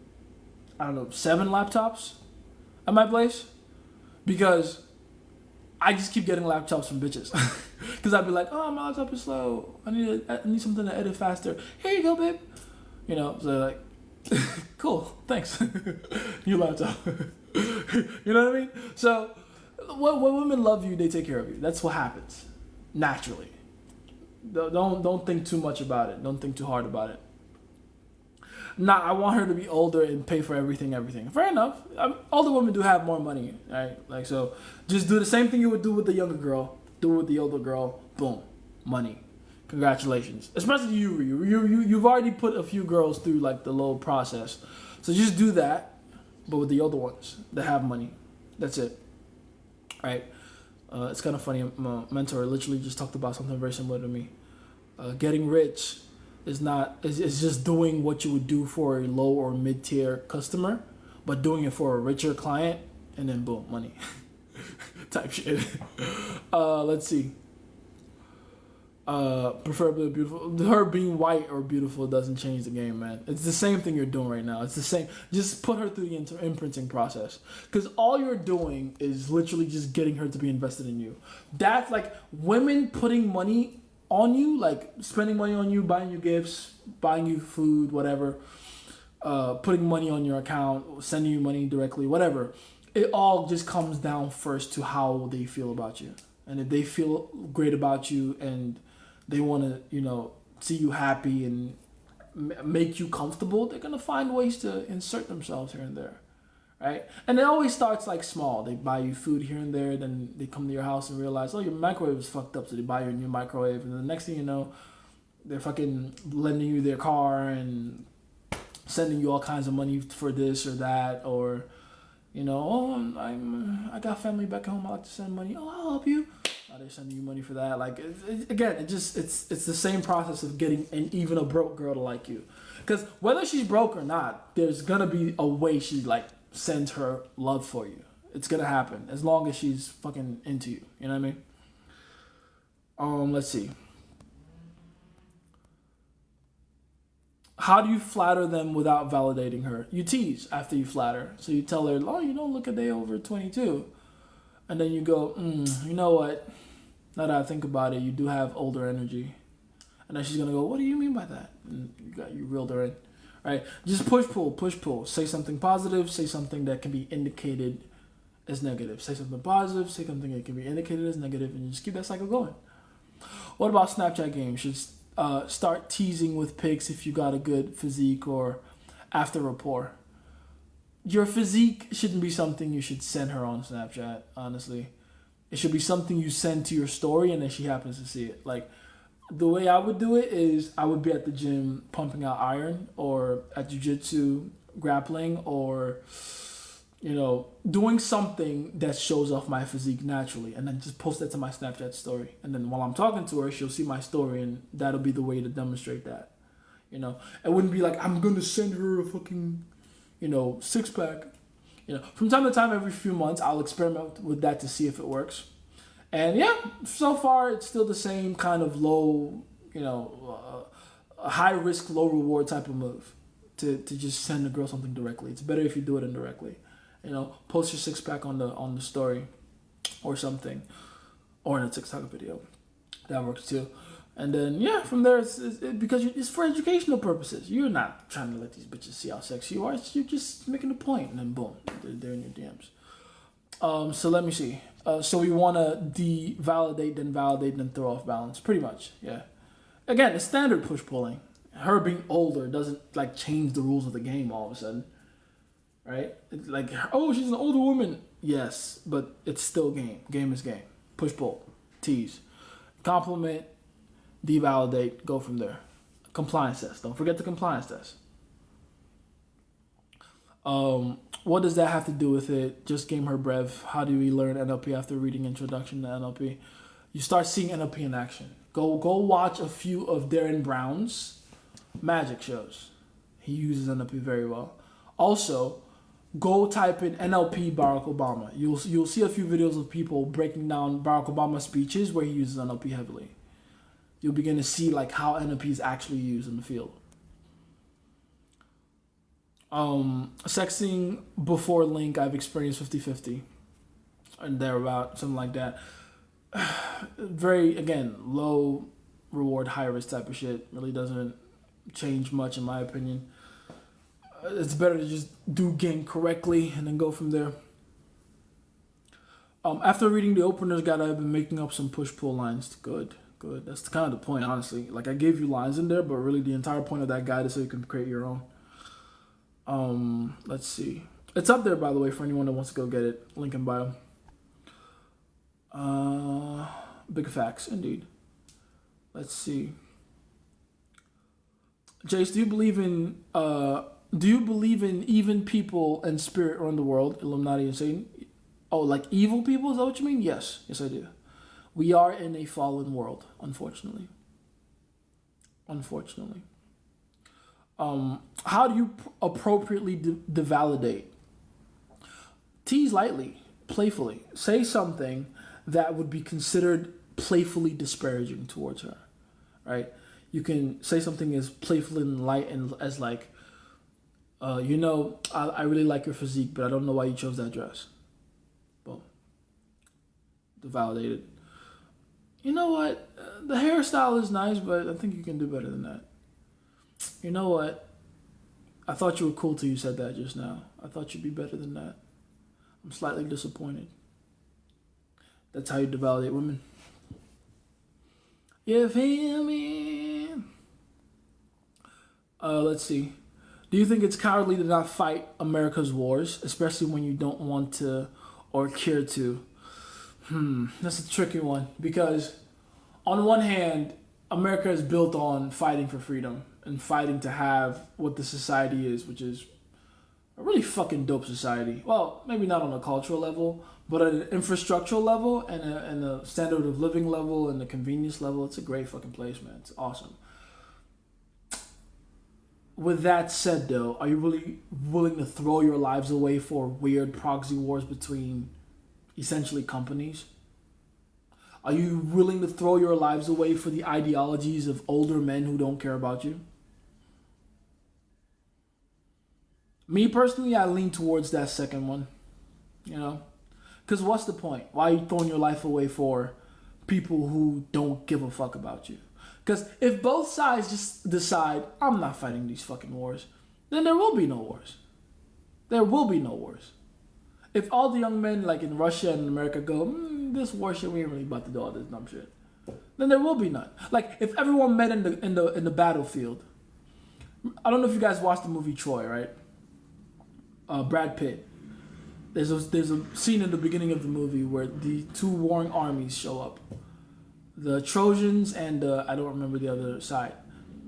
A: 7 laptops at my place because I just keep getting laptops from bitches. Because I'd be like, oh, my laptop is slow. I need something to edit faster. Here you go, babe. So like, cool, thanks. New laptop. You know what I mean? So when women love you, they take care of you. That's what happens naturally. Don't think too much about it. Don't think too hard about it. Nah, I want her to be older and pay for everything. Fair enough. Older women do have more money, right? Like, so just do the same thing you would do with the younger girl. Do it with the older girl. Boom. Money. Congratulations. Especially you've already put a few girls through like the little process So just do that, but with the older ones that have money. That's it. Right? It's kind of funny. My mentor literally just talked about something very similar to me. Getting rich is just doing what you would do for a low or mid tier customer, but doing it for a richer client, and then boom, money. Type shit. Let's see. Preferably beautiful. Her being white or beautiful doesn't change the game, man. It's the same thing you're doing right now. It's the same. Just put her through the imprinting process, because all you're doing is literally just getting her to be invested in you. That's like women putting money on you, like spending money on you, buying you gifts, buying you food, whatever, putting money on your account, sending you money directly, whatever. It all just comes down first to how they feel about you. And if they feel great about you and they want to, see you happy and make you comfortable, they're going to find ways to insert themselves here and there, right? And it always starts like small. They buy you food here and there, then they come to your house and realize, oh, your microwave is fucked up, so they buy you a new microwave. And then the next thing you know, they're fucking lending you their car and sending you all kinds of money for this or that, or... I got family back home. I like to send money. Oh, I'll help you. Now they're sending you money for that. Like it's the same process of getting even a broke girl to like you. Because whether she's broke or not, there's gonna be a way she like sends her love for you. It's gonna happen as long as she's fucking into you. You know what I mean? Let's see. How do you flatter them without validating her? You tease after you flatter. So you tell her, oh, you don't look a day over 22. And then you go, you know what? Now that I think about it, you do have older energy. And then she's going to go, what do you mean by that? And you reeled her in. Right? Just push, pull. Say something positive. Say something that can be indicated as negative. Say something positive. Say something that can be indicated as negative. And you just keep that cycle going. What about Snapchat games? Should start teasing with pics if you got a good physique or after rapport. Your physique shouldn't be something you should send her on Snapchat, honestly. It should be something you send to your story and then she happens to see it. Like, the way I would do it is I would be at the gym pumping out iron or at jiu-jitsu grappling or, doing something that shows off my physique naturally, and then just post that to my Snapchat story. And then while I'm talking to her, she'll see my story, and that'll be the way to demonstrate that. It wouldn't be like, I'm going to send her a fucking, six-pack. From time to time, every few months, I'll experiment with that to see if it works. And yeah, so far, it's still the same kind of low, a high-risk, low-reward type of move to just send a girl something directly. It's better if you do it indirectly. Post your six-pack on the story or something, or in a TikTok video. That works too. And then, yeah, from there, because it's for educational purposes. You're not trying to let these bitches see how sexy you are. You're just making a point, and then boom, they're in your DMs. So let me see. So we want to devalidate, then validate, then throw off balance. Pretty much, yeah. Again, it's standard push-pulling. Her being older doesn't, change the rules of the game all of a sudden. Right? It's like, oh, she's an older woman. Yes, but it's still game. Game is game. Push, pull, tease, compliment, devalidate, go from there. Compliance test. Don't forget the compliance test. What does that have to do with it? Just game her breath. How do we learn NLP after reading Introduction to NLP? You start seeing NLP in action. Go watch a few of Darren Brown's magic shows. He uses NLP very well. Also, go type in NLP Barack Obama. You'll see a few videos of people breaking down Barack Obama's speeches where he uses NLP heavily. You'll begin to see how NLP is actually used in the field. Sexting before link, I've experienced 50-50 and thereabout, something like that. Very, again, low reward, high risk type of shit. Really doesn't change much in my opinion. It's better to just do game correctly and then go from there. After reading the opener's guide, I've been making up some push-pull lines. Good. That's kind of the point, honestly. I gave you lines in there, but really the entire point of that guide is so you can create your own. Let's see. It's up there, by the way, for anyone that wants to go get it. Link in bio. Big facts, indeed. Let's see. Jace, do you believe in Do you believe in even people and spirit around the world, Illuminati and Satan? Oh, like evil people? Is that what you mean? Yes. Yes, I do. We are in a fallen world, unfortunately. Unfortunately. How do you appropriately devalidate? Tease lightly, playfully. Say something that would be considered playfully disparaging towards her, right? You can say something as playful and light and as like, I really like your physique, but I don't know why you chose that dress. Boom. Validated. You know what? The hairstyle is nice, but I think you can do better than that. You know what? I thought you were cool till you said that just now. I thought you'd be better than that. I'm slightly disappointed. That's how you devalidate women. You feel me? Let's see. Do you think it's cowardly to not fight America's wars, especially when you don't want to or care to? That's a tricky one, because on one hand, America is built on fighting for freedom and fighting to have what the society is, which is a really fucking dope society. Well, maybe not on a cultural level, but at an infrastructural level and a standard of living level and the convenience level, it's a great fucking place, man. It's awesome. With that said, though, are you really willing to throw your lives away for weird proxy wars between essentially companies? Are you willing to throw your lives away for the ideologies of older men who don't care about you? Me personally, I lean towards that second one, Because what's the point? Why are you throwing your life away for people who don't give a fuck about you? Because if both sides just decide, I'm not fighting these fucking wars, then there will be no wars. There will be no wars. If all the young men like in Russia and America go, this war shit, we ain't really about to do all this dumb shit, then there will be none. Like if everyone met in the battlefield. I don't know if you guys watched the movie Troy, right? Brad Pitt. There's a scene in the beginning of the movie where the two warring armies show up. The Trojans and I don't remember the other side.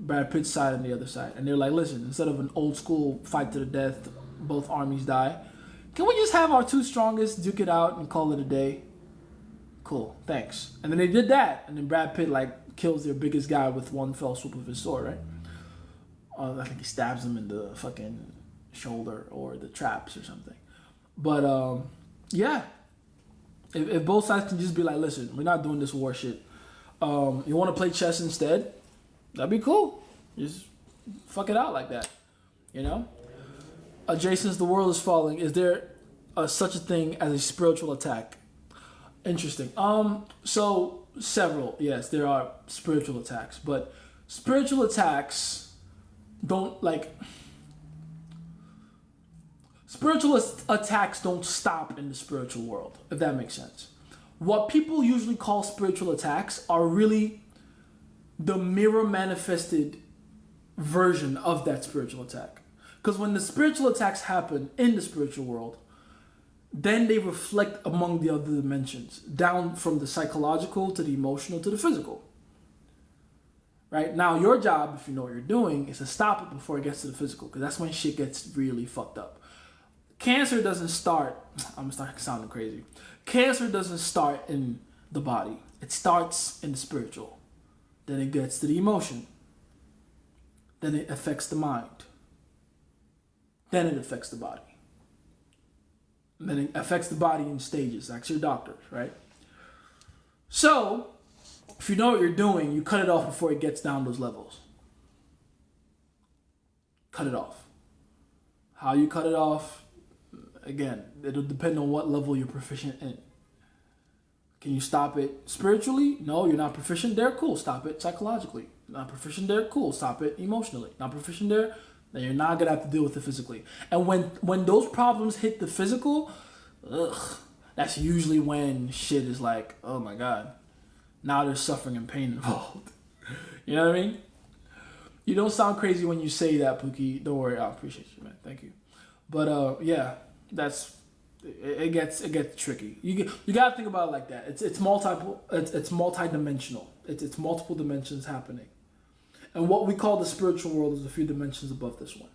A: Brad Pitt's side and the other side. And they're like, listen, instead of an old school fight to the death, both armies die, can we just have our two strongest duke it out and call it a day? Cool, thanks. And then they did that. And then Brad Pitt kills their biggest guy with one fell swoop of his sword, right? I think he stabs him in the fucking shoulder or the traps or something. But yeah, if both sides can just be like, listen, we're not doing this war shit. You want to play chess instead? That'd be cool. Just fuck it out like that, Jason's The World is Falling. Is there such a thing as a spiritual attack? Interesting. So several. Yes, there are spiritual attacks, but spiritual attacks don't Spiritual attacks don't stop in the spiritual world, if that makes sense. What people usually call spiritual attacks are really the mirror manifested version of that spiritual attack. Because when the spiritual attacks happen in the spiritual world, then they reflect among the other dimensions, down from the psychological to the emotional to the physical. Right? Now, your job, if you know what you're doing, is to stop it before it gets to the physical, because that's when shit gets really fucked up. Cancer doesn't start, I'm starting sounding crazy. Cancer doesn't start in the body. It starts in the spiritual. Then it gets to the emotion. Then it affects the mind. Then it affects the body. And then it affects the body in stages. That's your doctors, right? So, if you know what you're doing, you cut it off before it gets down those levels. Cut it off. How you cut it off, again, it'll depend on what level you're proficient in. Can you stop it spiritually? No, you're not proficient there? Cool, stop it psychologically. Not proficient there? Cool, stop it emotionally. Not proficient there? Then you're not gonna have to deal with it physically. And when those problems hit the physical, that's usually when shit is like, oh my God, now there's suffering and pain involved. You know what I mean? You don't sound crazy when you say that, Pookie. Don't worry, I appreciate you, man. Thank you. But yeah, it gets tricky. You gotta think about it like that. It's multidimensional. It's multiple dimensions happening. And what we call the spiritual world is a few dimensions above this one.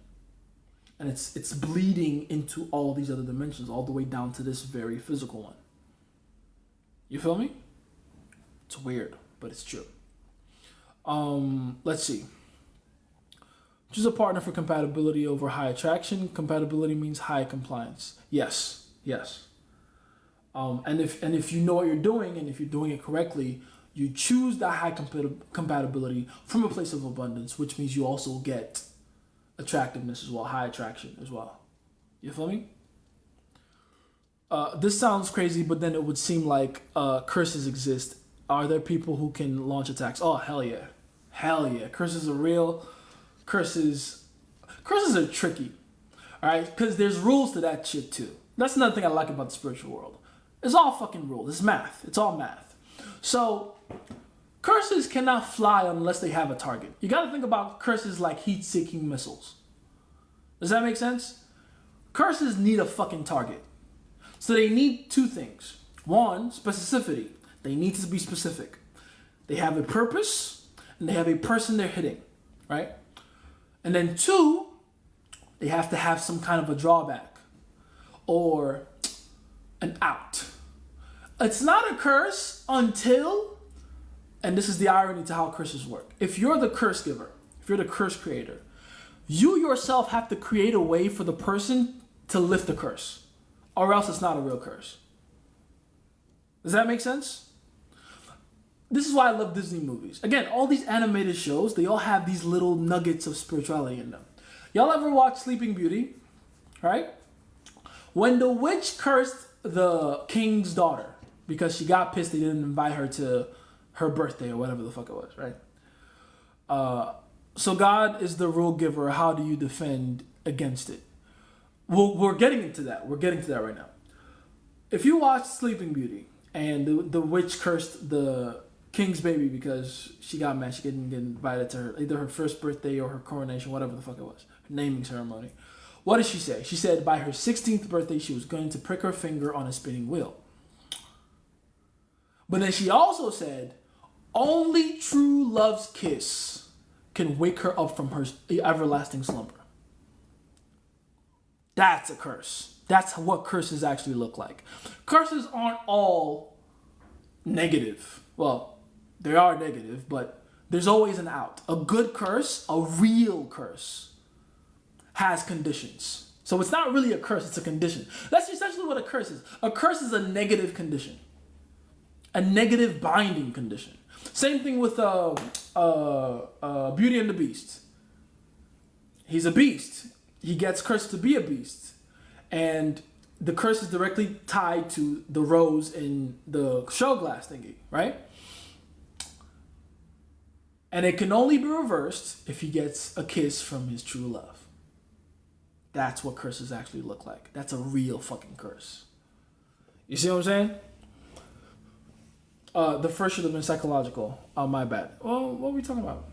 A: And it's bleeding into all these other dimensions, all the way down to this very physical one. You feel me? It's weird, but it's true. Let's see. Choose a partner for compatibility over high attraction. Compatibility means high compliance. Yes. And if you know what you're doing, and if you're doing it correctly, you choose that high compatibility from a place of abundance, which means you also get attractiveness as well, high attraction as well. You feel me? This sounds crazy, but then it would seem like curses exist. Are there people who can launch attacks? Oh, hell yeah. Curses are real. Curses are tricky. All right? Because there's rules to that shit too. That's another thing I like about the spiritual world. It's all fucking rules. It's math. It's all math. So curses cannot fly unless they have a target. You got to think about curses like heat-seeking missiles. Does that make sense? Curses need a fucking target. So they need two things. One, specificity. They need to be specific. They have a purpose, and they have a person they're hitting, right? And then two, they have to have some kind of a drawback or an out. It's not a curse until, and this is the irony to how curses work. If you're the curse giver, if you're the curse creator, you yourself have to create a way for the person to lift the curse, or else it's not a real curse. Does that make sense? This is why I love Disney movies. Again, all these animated shows, they all have these little nuggets of spirituality in them. Y'all ever watch Sleeping Beauty? Right? When the witch cursed the king's daughter because she got pissed they didn't invite her to her birthday or whatever the fuck it was, right? So God is the rule giver. How do you defend against it? Well, we're getting into that. We're getting to that right now. If you watch Sleeping Beauty and the witch cursed the king's baby because she got mad, she didn't get invited to either her first birthday or her coronation, whatever the fuck it was, her naming ceremony. What did she say? She said by her 16th birthday, she was going to prick her finger on a spinning wheel. But then she also said, only true love's kiss can wake her up from her everlasting slumber. That's a curse. That's what curses actually look like. Curses aren't all negative. Well, they are negative, but there's always an out. A good curse, a real curse, has conditions. So it's not really a curse, it's a condition. That's essentially what a curse is. A curse is a negative condition. A negative binding condition. Same thing with Beauty and the Beast. He's a beast. He gets cursed to be a beast. And the curse is directly tied to the rose in the show glass thingy, right? And it can only be reversed if he gets a kiss from his true love. That's what curses actually look like. That's a real fucking curse. You see what I'm saying? The first should have been psychological. Oh, my bad. Oh, what are we talking about?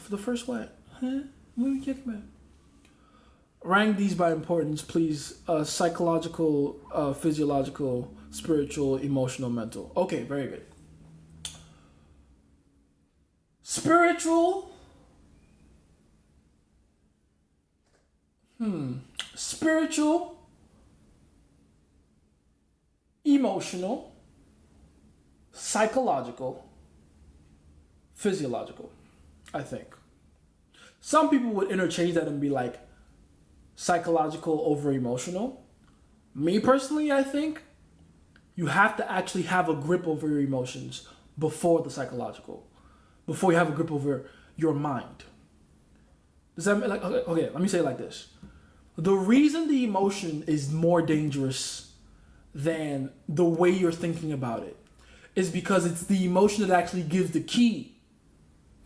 A: The first what? Huh? What are we talking about? Rank these by importance, please. Psychological, physiological, spiritual, emotional, mental. Okay, very good. Spiritual. Spiritual, emotional, psychological, physiological, I think. Some people would interchange that and be like psychological over emotional. Me personally, I think you have to actually have a grip over your emotions before the psychological, before you have a grip over your mind. Does that mean like, okay, let me say it like this. The reason the emotion is more dangerous than the way you're thinking about it is because it's the emotion that actually gives the key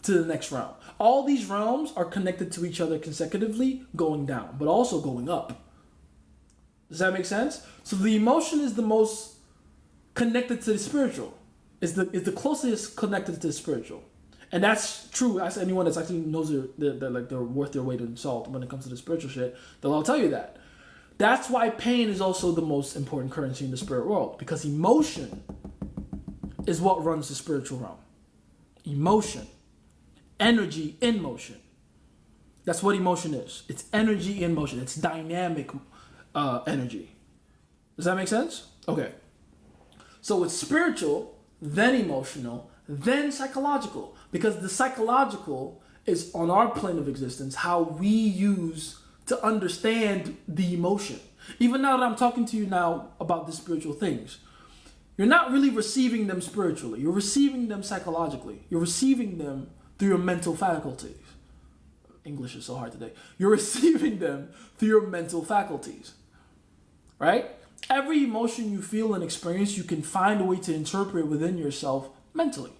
A: to the next realm. All these realms are connected to each other consecutively, going down, but also going up. Does that make sense? So the emotion is the most connected to the spiritual. Is the closest connected to the spiritual. And that's true. As anyone that's actually knows they're worth their weight in salt when it comes to the spiritual shit, they'll all tell you that. That's why pain is also the most important currency in the spirit world, because emotion is what runs the spiritual realm. Emotion, energy in motion. That's what emotion is. It's energy in motion. It's dynamic energy. Does that make sense? Okay. So it's spiritual, then emotional, then psychological. Because the psychological is on our plane of existence, how we use to understand the emotion. Even now that I'm talking to you now about the spiritual things, you're not really receiving them spiritually. You're receiving them psychologically. You're receiving them through your mental faculties. English is so hard today. You're receiving them through your mental faculties, right? Every emotion you feel and experience, you can find a way to interpret within yourself mentally.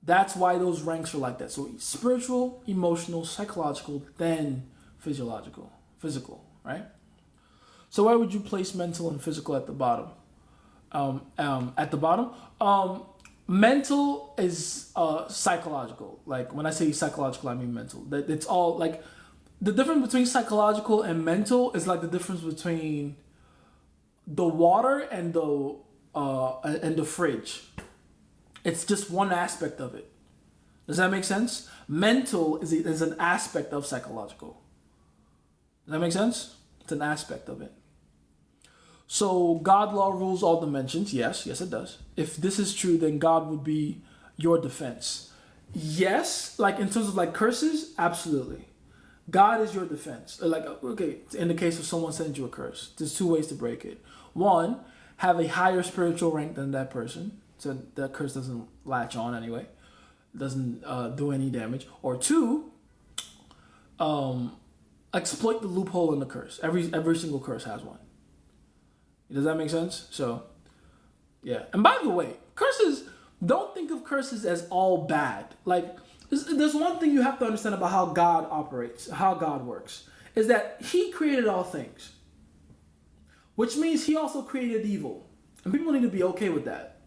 A: That's why those ranks are like that. So spiritual, emotional, psychological, then physical, right? So where would you place mental and physical at the bottom? Mental is psychological. Like when I say psychological, I mean mental. It's all like the difference between psychological and mental is like the difference between the water and the fridge. It's just one aspect of it. Does that make sense? Mental is an aspect of psychological. Does that make sense? It's an aspect of it. So God law rules all dimensions. Yes, it does. If this is true, then God would be your defense. Yes, like in terms of like curses, absolutely. God is your defense. Like, okay, in the case of someone sends you a curse, there's two ways to break it. One, have a higher spiritual rank than that person, so that curse doesn't latch on anyway, doesn't do any damage. Or two, exploit the loophole in the curse. Every single curse has one. Does that make sense? So, yeah. And by the way, curses, don't think of curses as all bad. Like, there's one thing you have to understand about how God operates, how God works, is that he created all things, which means he also created evil. And people need to be okay with that.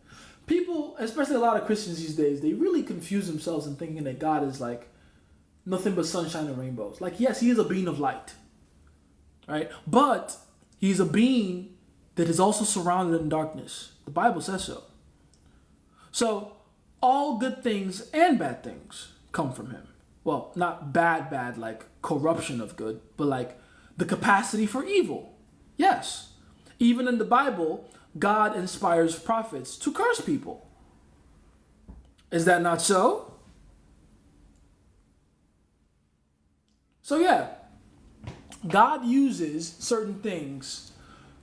A: People, especially a lot of Christians these days, they really confuse themselves in thinking that God is like nothing but sunshine and rainbows. Like, yes, he is a being of light, right? But he's a being that is also surrounded in darkness. The Bible says so. So all good things and bad things come from him. Well, not bad like corruption of good, but like the capacity for evil. Yes. Even in the Bible, God inspires prophets to curse people. Is that not so? So yeah, God uses certain things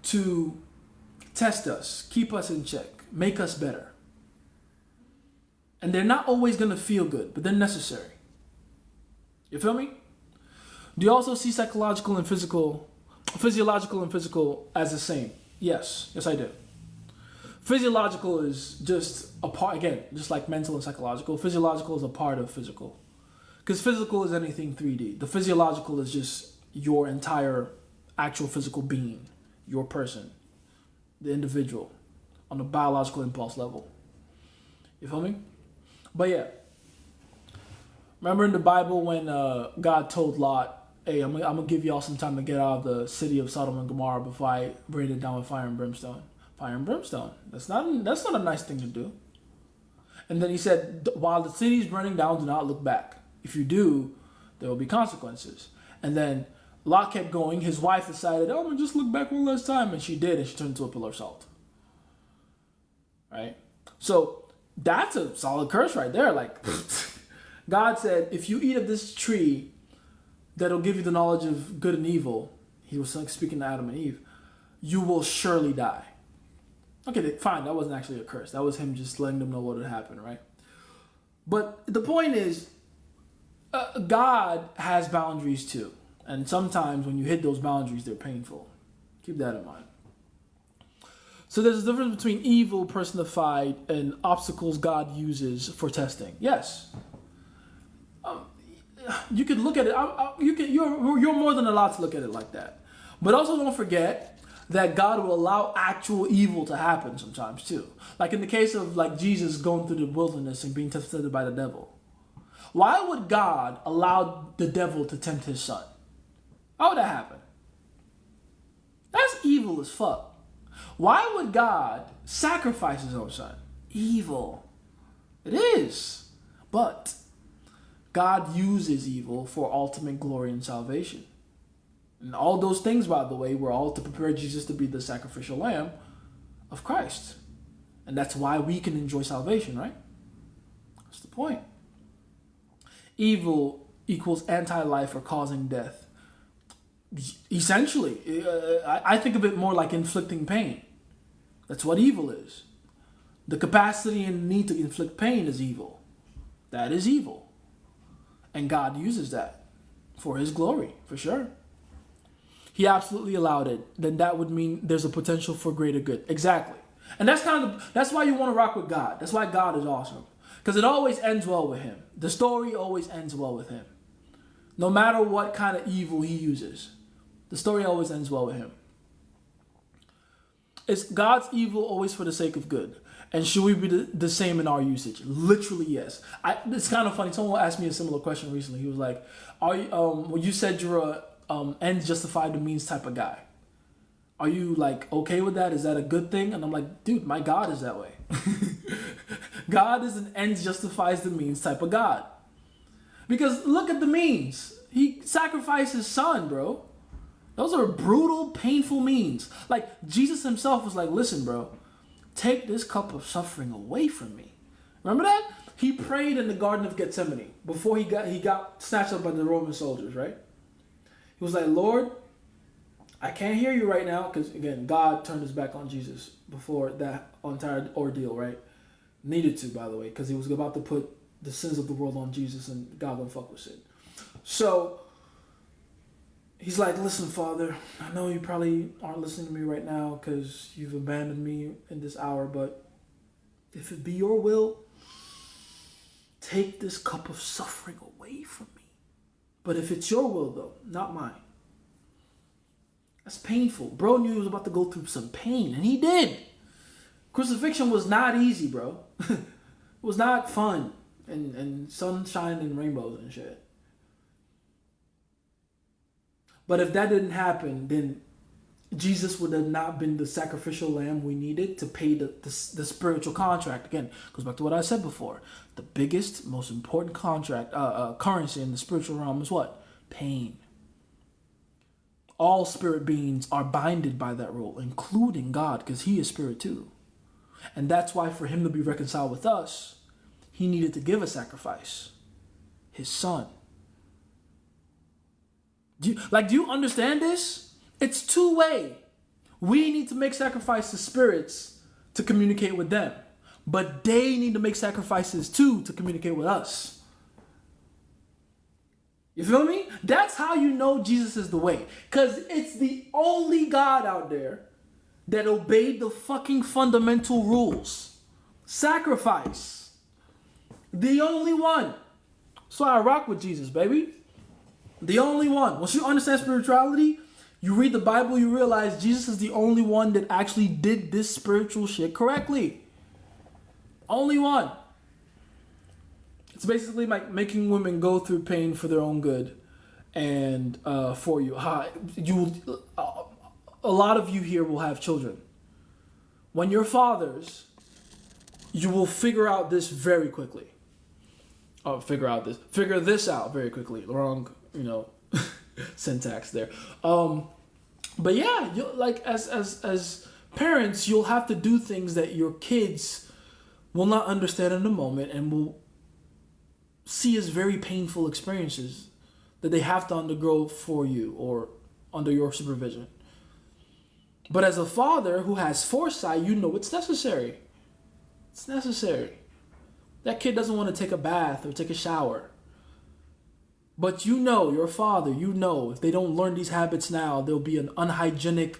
A: to test us, keep us in check, make us better. And they're not always going to feel good, but they're necessary. You feel me? Do you also see physiological and physical as the same? Yes, I do. Physiological is just a part, again, just like mental and psychological. Physiological is a part of physical. Because physical is anything 3D. The physiological is just your entire actual physical being, your person, the individual, on the biological impulse level. You feel me? But yeah. Remember in the Bible when God told Lot, hey, I'm going to give y'all some time to get out of the city of Sodom and Gomorrah before I bring it down with fire and brimstone. Fire and brimstone. That's not a nice thing to do. And then he said, while the city is burning down, do not look back. If you do, there will be consequences. And then Lot kept going. His wife decided, I'm going to just look back one last time. And she did, and she turned into a pillar of salt. Right? So that's a solid curse right there. Like, God said, if you eat of this tree that'll give you the knowledge of good and evil, he was speaking to Adam and Eve, you will surely die. Okay, fine, that wasn't actually a curse. That was him just letting them know what had happened, right? But the point is, God has boundaries too. And sometimes when you hit those boundaries, they're painful. Keep that in mind. So there's a difference between evil personified and obstacles God uses for testing. Yes. You could look at it. You're more than allowed to look at it like that. But also don't forget that God will allow actual evil to happen sometimes too. Like in the case of like Jesus going through the wilderness and being tempted by the devil. Why would God allow the devil to tempt his son? How would that happen? That's evil as fuck. Why would God sacrifice his own son? Evil. It is. But God uses evil for ultimate glory and salvation. And all those things, by the way, were all to prepare Jesus to be the sacrificial lamb of Christ. And that's why we can enjoy salvation, right? That's the point. Evil equals anti-life or causing death. Essentially, I think of it more like inflicting pain. That's what evil is. The capacity and need to inflict pain is evil. That is evil. And God uses that for his glory, for sure. He absolutely allowed it. Then that would mean there's a potential for greater good. Exactly. And that's why you want to rock with God. That's why God is awesome. Because it always ends well with him. The story always ends well with him. No matter what kind of evil he uses, the story always ends well with him. Is God's evil always for the sake of good? And should we be the same in our usage? Literally, yes. It's kind of funny. Someone asked me a similar question recently. He was like, "Are you? Well, you said you're a ends justify the means type of guy. Are you like okay with that? Is that a good thing?" And I'm like, dude, my God is that way. God is an ends justifies the means type of God. Because look at the means. He sacrificed his son, bro. Those are brutal, painful means. Like Jesus himself was like, listen, bro, take this cup of suffering away from me. Remember that? He prayed in the Garden of Gethsemane before he got snatched up by the Roman soldiers, right? He was like, Lord, I can't hear you right now. Because again, God turned his back on Jesus before that entire ordeal, right? Needed to, by the way, because he was about to put the sins of the world on Jesus and God don't fuck with sin. So he's like, listen, Father, I know you probably aren't listening to me right now because you've abandoned me in this hour, but if it be your will, take this cup of suffering away from me. But if it's your will, though, not mine. That's painful. Bro knew he was about to go through some pain, and he did. Crucifixion was not easy, bro. It was not fun and sunshine and rainbows and shit. But if that didn't happen, then Jesus would have not been the sacrificial lamb we needed to pay the spiritual contract. Again, goes back to what I said before. The biggest, most important currency in the spiritual realm is what? Pain. All spirit beings are binded by that rule, including God, because he is spirit too. And that's why for him to be reconciled with us, he needed to give a sacrifice. His son. Do you understand this? It's two-way. We need to make sacrifices to spirits to communicate with them. But they need to make sacrifices too to communicate with us. You feel me? That's how you know Jesus is the way. Because it's the only God out there that obeyed the fucking fundamental rules. Sacrifice. The only one. That's why I rock with Jesus, baby. The only one. Once you understand spirituality, you read the Bible, you realize Jesus is the only one that actually did this spiritual shit correctly. Only one. It's basically like making women go through pain for their own good and for you. A lot of you here will have children. When you're fathers, you will figure out this very quickly. Figure this out very quickly. Wrong, syntax there. But yeah, as parents, you'll have to do things that your kids will not understand in the moment and will see as very painful experiences that they have to undergo for you or under your supervision. But as a father who has foresight, you know it's necessary. It's necessary. That kid doesn't want to take a bath or take a shower. But your father, if they don't learn these habits now, they'll be an unhygienic,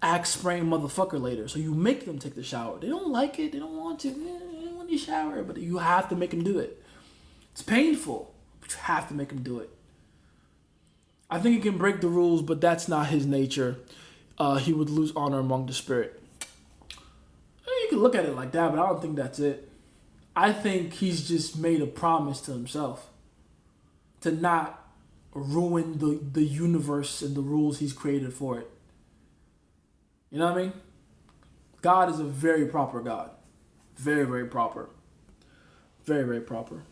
A: axe-spraying motherfucker later. So you make them take the shower. They don't like it. They don't want to. They don't want to shower. But you have to make them do it. It's painful, but you have to make them do it. I think he can break the rules, but that's not his nature. He would lose honor among the spirit. You can look at it like that, but I don't think that's it. I think he's just made a promise to himself to not ruin the universe and the rules he's created for it. You know what I mean? God is a very proper God. Very, very proper. Very, very proper.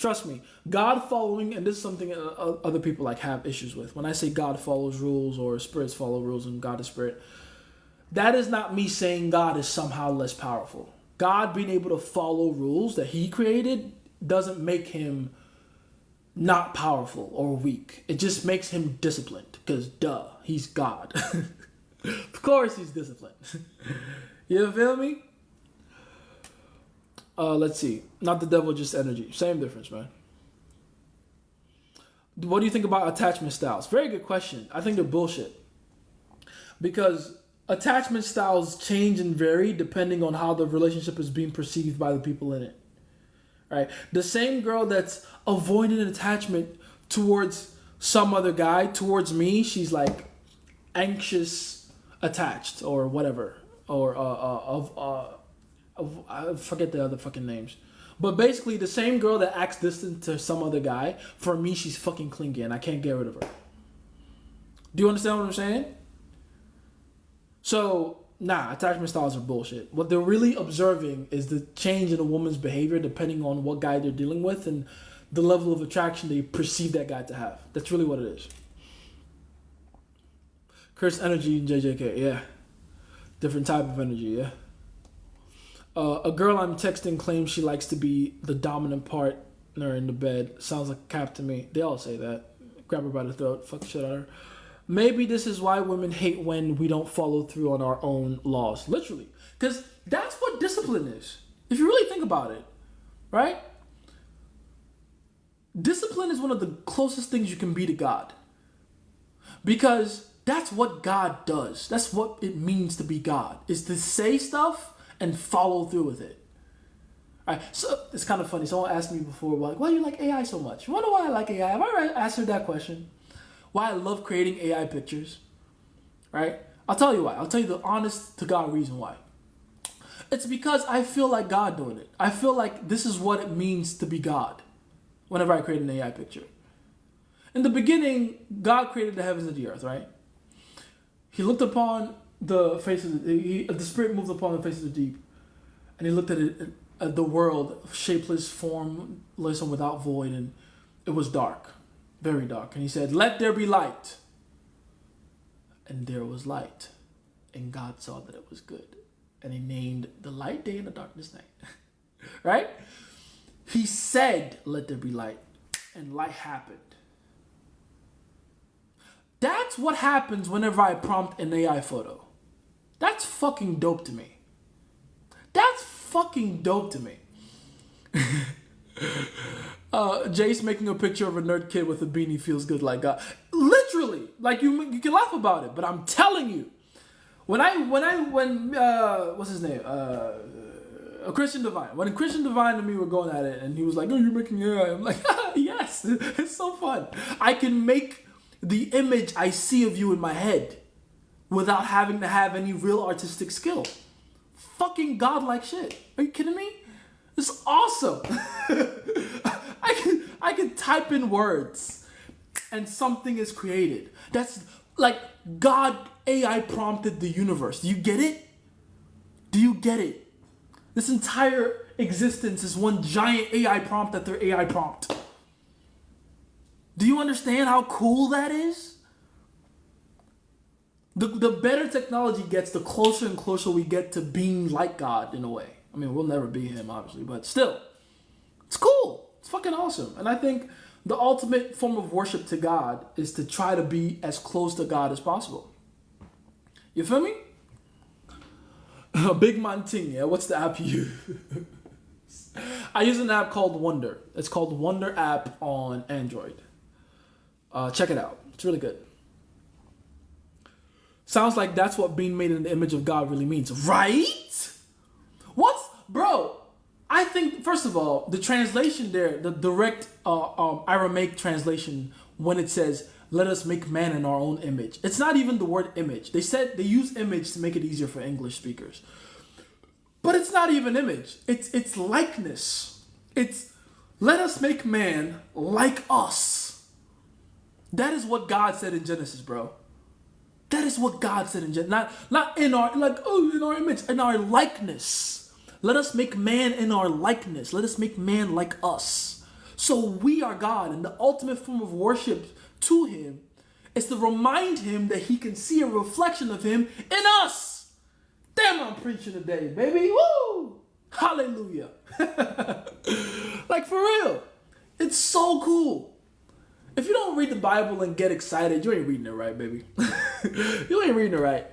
A: Trust me, God following, and this is something other people like have issues with. When I say God follows rules or spirits follow rules and God is spirit, that is not me saying God is somehow less powerful. God being able to follow rules that he created doesn't make him not powerful or weak. It just makes him disciplined because duh, he's God. Of course he's disciplined. You feel me? Let's see. Not the devil, just energy. Same difference, man. What do you think about attachment styles? Very good question. I think they're bullshit. Because attachment styles change and vary depending on how the relationship is being perceived by the people in it. Right? The same girl that's avoiding an attachment towards some other guy, towards me, she's like anxious attached or whatever. Or I forget the other fucking names. But basically, the same girl that acts distant to some other guy, for me, she's fucking clingy and I can't get rid of her. Do you understand what I'm saying? So, nah, attachment styles are bullshit. What they're really observing is the change in a woman's behavior depending on what guy they're dealing with and the level of attraction they perceive that guy to have. That's really what it is. Curse energy and JJK, yeah. Different type of energy, yeah. A girl I'm texting claims she likes to be the dominant partner in the bed. Sounds like a cap to me. They all say that. Grab her by the throat. Fuck the shit out of her. Maybe this is why women hate when we don't follow through on our own laws. Literally. Because that's what discipline is. If you really think about it. Right? Discipline is one of the closest things you can be to God. Because that's what God does. That's what it means to be God. Is to say stuff and follow through with it. All right, so it's kind of funny. Someone asked me before, like, why do you like AI so much? You wonder why I like AI? Have I ever answered that question? Why I love creating AI pictures, right? I'll tell you why. I'll tell you the honest to God reason why. It's because I feel like God doing it. I feel like this is what it means to be God whenever I create an AI picture. In the beginning, God created the heavens and the earth, right? He looked upon the face of the spirit moved upon the face of the deep, and he looked at it, at the world, shapeless, formless, and without void, and it was dark, very dark. And he said, "Let there be light." And there was light, and God saw that it was good, and he named the light day and the darkness night. Right? He said, "Let there be light," and light happened. That's what happens whenever I prompt an AI photo. That's fucking dope to me. That's fucking dope to me. Jace making a picture of a nerd kid with a beanie feels good like God. Literally, like you can laugh about it, but I'm telling you, when what's his name? Christian Divine. When Christian Divine and me were going at it, and he was like, "Oh, you're making AI." I'm like, yes, it's so fun. I can make the image I see of you in my head without having to have any real artistic skill. Fucking godlike shit. Are you kidding me? It's awesome. I can type in words and something is created. That's like God AI prompted the universe. Do you get it? Do you get it? This entire existence is one giant AI prompt after AI prompt. Do you understand how cool that is? The better technology gets, the closer and closer we get to being like God in a way. I mean, we'll never be him, obviously, but still, it's cool. It's fucking awesome. And I think the ultimate form of worship to God is to try to be as close to God as possible. You feel me? Big man thing, yeah? What's the app you use? I use an app called Wonder. It's called Wonder app on Android. Check it out. It's really good. Sounds like that's what being made in the image of God really means, right? Bro, I think, first of all, the translation there, the direct Aramaic translation, when it says, "Let us make man in our own image," it's not even the word image. They use image to make it easier for English speakers. But it's not even image. It's likeness. It's, "Let us make man like us." That is what God said in Genesis, bro. That is what God said in Genesis. Not in our, like, oh, in our image, in our likeness. Let us make man in our likeness. Let us make man like us. So we are God, and the ultimate form of worship to him is to remind him that he can see a reflection of him in us. Damn, I'm preaching today, baby. Woo! Hallelujah. Like, for real. It's so cool. If you don't read the Bible and get excited, you ain't reading it right, baby. You ain't reading it right.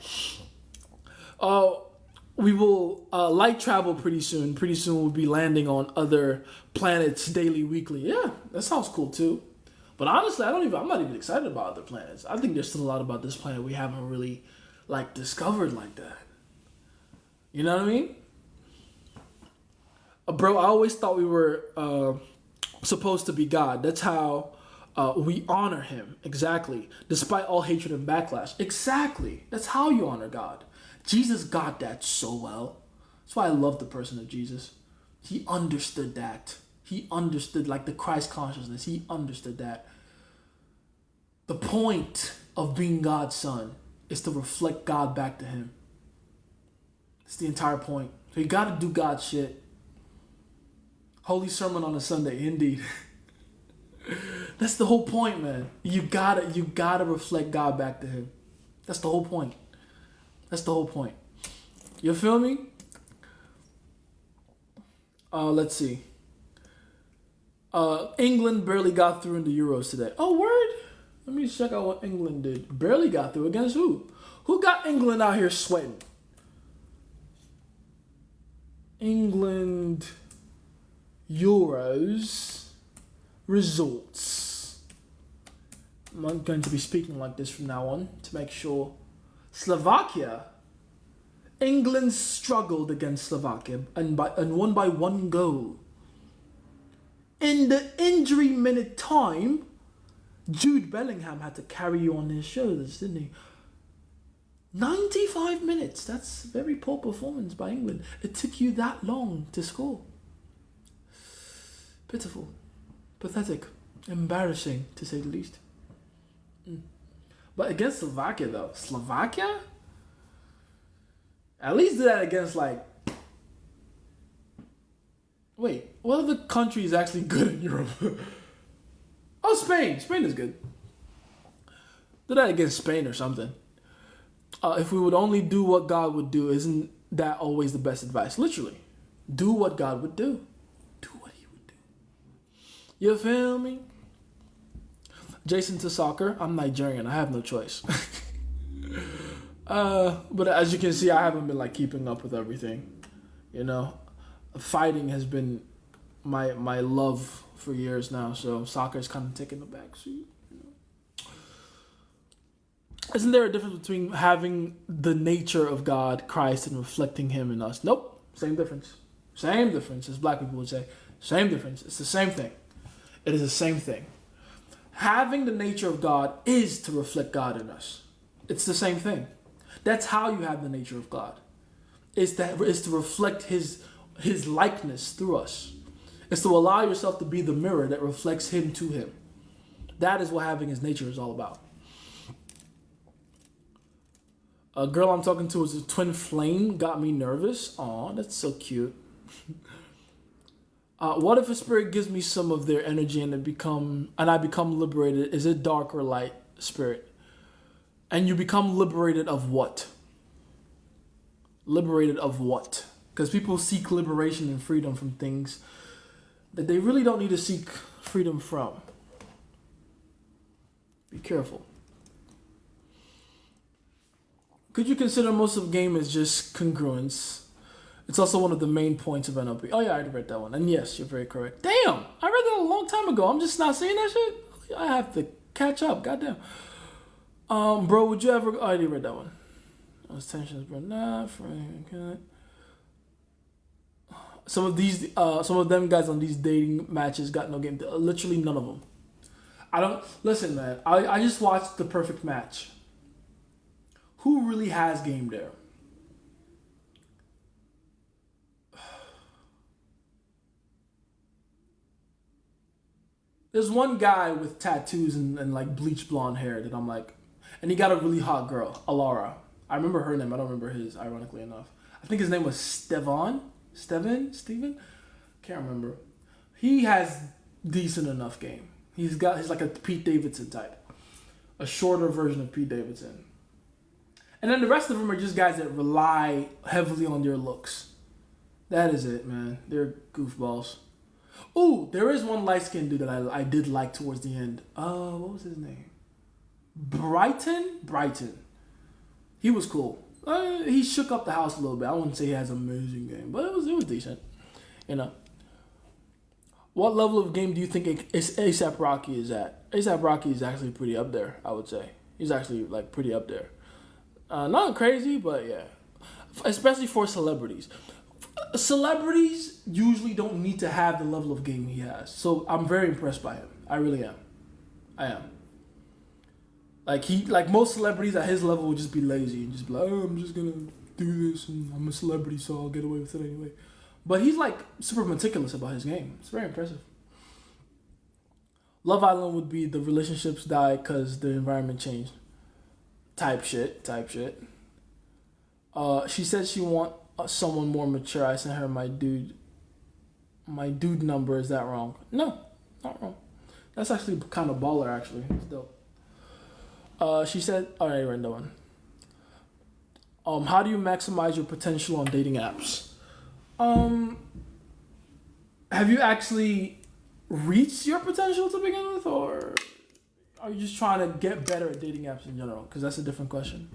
A: We will light travel pretty soon. Pretty soon we'll be landing on other planets daily, weekly. Yeah, that sounds cool too. But honestly, I'm not even excited about other planets. I think there's still a lot about this planet we haven't really discovered like that. You know what I mean? Bro, I always thought we were supposed to be God. That's how we honor him. Exactly. Despite all hatred and backlash. Exactly. That's how you honor God. Jesus got that so well. That's why I love the person of Jesus. He understood that. He understood the Christ consciousness. He understood that. The point of being God's son is to reflect God back to him. It's the entire point. So you got to do God's shit. Holy sermon on a Sunday, indeed. That's the whole point, man. You gotta reflect God back to him. That's the whole point. That's the whole point. You feel me? Let's see. England barely got through in the Euros today. Oh, word? Let me check out what England did. Barely got through. Against who? Who got England out here sweating? England Euros results. I'm going to be speaking like this from now on to make sure. Slovakia. England struggled against Slovakia and won by 1 goal. In the injury minute time, Jude Bellingham had to carry you on his shoulders, didn't he? 95 minutes. That's very poor performance by England. It took you that long to score. Pitiful. Pathetic. Embarrassing, to say the least. But against Slovakia, though. Slovakia? At least do that against, Wait, what other country is actually good in Europe? Oh, Spain. Spain is good. Do that against Spain or something. If we would only do what God would do, isn't that always the best advice? Literally. Do what God would do. Do what he would do. You feel me? Jason to soccer. I'm Nigerian. I have no choice. But as you can see, I haven't been keeping up with everything. You know, fighting has been my love for years now. So soccer's kind of taking the back seat. Isn't there a difference between having the nature of God, Christ, and reflecting him in us? Nope. Same difference. Same difference, as black people would say. Same difference. It's the same thing. It is the same thing. Having the nature of God is to reflect God in us. It's the same thing. That's how you have the nature of God. Is to reflect his likeness through us. It's to allow yourself to be the mirror that reflects him to him. That is what having his nature is all about. A girl I'm talking to is a twin flame. Got me nervous. Aw, that's so cute. What if a spirit gives me some of their energy and I become liberated? Is it dark or light spirit? And you become liberated of what? Liberated of what? Because people seek liberation and freedom from things that they really don't need to seek freedom from. Be careful. Could you consider most of the game as just congruence? It's also one of the main points of NLP. Oh yeah, I already read that one. And yes, you're very correct. Damn! I read that a long time ago. I'm just not saying that shit. I have to catch up. Goddamn. Bro, would you ever... I already read that one. Tensions, bro. Nah, Frank. Some of them guys on these dating matches got no game. Literally none of them. I don't... Listen, man. I just watched The Perfect Match. Who really has game there? There's one guy with tattoos and bleach blonde hair that I'm and he got a really hot girl, Alara. I remember her name. I don't remember his, ironically enough. I think his name was Steven? Can't remember. He has decent enough game. He's like a Pete Davidson type, a shorter version of Pete Davidson. And then the rest of them are just guys that rely heavily on their looks. That is it, man. They're goofballs. Ooh, there is one light-skinned dude that I did like towards the end. What was his name? Brighton. He was cool. He shook up the house a little bit. I wouldn't say he has an amazing game, but it was decent. You know. What level of game do you think ASAP Rocky is at? ASAP Rocky is actually pretty up there, I would say. He's actually like pretty up there. Not crazy, but yeah. Especially for celebrities. Celebrities usually don't need to have the level of game he has. So I'm very impressed by him. I really am. I am. Like most celebrities at his level would just be lazy and just be like, oh, I'm just gonna do this and I'm a celebrity, so I'll get away with it anyway. But he's like super meticulous about his game. It's very impressive. Love Island would be the relationships die because the environment changed. Type shit. She said she want someone more mature. I sent her my dude number. Is that wrong? No, not wrong. That's actually kind of baller. Actually, it's dope. She said, all right, random one. How do you maximize your potential on dating apps? Have you actually reached your potential to begin with, or are you just trying to get better at dating apps in general? Because that's a different question.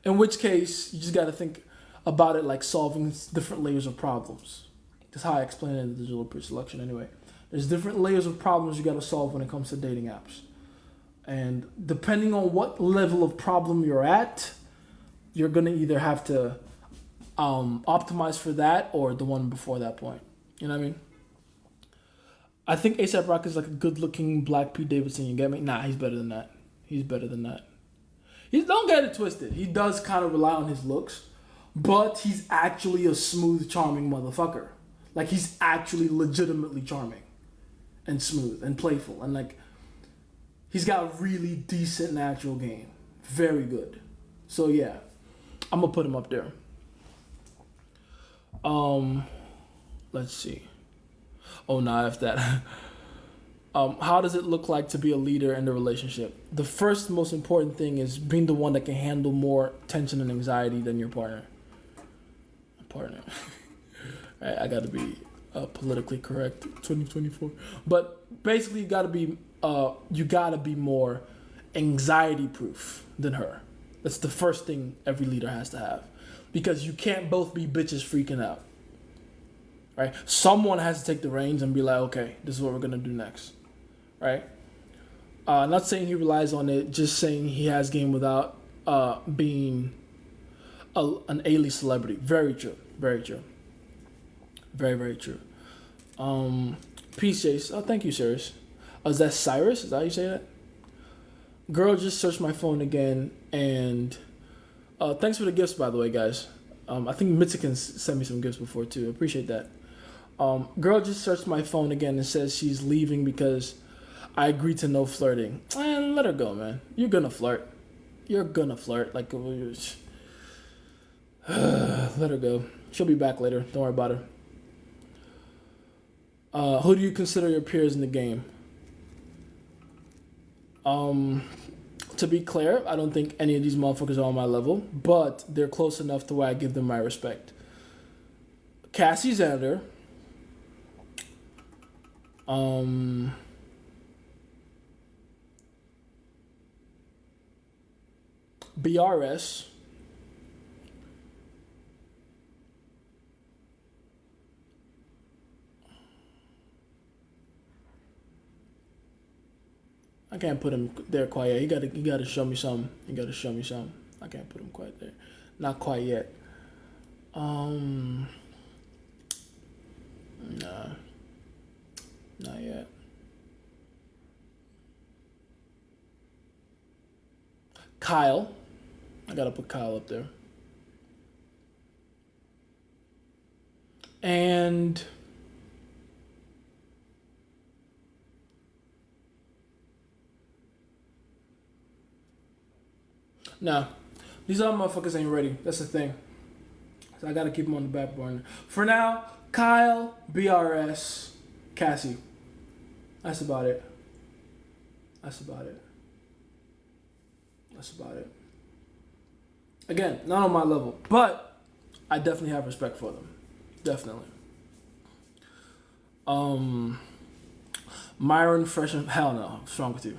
A: In which case, you just got to think about it like solving different layers of problems. That's how I explain it in the digital pre-selection anyway. There's different layers of problems you got to solve when it comes to dating apps. And depending on what level of problem you're at, you're going to either have to optimize for that or the one before that point. You know what I mean? I think A$AP Rocky is like a good-looking black Pete Davidson. You get me? Nah, he's better than that. Don't get it twisted. He does kind of rely on his looks, but he's actually a smooth, charming motherfucker. Like, he's actually legitimately charming and smooth and playful. And, like, he's got a really decent natural game. Very good. So, yeah. I'm going to put him up there. Let's see. Oh, no, if that. How does it look like to be a leader in the relationship? The first most important thing is being the one that can handle more tension and anxiety than your partner. Right, I got to be politically correct. 2024. But basically, you got to be more anxiety proof than her. That's the first thing every leader has to have, because you can't both be bitches freaking out. Right? Someone has to take the reins and be like, okay, this is what we're gonna do next. Right? Not saying he relies on it, just saying he has game without being an A-list celebrity. Very true. Very true. Very, very true. Peace, Jace. Oh, thank you, Cyrus. Is that Cyrus? Is that how you say that? Girl just searched my phone again, and thanks for the gifts, by the way, guys. I think Mitzican sent me some gifts before, too. Appreciate that. Girl just searched my phone again and says she's leaving because I agreed to no flirting. Man, let her go, man. You're gonna flirt. Like, let her go. She'll be back later. Don't worry about her. Who do you consider your peers in the game? To be clear, I don't think any of these motherfuckers are on my level, but they're close enough to where I give them my respect. Cassie Xander, BRS, I can't put him there quite yet. You gotta show me something. I can't put him quite there. Not quite yet. Nah. Not yet. Kyle. I gotta put Kyle up there. And no, these other motherfuckers ain't ready. That's the thing. So I gotta keep them on the back burner. For now, Kyle, BRS, Cassie. That's about it. That's about it. That's about it. Again, not on my level, but I definitely have respect for them. Definitely. Myron Fresh and hell no, I'm strong with you.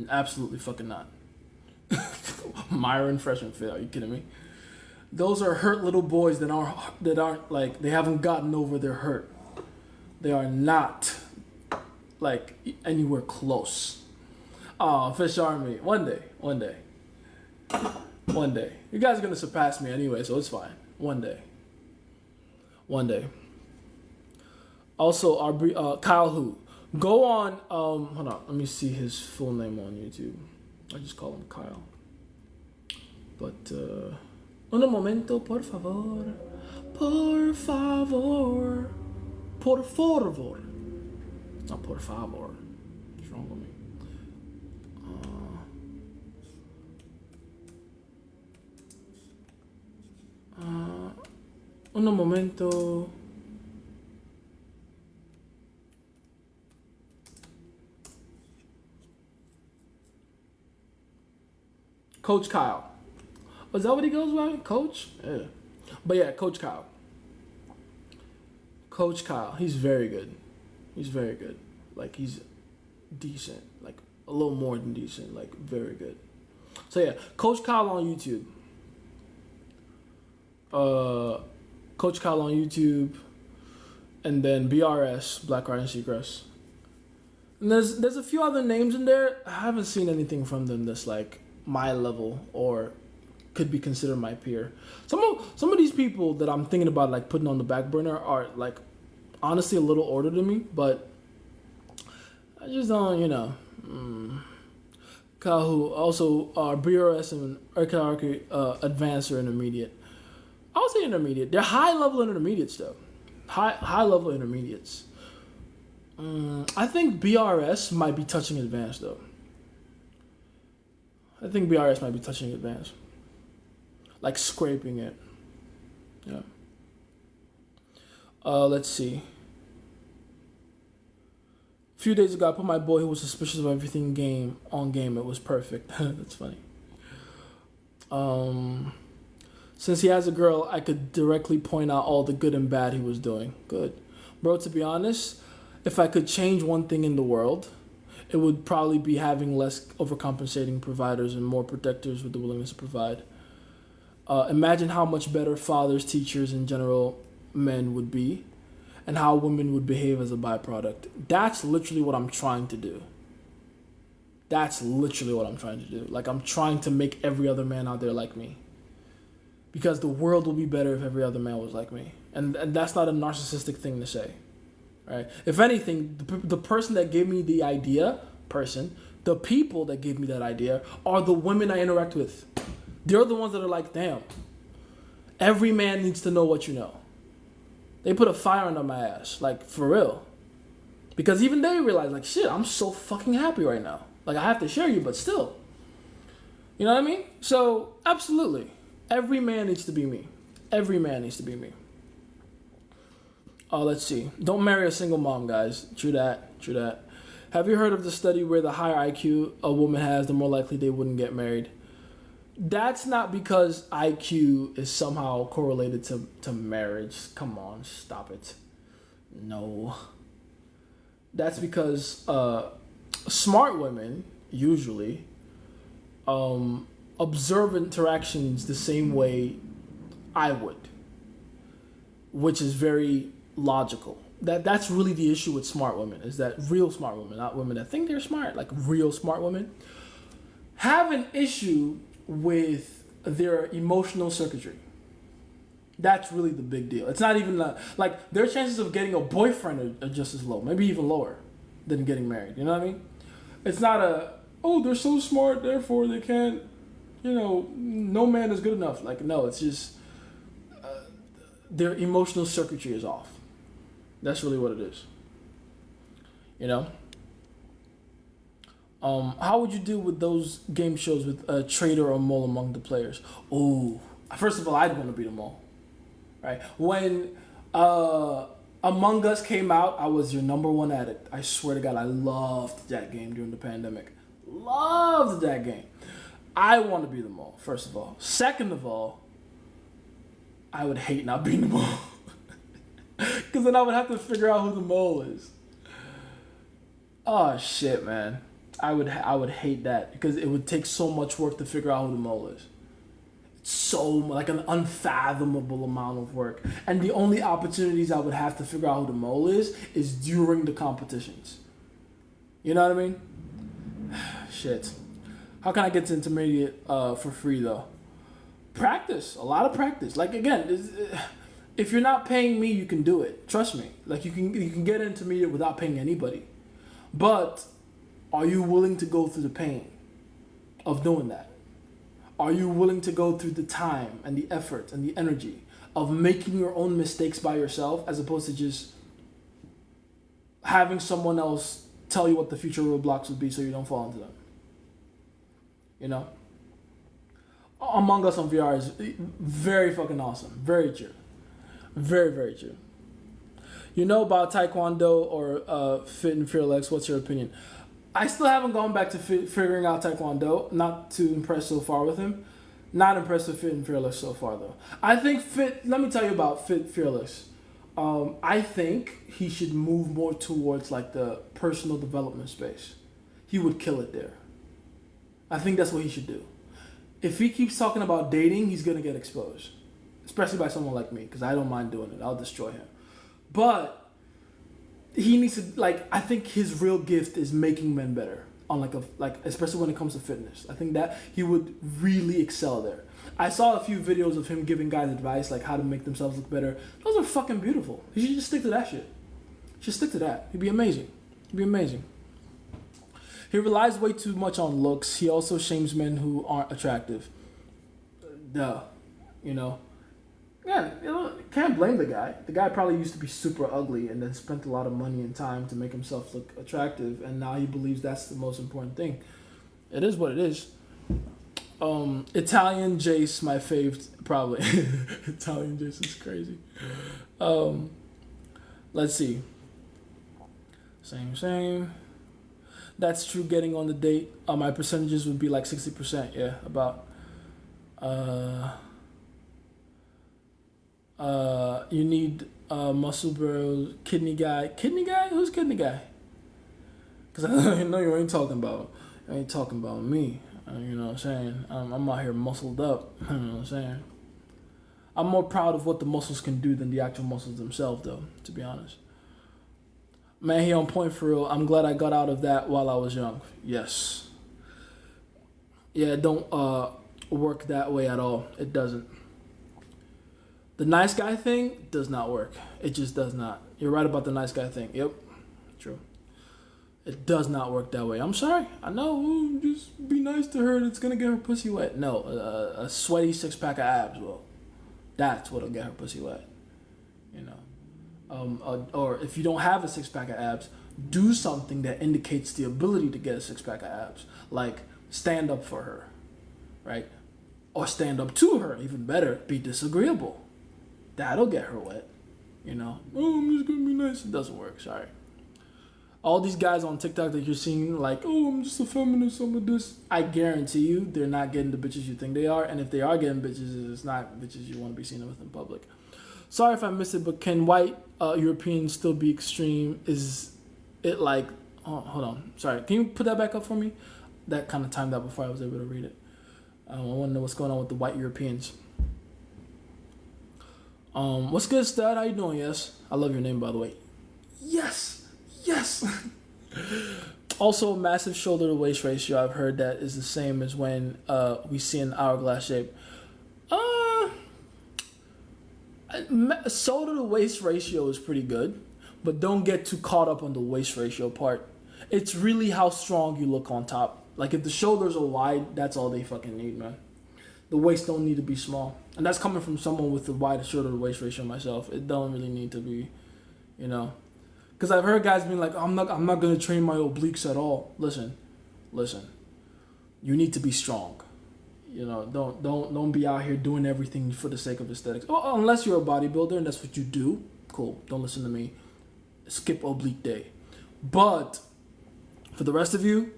A: Absolutely fucking not. Myron Fresh and Fit, are you kidding me? Those are hurt little boys that aren't like, they haven't gotten over their hurt. They are not like anywhere close. Oh, Fish Army. One day. You guys are gonna surpass me anyway, so it's fine. One day. Also, our Kyle Who. Go on, hold on, let me see his full name on YouTube. I just call him Kyle. But, un momento, por favor. Por favor. Por favor. Not por favor. What's wrong with me? Un momento. Coach Kyle. Is that what he goes by? Coach? Yeah. But yeah, Coach Kyle. Coach Kyle. He's very good. Like, he's decent. Like, a little more than decent. Like, very good. So yeah, Coach Kyle on YouTube. Coach Kyle on YouTube. And then BRS, Black Riding Seacrest. And there's a few other names in there. I haven't seen anything from them that's like my level or could be considered my peer. Some of these people that I'm thinking about like putting on the back burner are like honestly a little older than me, but I just don't, Kahu also BRS and Archaeology advanced or intermediate. I would say intermediate. They're high level intermediates though. High level intermediates. I think BRS might be touching advanced though. I think BRS might be touching advanced. Like scraping it. Yeah. Let's see. A few days ago, I put my boy who was suspicious of everything on game. It was perfect. That's funny. Since he has a girl, I could directly point out all the good and bad he was doing. Good. Bro, to be honest, if I could change one thing in the world, it would probably be having less overcompensating providers and more protectors with the willingness to provide. Imagine how much better fathers, teachers, and general men would be, and how women would behave as a byproduct. That's literally what I'm trying to do. Like, I'm trying to make every other man out there like me. Because the world will be better if every other man was like me. And that's not a narcissistic thing to say. Right? If anything, the person that gave me the idea, the people that gave me that idea are the women I interact with. They're the ones that are like, damn, every man needs to know what you know. They put a fire under my ass, like, for real. Because even they realize, like, shit, I'm so fucking happy right now. Like, I have to share you, but still. You know what I mean? So, absolutely. Every man needs to be me. Let's see. Don't marry a single mom, guys. True that. Have you heard of the study where the higher IQ a woman has, the more likely they wouldn't get married? That's not because IQ is somehow correlated to marriage. Come on, stop it. No. That's because smart women usually observe interactions the same way I would, which is very logical. That's really the issue with smart women, is that real smart women, not women that think they're smart, like real smart women, have an issue with their emotional circuitry. That's really the big deal. It's not even like their chances of getting a boyfriend are just as low, maybe even lower than getting married. You know what I mean? It's not they're so smart, therefore they can't, no man is good enough. Like, no, it's just their emotional circuitry is off. That's really what it is. How would you deal with those game shows with a traitor or mole among the players? Oh, first of all, I'd want to be the mole, right? When a Among Us came out, I was your number one addict. I swear to God, I loved that game during the pandemic. Loved that game. I want to be the mole, first of all. Second of all, I would hate not being the mole. Because then I would have to figure out who the mole is. Oh, shit, man. I would hate that because it would take so much work to figure out who the mole is. So like an unfathomable amount of work, and the only opportunities I would have to figure out who the mole is during the competitions. You know what I mean? Shit. How can I get to intermediate for free though? Practice, a lot of practice. Like again, if you're not paying me, you can do it. Trust me. Like you can get intermediate without paying anybody, but are you willing to go through the pain of doing that? Are you willing to go through the time and the effort and the energy of making your own mistakes by yourself as opposed to just having someone else tell you what the future roadblocks would be so you don't fall into them? You know? Among Us on VR is very fucking awesome. Very true. Very, very true. You know about Taekwondo or Fit and Fearless? What's your opinion? I still haven't gone back to figuring out Taekwondo. Not too impressed so far with him. Not impressed with Fit and Fearless so far, though. I think let me tell you about Fit Fearless. I think he should move more towards like the personal development space. He would kill it there. I think that's what he should do. If he keeps talking about dating, he's going to get exposed. Especially by someone like me, because I don't mind doing it. I'll destroy him. But he needs to, like, I think his real gift is making men better on especially when it comes to fitness. I think that he would really excel there. I saw a few videos of him giving guys advice, like how to make themselves look better. Those are fucking beautiful. He should just stick to that shit. Just stick to that. He'd be amazing. He'd be amazing. He relies way too much on looks. He also shames men who aren't attractive. Duh. You know? Yeah, you know, can't blame the guy. The guy probably used to be super ugly and then spent a lot of money and time to make himself look attractive, and now he believes that's the most important thing. It is what it is. Italian Jace, my fave, probably. Italian Jace is crazy. Let's see. Same. That's true. Getting on the date, my percentages would be like 60%. Yeah, about. You need muscle bro, kidney guy. Kidney guy? Who's kidney guy? Because I know you ain't talking about me. You know what I'm saying? I'm out here muscled up. You know what I'm saying? I'm more proud of what the muscles can do than the actual muscles themselves, though, to be honest. Man, he on point for real. I'm glad I got out of that while I was young. Yes. Yeah, don't work that way at all. It doesn't. The nice guy thing does not work. It just does not. You're right about the nice guy thing. Yep, true. It does not work that way. I'm sorry. I know. Ooh, just be nice to her. It's gonna get her pussy wet. No, a sweaty 6-pack of abs will. That's what'll get her pussy wet. You know. Or if you don't have a 6-pack of abs, do something that indicates the ability to get a 6-pack of abs. Like stand up for her, right? Or stand up to her. Even better, be disagreeable. That'll get her wet, you know. Oh, I'm just gonna be nice. It doesn't work. Sorry. All these guys on TikTok that you're seeing, like, oh, I'm just a feminist, I'm a this. I guarantee you, they're not getting the bitches you think they are, and if they are getting bitches, it's not bitches you want to be seen with in public. Sorry if I missed it, but can white Europeans still be extreme? Is it like? Oh, hold on. Sorry. Can you put that back up for me? That kind of timed out before I was able to read it. I want to know what's going on with the white Europeans. What's good, stud? How you doing? Yes. I love your name, by the way. Yes. Also, a massive shoulder to waist ratio. I've heard that is the same as when we see an hourglass shape. Shoulder to waist ratio is pretty good, but don't get too caught up on the waist ratio part. It's really how strong you look on top. Like if the shoulders are wide, that's all they fucking need, man. The waist don't need to be small. And that's coming from someone with a wide shoulder to waist ratio myself. It don't really need to be, you know. Because I've heard guys being like, I'm not going to train my obliques at all. Listen. You need to be strong. don't be out here doing everything for the sake of aesthetics. Well, unless you're a bodybuilder and that's what you do, cool. Don't listen to me. Skip oblique day. But for the rest of you,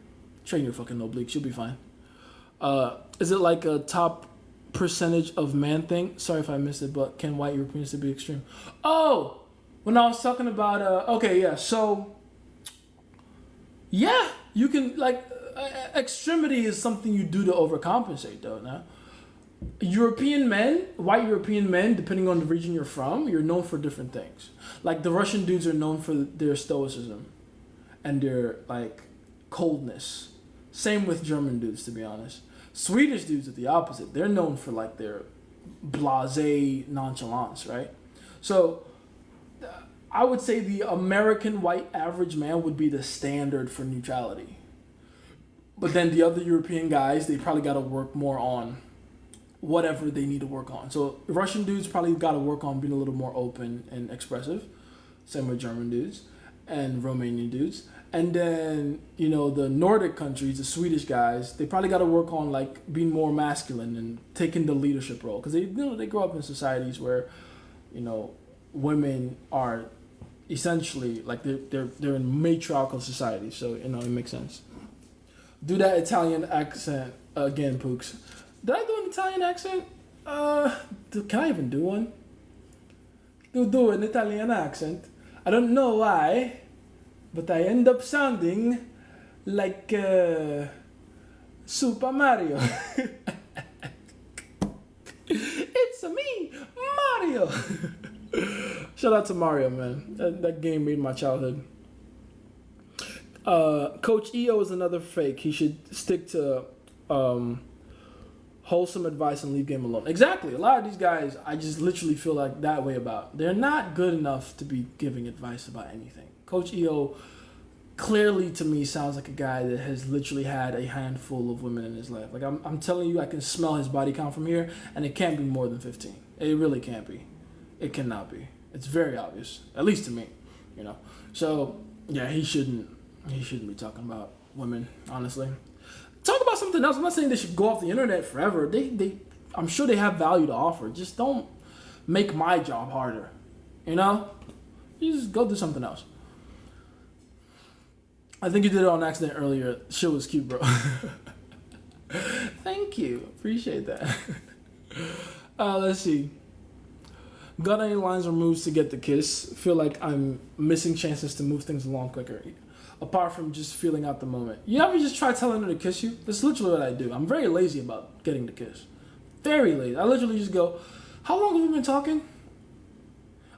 A: train your fucking obliques. You'll be fine. Is it like a top percentage of man thing? Sorry if I missed it, but can white Europeans be extreme? Oh, when I was talking about okay, yeah. So yeah, you can like extremity is something you do to overcompensate, though. Now, white European men, depending on the region you're from, you're known for different things. Like the Russian dudes are known for their stoicism and their like coldness. Same with German dudes, to be honest. Swedish dudes are the opposite. They're known for like their blasé nonchalance, right? So I would say the American white average man would be the standard for neutrality. But then the other European guys, they probably got to work more on whatever they need to work on. So Russian dudes probably got to work on being a little more open and expressive. Same with German dudes and Romanian dudes. And then, the Nordic countries, the Swedish guys, they probably got to work on like being more masculine and taking the leadership role. Because they grow up in societies where, women are essentially like they're in matriarchal society. So, it makes sense. Do that Italian accent again, Pooks. Did I do an Italian accent? Can I even do one? Do an Italian accent. I don't know why, but I end up sounding like Super Mario. It's me, Mario. Shout out to Mario, man. That game made my childhood. Coach EO is another fake. He should stick to wholesome advice and leave game alone. Exactly. A lot of these guys, I just literally feel like that way about. They're not good enough to be giving advice about anything. Coach EO clearly to me sounds like a guy that has literally had a handful of women in his life. Like I'm telling you, I can smell his body count from here, and it can't be more than 15. It really can't be. It cannot be. It's very obvious, at least to me, So yeah, he shouldn't be talking about women, honestly. Talk about something else. I'm not saying they should go off the internet forever. I'm sure they have value to offer. Just don't make my job harder. You just go do something else. I think you did it on accident earlier. Shit was cute, bro. Thank you. Appreciate that. Let's see. Got any lines or moves to get the kiss? Feel like I'm missing chances to move things along quicker. Apart from just feeling out the moment. You ever just try telling her to kiss you? That's literally what I do. I'm very lazy about getting the kiss. Very lazy. I literally just go, how long have we been talking?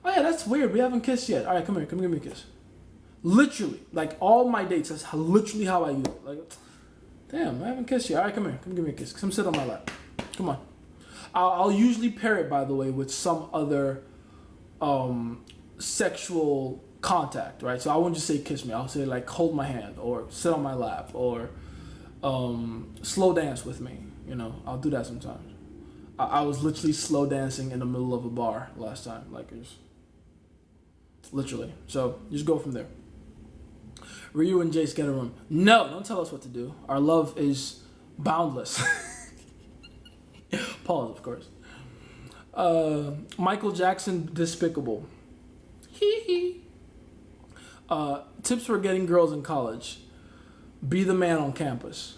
A: Oh yeah, that's weird. We haven't kissed yet. All right, come here. Come give me a kiss. Literally. Like all my dates, that's literally how I do it. Like, damn, I haven't kissed you. All right, come here. Come give me a kiss. Come sit on my lap. Come on. I'll usually pair it, by the way, with some other sexual contact, right? So I won't just say kiss me. I'll say like hold my hand or sit on my lap or slow dance with me. I'll do that sometimes. I was literally slow dancing in the middle of a bar last time. Like it's literally. So just go from there. Ryu and Jace get a room. No, don't tell us what to do. Our love is boundless. Pause, of course. Michael Jackson, despicable. Hee hee. Tips for getting girls in college. Be the man on campus.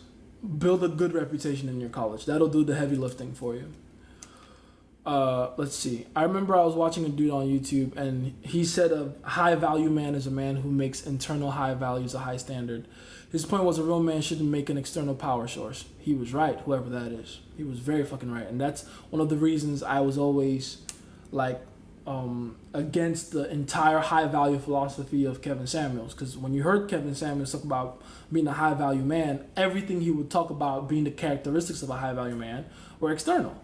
A: Build a good reputation in your college. That'll do the heavy lifting for you. Let's see. I remember I was watching a dude on YouTube and he said a high value man is a man who makes internal high values a high standard. His point was a real man shouldn't make an external power source. He was right, whoever that is. He was very fucking right. And that's one of the reasons I was always like against the entire high value philosophy of Kevin Samuels. Because when you heard Kevin Samuels talk about being a high value man, everything he would talk about being the characteristics of a high value man were external.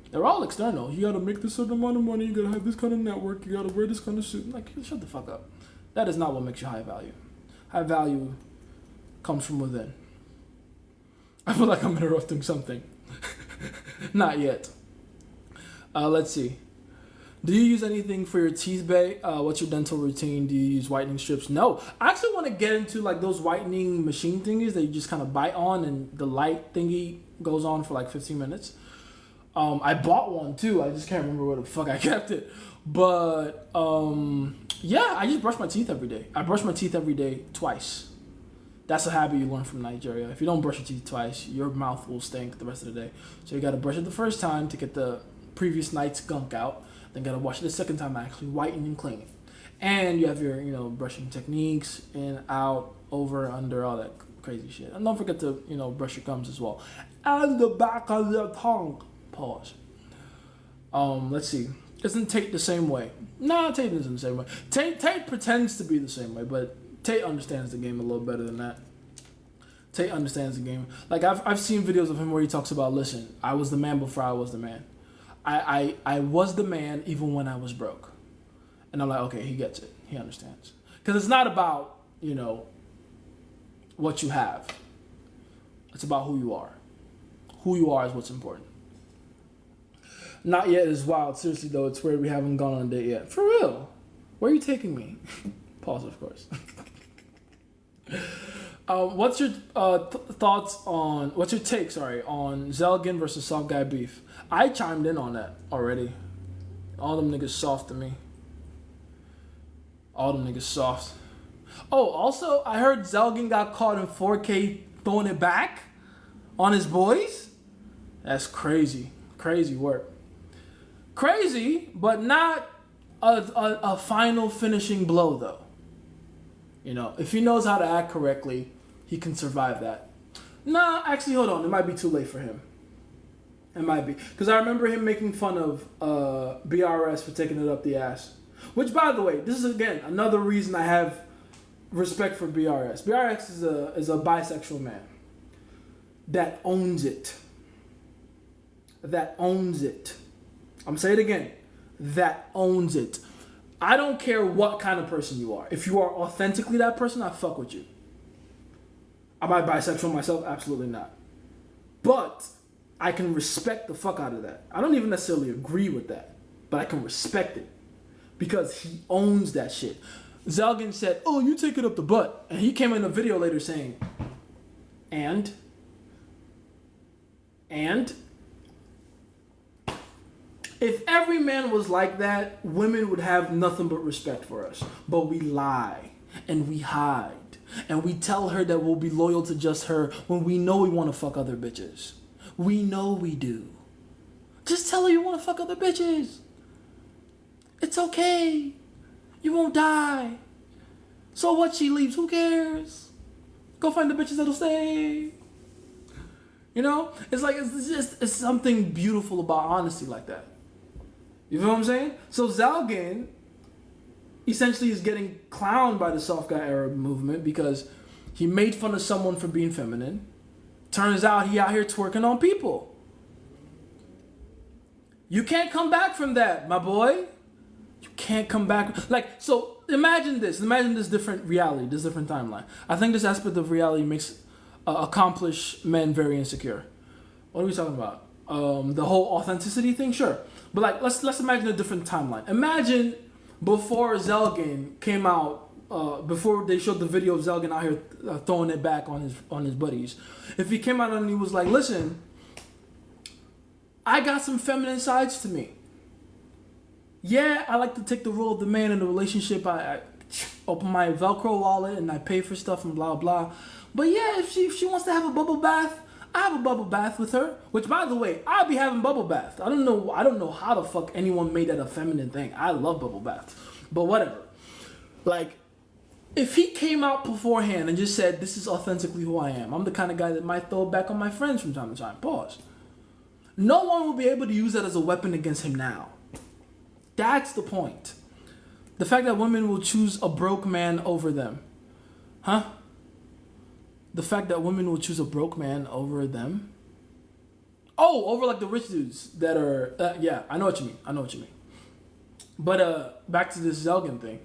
A: They're all external. You gotta make this certain amount of money, you gotta have this kind of network, you gotta wear this kind of suit. Like, shut the fuck up. That is not what makes you high value. High value comes from within. I feel like I'm interrupting something. Not yet. Let's see. Do you use anything for your teeth, bae? What's your dental routine? Do you use whitening strips? No. I actually want to get into like those whitening machine thingies that you just kind of bite on and the light thingy goes on for like 15 minutes. I bought one too. I just can't remember where the fuck I kept it. But yeah, I just brush my teeth every day. I brush my teeth every day twice. That's a habit you learn from Nigeria. If you don't brush your teeth twice, your mouth will stink the rest of the day. So you got to brush it the first time to get the previous night's gunk out. Then got to wash it the second time to actually whiten and clean it. And you have your, brushing techniques, in, out, over, under, all that crazy shit. And don't forget to, brush your gums as well. And the back of the tongue. Pause. Let's see. Isn't Tate the same way? Nah, Tate isn't the same way. Tate pretends to be the same way, but Tate understands the game a little better than that. Tate understands the game. Like, I've seen videos of him where he talks about, listen, I was the man before I was the man. I was the man even when I was broke. And I'm like, okay, he gets it. He understands. Because it's not about, what you have. It's about who you are. Who you are is what's important. Not yet is wild. Seriously, though, it's weird we haven't gone on a date yet. For real. Where are you taking me? Pause, of course. What's your take on Zelgin versus soft guy beef? I chimed in on that already. All them niggas soft to me. All them niggas soft. Oh, also, I heard Zelgin got caught in 4K throwing it back on his boys. That's crazy. Crazy work. Crazy, but not a final finishing blow, though. If he knows how to act correctly, he can survive that. Nah, actually, hold on. It might be too late for him. It might be. Because I remember him making fun of BRS for taking it up the ass. Which, by the way, this is, again, another reason I have respect for BRS. BRS is a bisexual man that owns it. That owns it. I'm going to say it again. That owns it. I don't care what kind of person you are. If you are authentically that person, I fuck with you. Am I bisexual myself? Absolutely not. But I can respect the fuck out of that. I don't even necessarily agree with that, but I can respect it because he owns that shit. Zelgin said, "Oh, you take it up the butt," and he came in a video later saying, and if every man was like that, women would have nothing but respect for us. But we lie and we hide and we tell her that we'll be loyal to just her when we know we want to fuck other bitches. We know we do. Just tell her you want to fuck other bitches. It's okay. You won't die. So what, she leaves, who cares? Go find the bitches that'll stay. It's like, it's something beautiful about honesty like that. You feel what I'm saying? So Zelgin essentially is getting clowned by the soft guy Arab movement because he made fun of someone for being feminine. Turns out he out here twerking on people. You can't come back from that, my boy. You can't come back. So imagine this. Imagine this different reality, this different timeline. I think this aspect of reality makes accomplished men very insecure. What are we talking about? The whole authenticity thing? Sure. But let's imagine a different timeline. Imagine before Zelgin came out, before they showed the video of Zelgin out here throwing it back on his buddies. If he came out and he was like, listen, I got some feminine sides to me. Yeah, I like to take the role of the man in the relationship. I open my Velcro wallet and I pay for stuff and blah, blah. But yeah, if she wants to have a bubble bath, I have a bubble bath with her. Which, by the way, I'll be having bubble bath. I don't know how the fuck anyone made that a feminine thing. I love bubble baths. But whatever. If he came out beforehand and just said, this is authentically who I am. I'm the kind of guy that might throw it back on my friends from time to time. Pause. No one will be able to use that as a weapon against him now. That's the point. The fact that women will choose a broke man over them. Huh? The fact that women will choose a broke man over them. Oh, over the rich dudes that are... yeah, I know what you mean. But back to this Zelgin thing.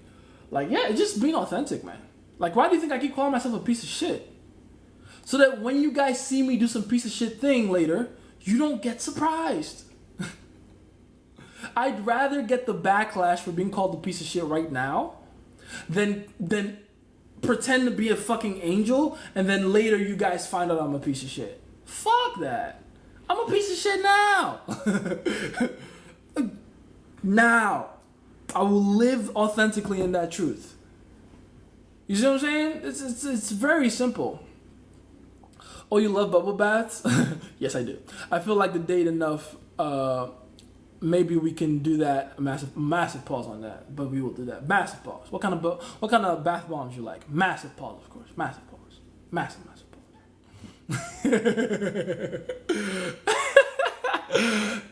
A: It's just being authentic, man. Why do you think I keep calling myself a piece of shit? So that when you guys see me do some piece of shit thing later, you don't get surprised. I'd rather get the backlash for being called a piece of shit right now than pretend to be a fucking angel and then later you guys find out I'm a piece of shit. Fuck that. I'm a piece of shit now. Now. I will live authentically in that truth. You see what I'm saying? It's very simple. Oh, you love bubble baths? Yes, I do. I feel like the date enough. Maybe we can do that. Massive pause on that, but we will do that. Massive pause. What kind of bath bombs you like? Massive pause, of course. Massive pause. Massive pause.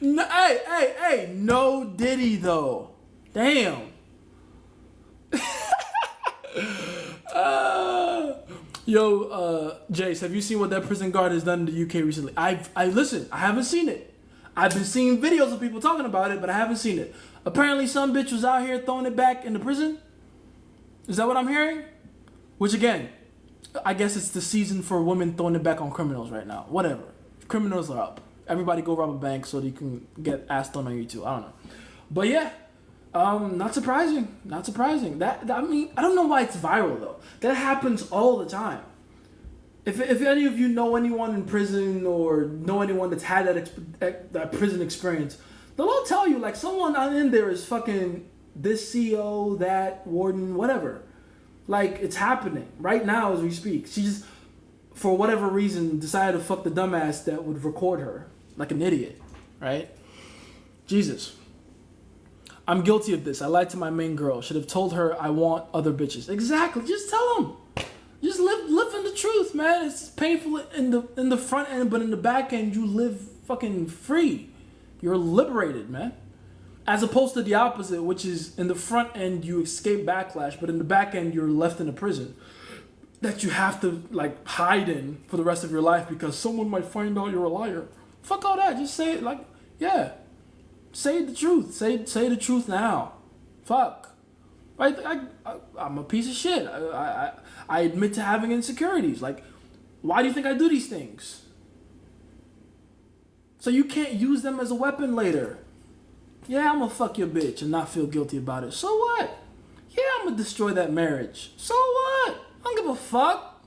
A: No, hey! No Diddy though. Damn. Jace, have you seen what that prison guard has done in the UK recently? Listen, I haven't seen it. I've been seeing videos of people talking about it, but I haven't seen it. Apparently some bitch was out here throwing it back in the prison. Is that what I'm hearing? Which again, I guess it's the season for women throwing it back on criminals right now. Whatever. Criminals are up. Everybody go rob a bank so they can get ass thrown on you too. I don't know. But yeah. Not surprising. That I mean, I don't know why it's viral though. That happens all the time. If any of you know anyone in prison or know anyone that's had that prison experience, they'll all tell you like someone in there is fucking this CO, that warden, whatever. Like it's happening right now as we speak. She just, for whatever reason, decided to fuck the dumbass that would record her like an idiot, right? Jesus. I'm guilty of this. I lied to my main girl. Should have told her I want other bitches. Exactly. Just tell them. Just live in the truth, man. It's painful in the front end, but in the back end, you live fucking free. You're liberated, man. As opposed to the opposite, which is in the front end you escape backlash, but in the back end you're left in a prison that you have to like hide in for the rest of your life because someone might find out you're a liar. Fuck all that. Just say it like, yeah. Say the truth. Say the truth now. Fuck. Right? I'm a piece of shit. I admit to having insecurities. Like, why do you think I do these things? So you can't use them as a weapon later. Yeah, I'm gonna fuck your bitch and not feel guilty about it. So what? Yeah, I'm gonna destroy that marriage. So what? I don't give a fuck.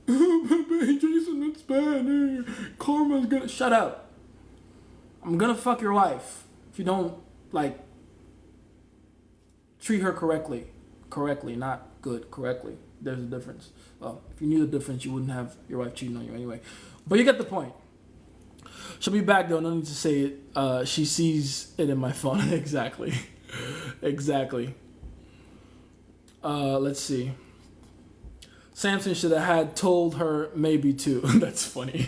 A: Jason, it's bad. Karma's gonna... Shut up. I'm gonna fuck your wife if you don't, like, treat her correctly. Correctly, not good, correctly. There's a difference. Well, if you knew the difference, you wouldn't have your wife cheating on you anyway. But you get the point. She'll be back, though. No need to say it. She sees it in my phone. Exactly. Exactly. Let's see. Samson should have had told her maybe too. That's funny.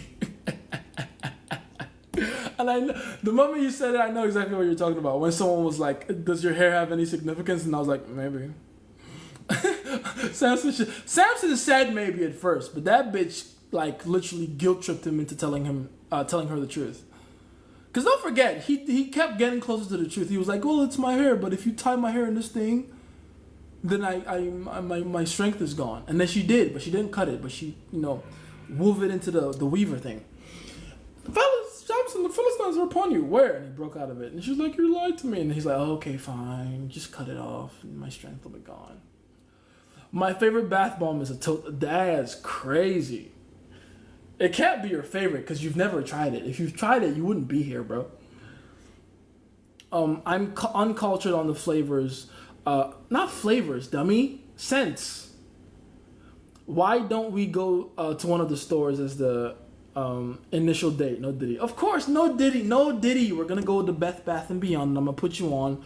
A: And the moment you said it, I know exactly what you're talking about. When someone was like, does your hair have any significance? And I was like, maybe. Samson said maybe at first, but that bitch like literally guilt tripped him into telling her the truth. Because don't forget, he kept getting closer to the truth. He was like, well, it's my hair, but if you tie my hair in this thing, then my strength is gone. And then she did, but she didn't cut it, but she, wove it into the weaver thing. Samson, the Philistines are upon you. Where? And he broke out of it. And she's like, you lied to me. And he's like, oh, okay, fine. Just cut it off. And my strength will be gone. My favorite bath bomb is that's crazy. It can't be your favorite because you've never tried it. If you've tried it, you wouldn't be here, bro. I'm uncultured on the flavors. Not flavors, dummy. Scents. Why don't we go to one of the stores as the initial date? No Diddy. Of course, no Diddy. No Diddy. We're going to go to Bed Bath & Beyond. And I'm going to put you on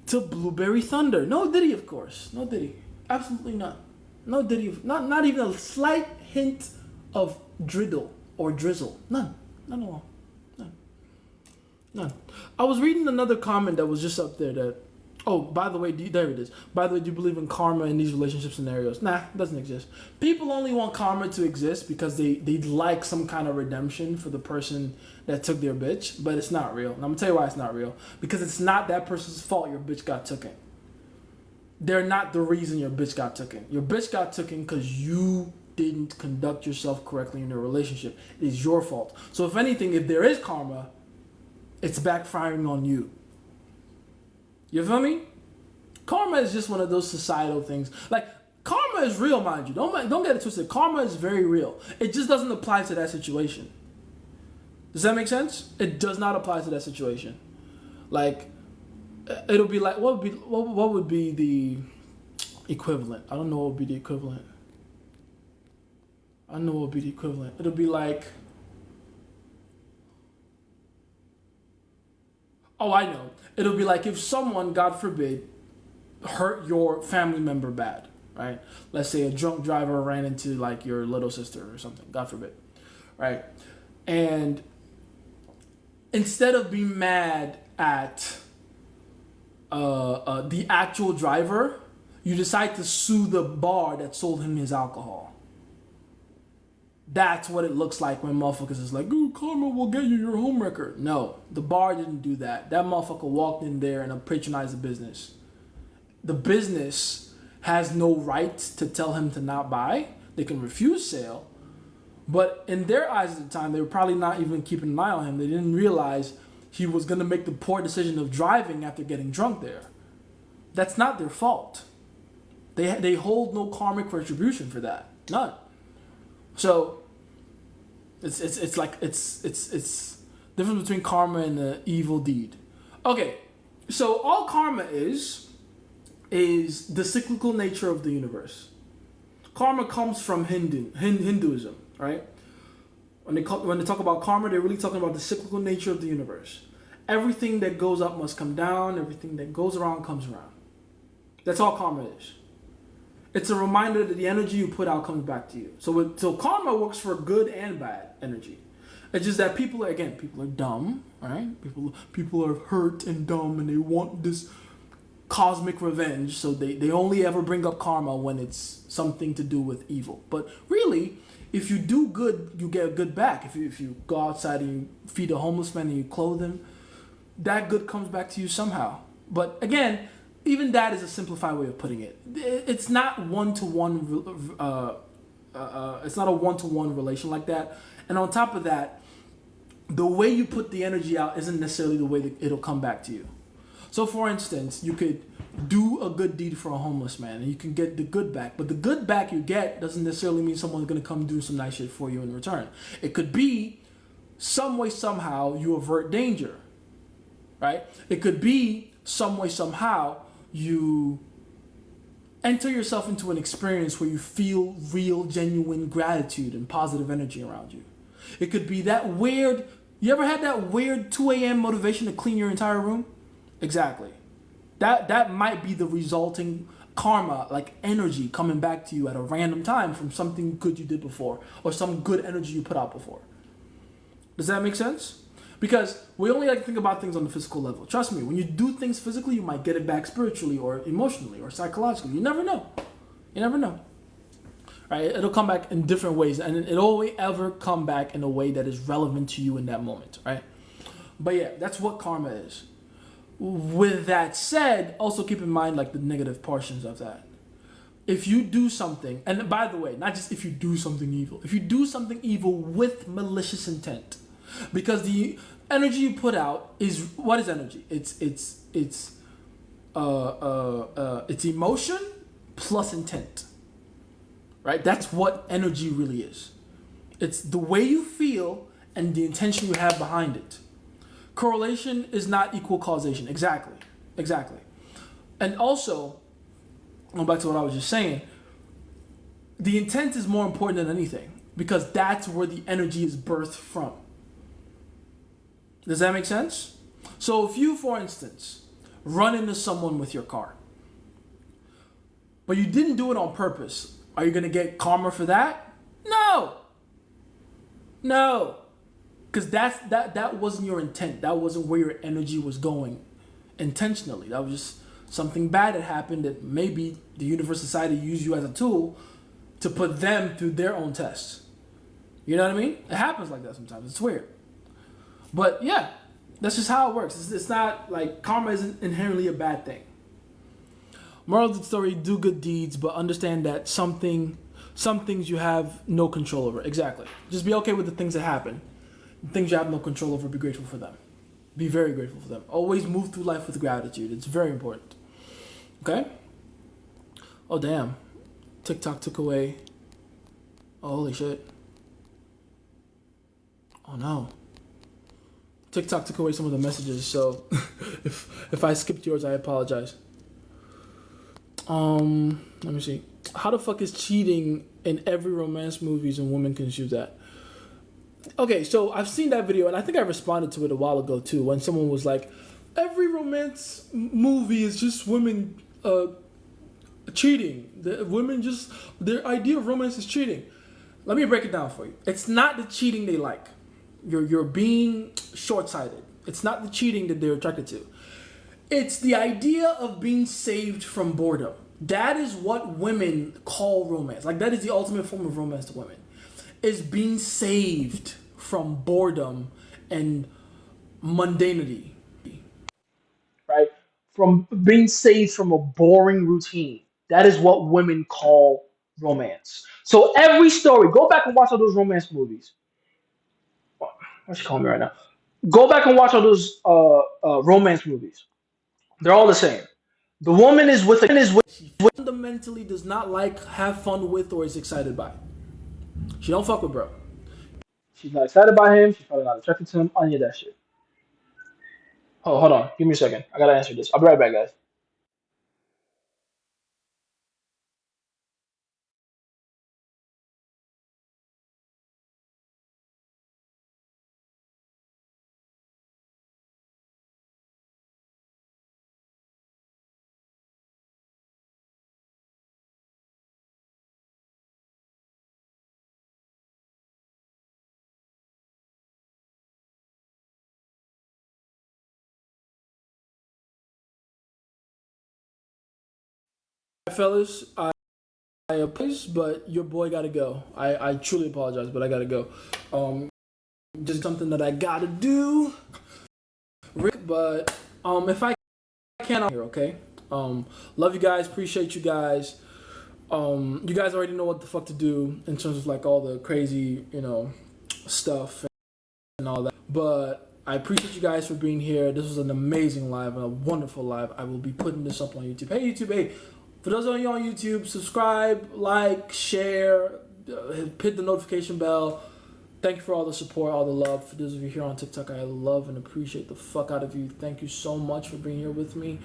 A: to Blueberry Thunder. No Diddy, of course. No Diddy. Absolutely not. No Diddy. Not even a slight hint of driddle or drizzle. None. None at all. None. I was reading another comment that was just up there that, oh, by the way, there it is. By the way, do you believe in karma in these relationship scenarios? Nah, it doesn't exist. People only want karma to exist because they like some kind of redemption for the person that took their bitch, but it's not real. And I'm going to tell you why it's not real. Because it's not that person's fault your bitch got taken. They're not the reason your bitch got taken. Your bitch got taken because you didn't conduct yourself correctly in your relationship. It is your fault. So if anything, if there is karma, it's backfiring on you. You feel me? Karma is just one of those societal things. Like, karma is real, mind you. Don't get it twisted. Karma is very real. It just doesn't apply to that situation. Does that make sense? It does not apply to that situation. Like, it'll be like, what would be the equivalent? I don't know what would be the equivalent. It'll be like, oh, I know. It'll be like if someone, God forbid, hurt your family member bad, right? Let's say a drunk driver ran into like your little sister or something, God forbid, right? And instead of being mad at the actual driver, you decide to sue the bar that sold him his alcohol. That's what it looks like when motherfuckers is like, ooh, karma will get you your home record. No, the bar didn't do that. That motherfucker walked in there and patronized the business. The business has no right to tell him to not buy. They can refuse sale. But in their eyes at the time, they were probably not even keeping an eye on him. They didn't realize he was going to make the poor decision of driving after getting drunk there. That's not their fault. They hold no karmic retribution for that. None. So it's difference between karma and the evil deed. Okay, so all karma is the cyclical nature of the universe. Karma comes from Hinduism, right? When they talk about karma, they're really talking about the cyclical nature of the universe. Everything that goes up must come down. Everything that goes around comes around. That's all karma is. It's a reminder that the energy you put out comes back to you. So karma works for good and bad energy. It's just that people are dumb, right? People are hurt and dumb, and they want this cosmic revenge. So they only ever bring up karma when it's something to do with evil. But really, if you do good, you get good back. If you go outside and you feed a homeless man and you clothe him, that good comes back to you somehow. But again, even that is a simplified way of putting it. It's not one-to-one. It's not a one-to-one relation like that. And on top of that, the way you put the energy out isn't necessarily the way that it'll come back to you. So, for instance, you could do a good deed for a homeless man, and you can get the good back. But the good back you get doesn't necessarily mean someone's going to come do some nice shit for you in return. It could be some way, somehow, you avert danger, right? It could be some way, somehow, you enter yourself into an experience where you feel real, genuine gratitude and positive energy around you. It could be that weird, you ever had that weird 2 a.m. motivation to clean your entire room? Exactly. That might be the resulting karma, like energy coming back to you at a random time from something good you did before or some good energy you put out before. Does that make sense? Because we only like to think about things on the physical level. Trust me, when you do things physically, you might get it back spiritually or emotionally or psychologically. You never know. You never know. Right? It'll come back in different ways, and it'll only ever come back in a way that is relevant to you in that moment, right? But yeah, that's what karma is. With that said, also keep in mind like the negative portions of that. If you do something, and by the way, not just if you do something evil, if you do something evil with malicious intent, because the energy you put out is, what is energy? It's emotion plus intent, right? That's what energy really is. It's the way you feel and the intention you have behind it. Correlation is not equal causation. Exactly. And also, going back to what I was just saying, the intent is more important than anything because that's where the energy is birthed from. Does that make sense? So if you, for instance, run into someone with your car, but you didn't do it on purpose, are you going to get karma for that? No. Because that wasn't your intent. That wasn't where your energy was going intentionally. That was just something bad that happened that maybe the universe decided to use you as a tool to put them through their own tests. You know what I mean? It happens like that sometimes. It's weird. But yeah, that's just how it works. It's not like karma isn't inherently a bad thing. Moral of the story, do good deeds, but understand that some things you have no control over. Exactly. Just be okay with the things that happen. The things you have no control over, be grateful for them. Be very grateful for them. Always move through life with gratitude. It's very important. Okay? Oh, damn. TikTok took away. Oh, holy shit. Oh, no. TikTok took away some of the messages, so if I skipped yours, I apologize. Let me see. How the fuck is cheating in every romance movies and women can choose that? Okay, so I've seen that video, and I think I responded to it a while ago too, when someone was like, every romance movie is just women cheating. Their idea of romance is cheating. Let me break it down for you. It's not the cheating they like. You're being short-sighted. It's not the cheating that they're attracted to. It's the idea of being saved from boredom. That is what women call romance. Like, that is the ultimate form of romance to women. Is being saved from boredom and mundanity. Right? From being saved from a boring routine. That is what women call romance. So every story, go back and watch all those romance movies. What's she calling me right now? Go back and watch all those romance movies. They're all the same. The woman is with she fundamentally does not like, have fun with, or is excited by. She don't fuck with bro. She's not excited by him. She's probably not attracted to him. Any of that shit. Oh, hold on. Give me a second. I gotta answer this. I'll be right back, guys. Fellas, I apologize, but your boy gotta go. I truly apologize, but I gotta go. Just something that I gotta do. Rick, but if I can, I'm here, okay? Love you guys, appreciate you guys. You guys already know what the fuck to do in terms of like all the crazy, stuff and all that. But I appreciate you guys for being here. This was an amazing live and a wonderful live. I will be putting this up on YouTube. Hey YouTube, hey. For those of you on YouTube, subscribe, like, share, hit the notification bell. Thank you for all the support, all the love. For those of you here on TikTok, I love and appreciate the fuck out of you. Thank you so much for being here with me.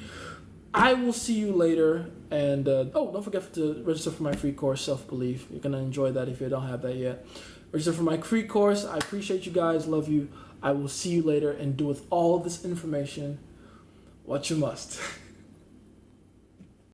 A: I will see you later. And, don't forget to register for my free course, Self-Belief. You're going to enjoy that if you don't have that yet. Register for my free course. I appreciate you guys. Love you. I will see you later and do with all this information what you must.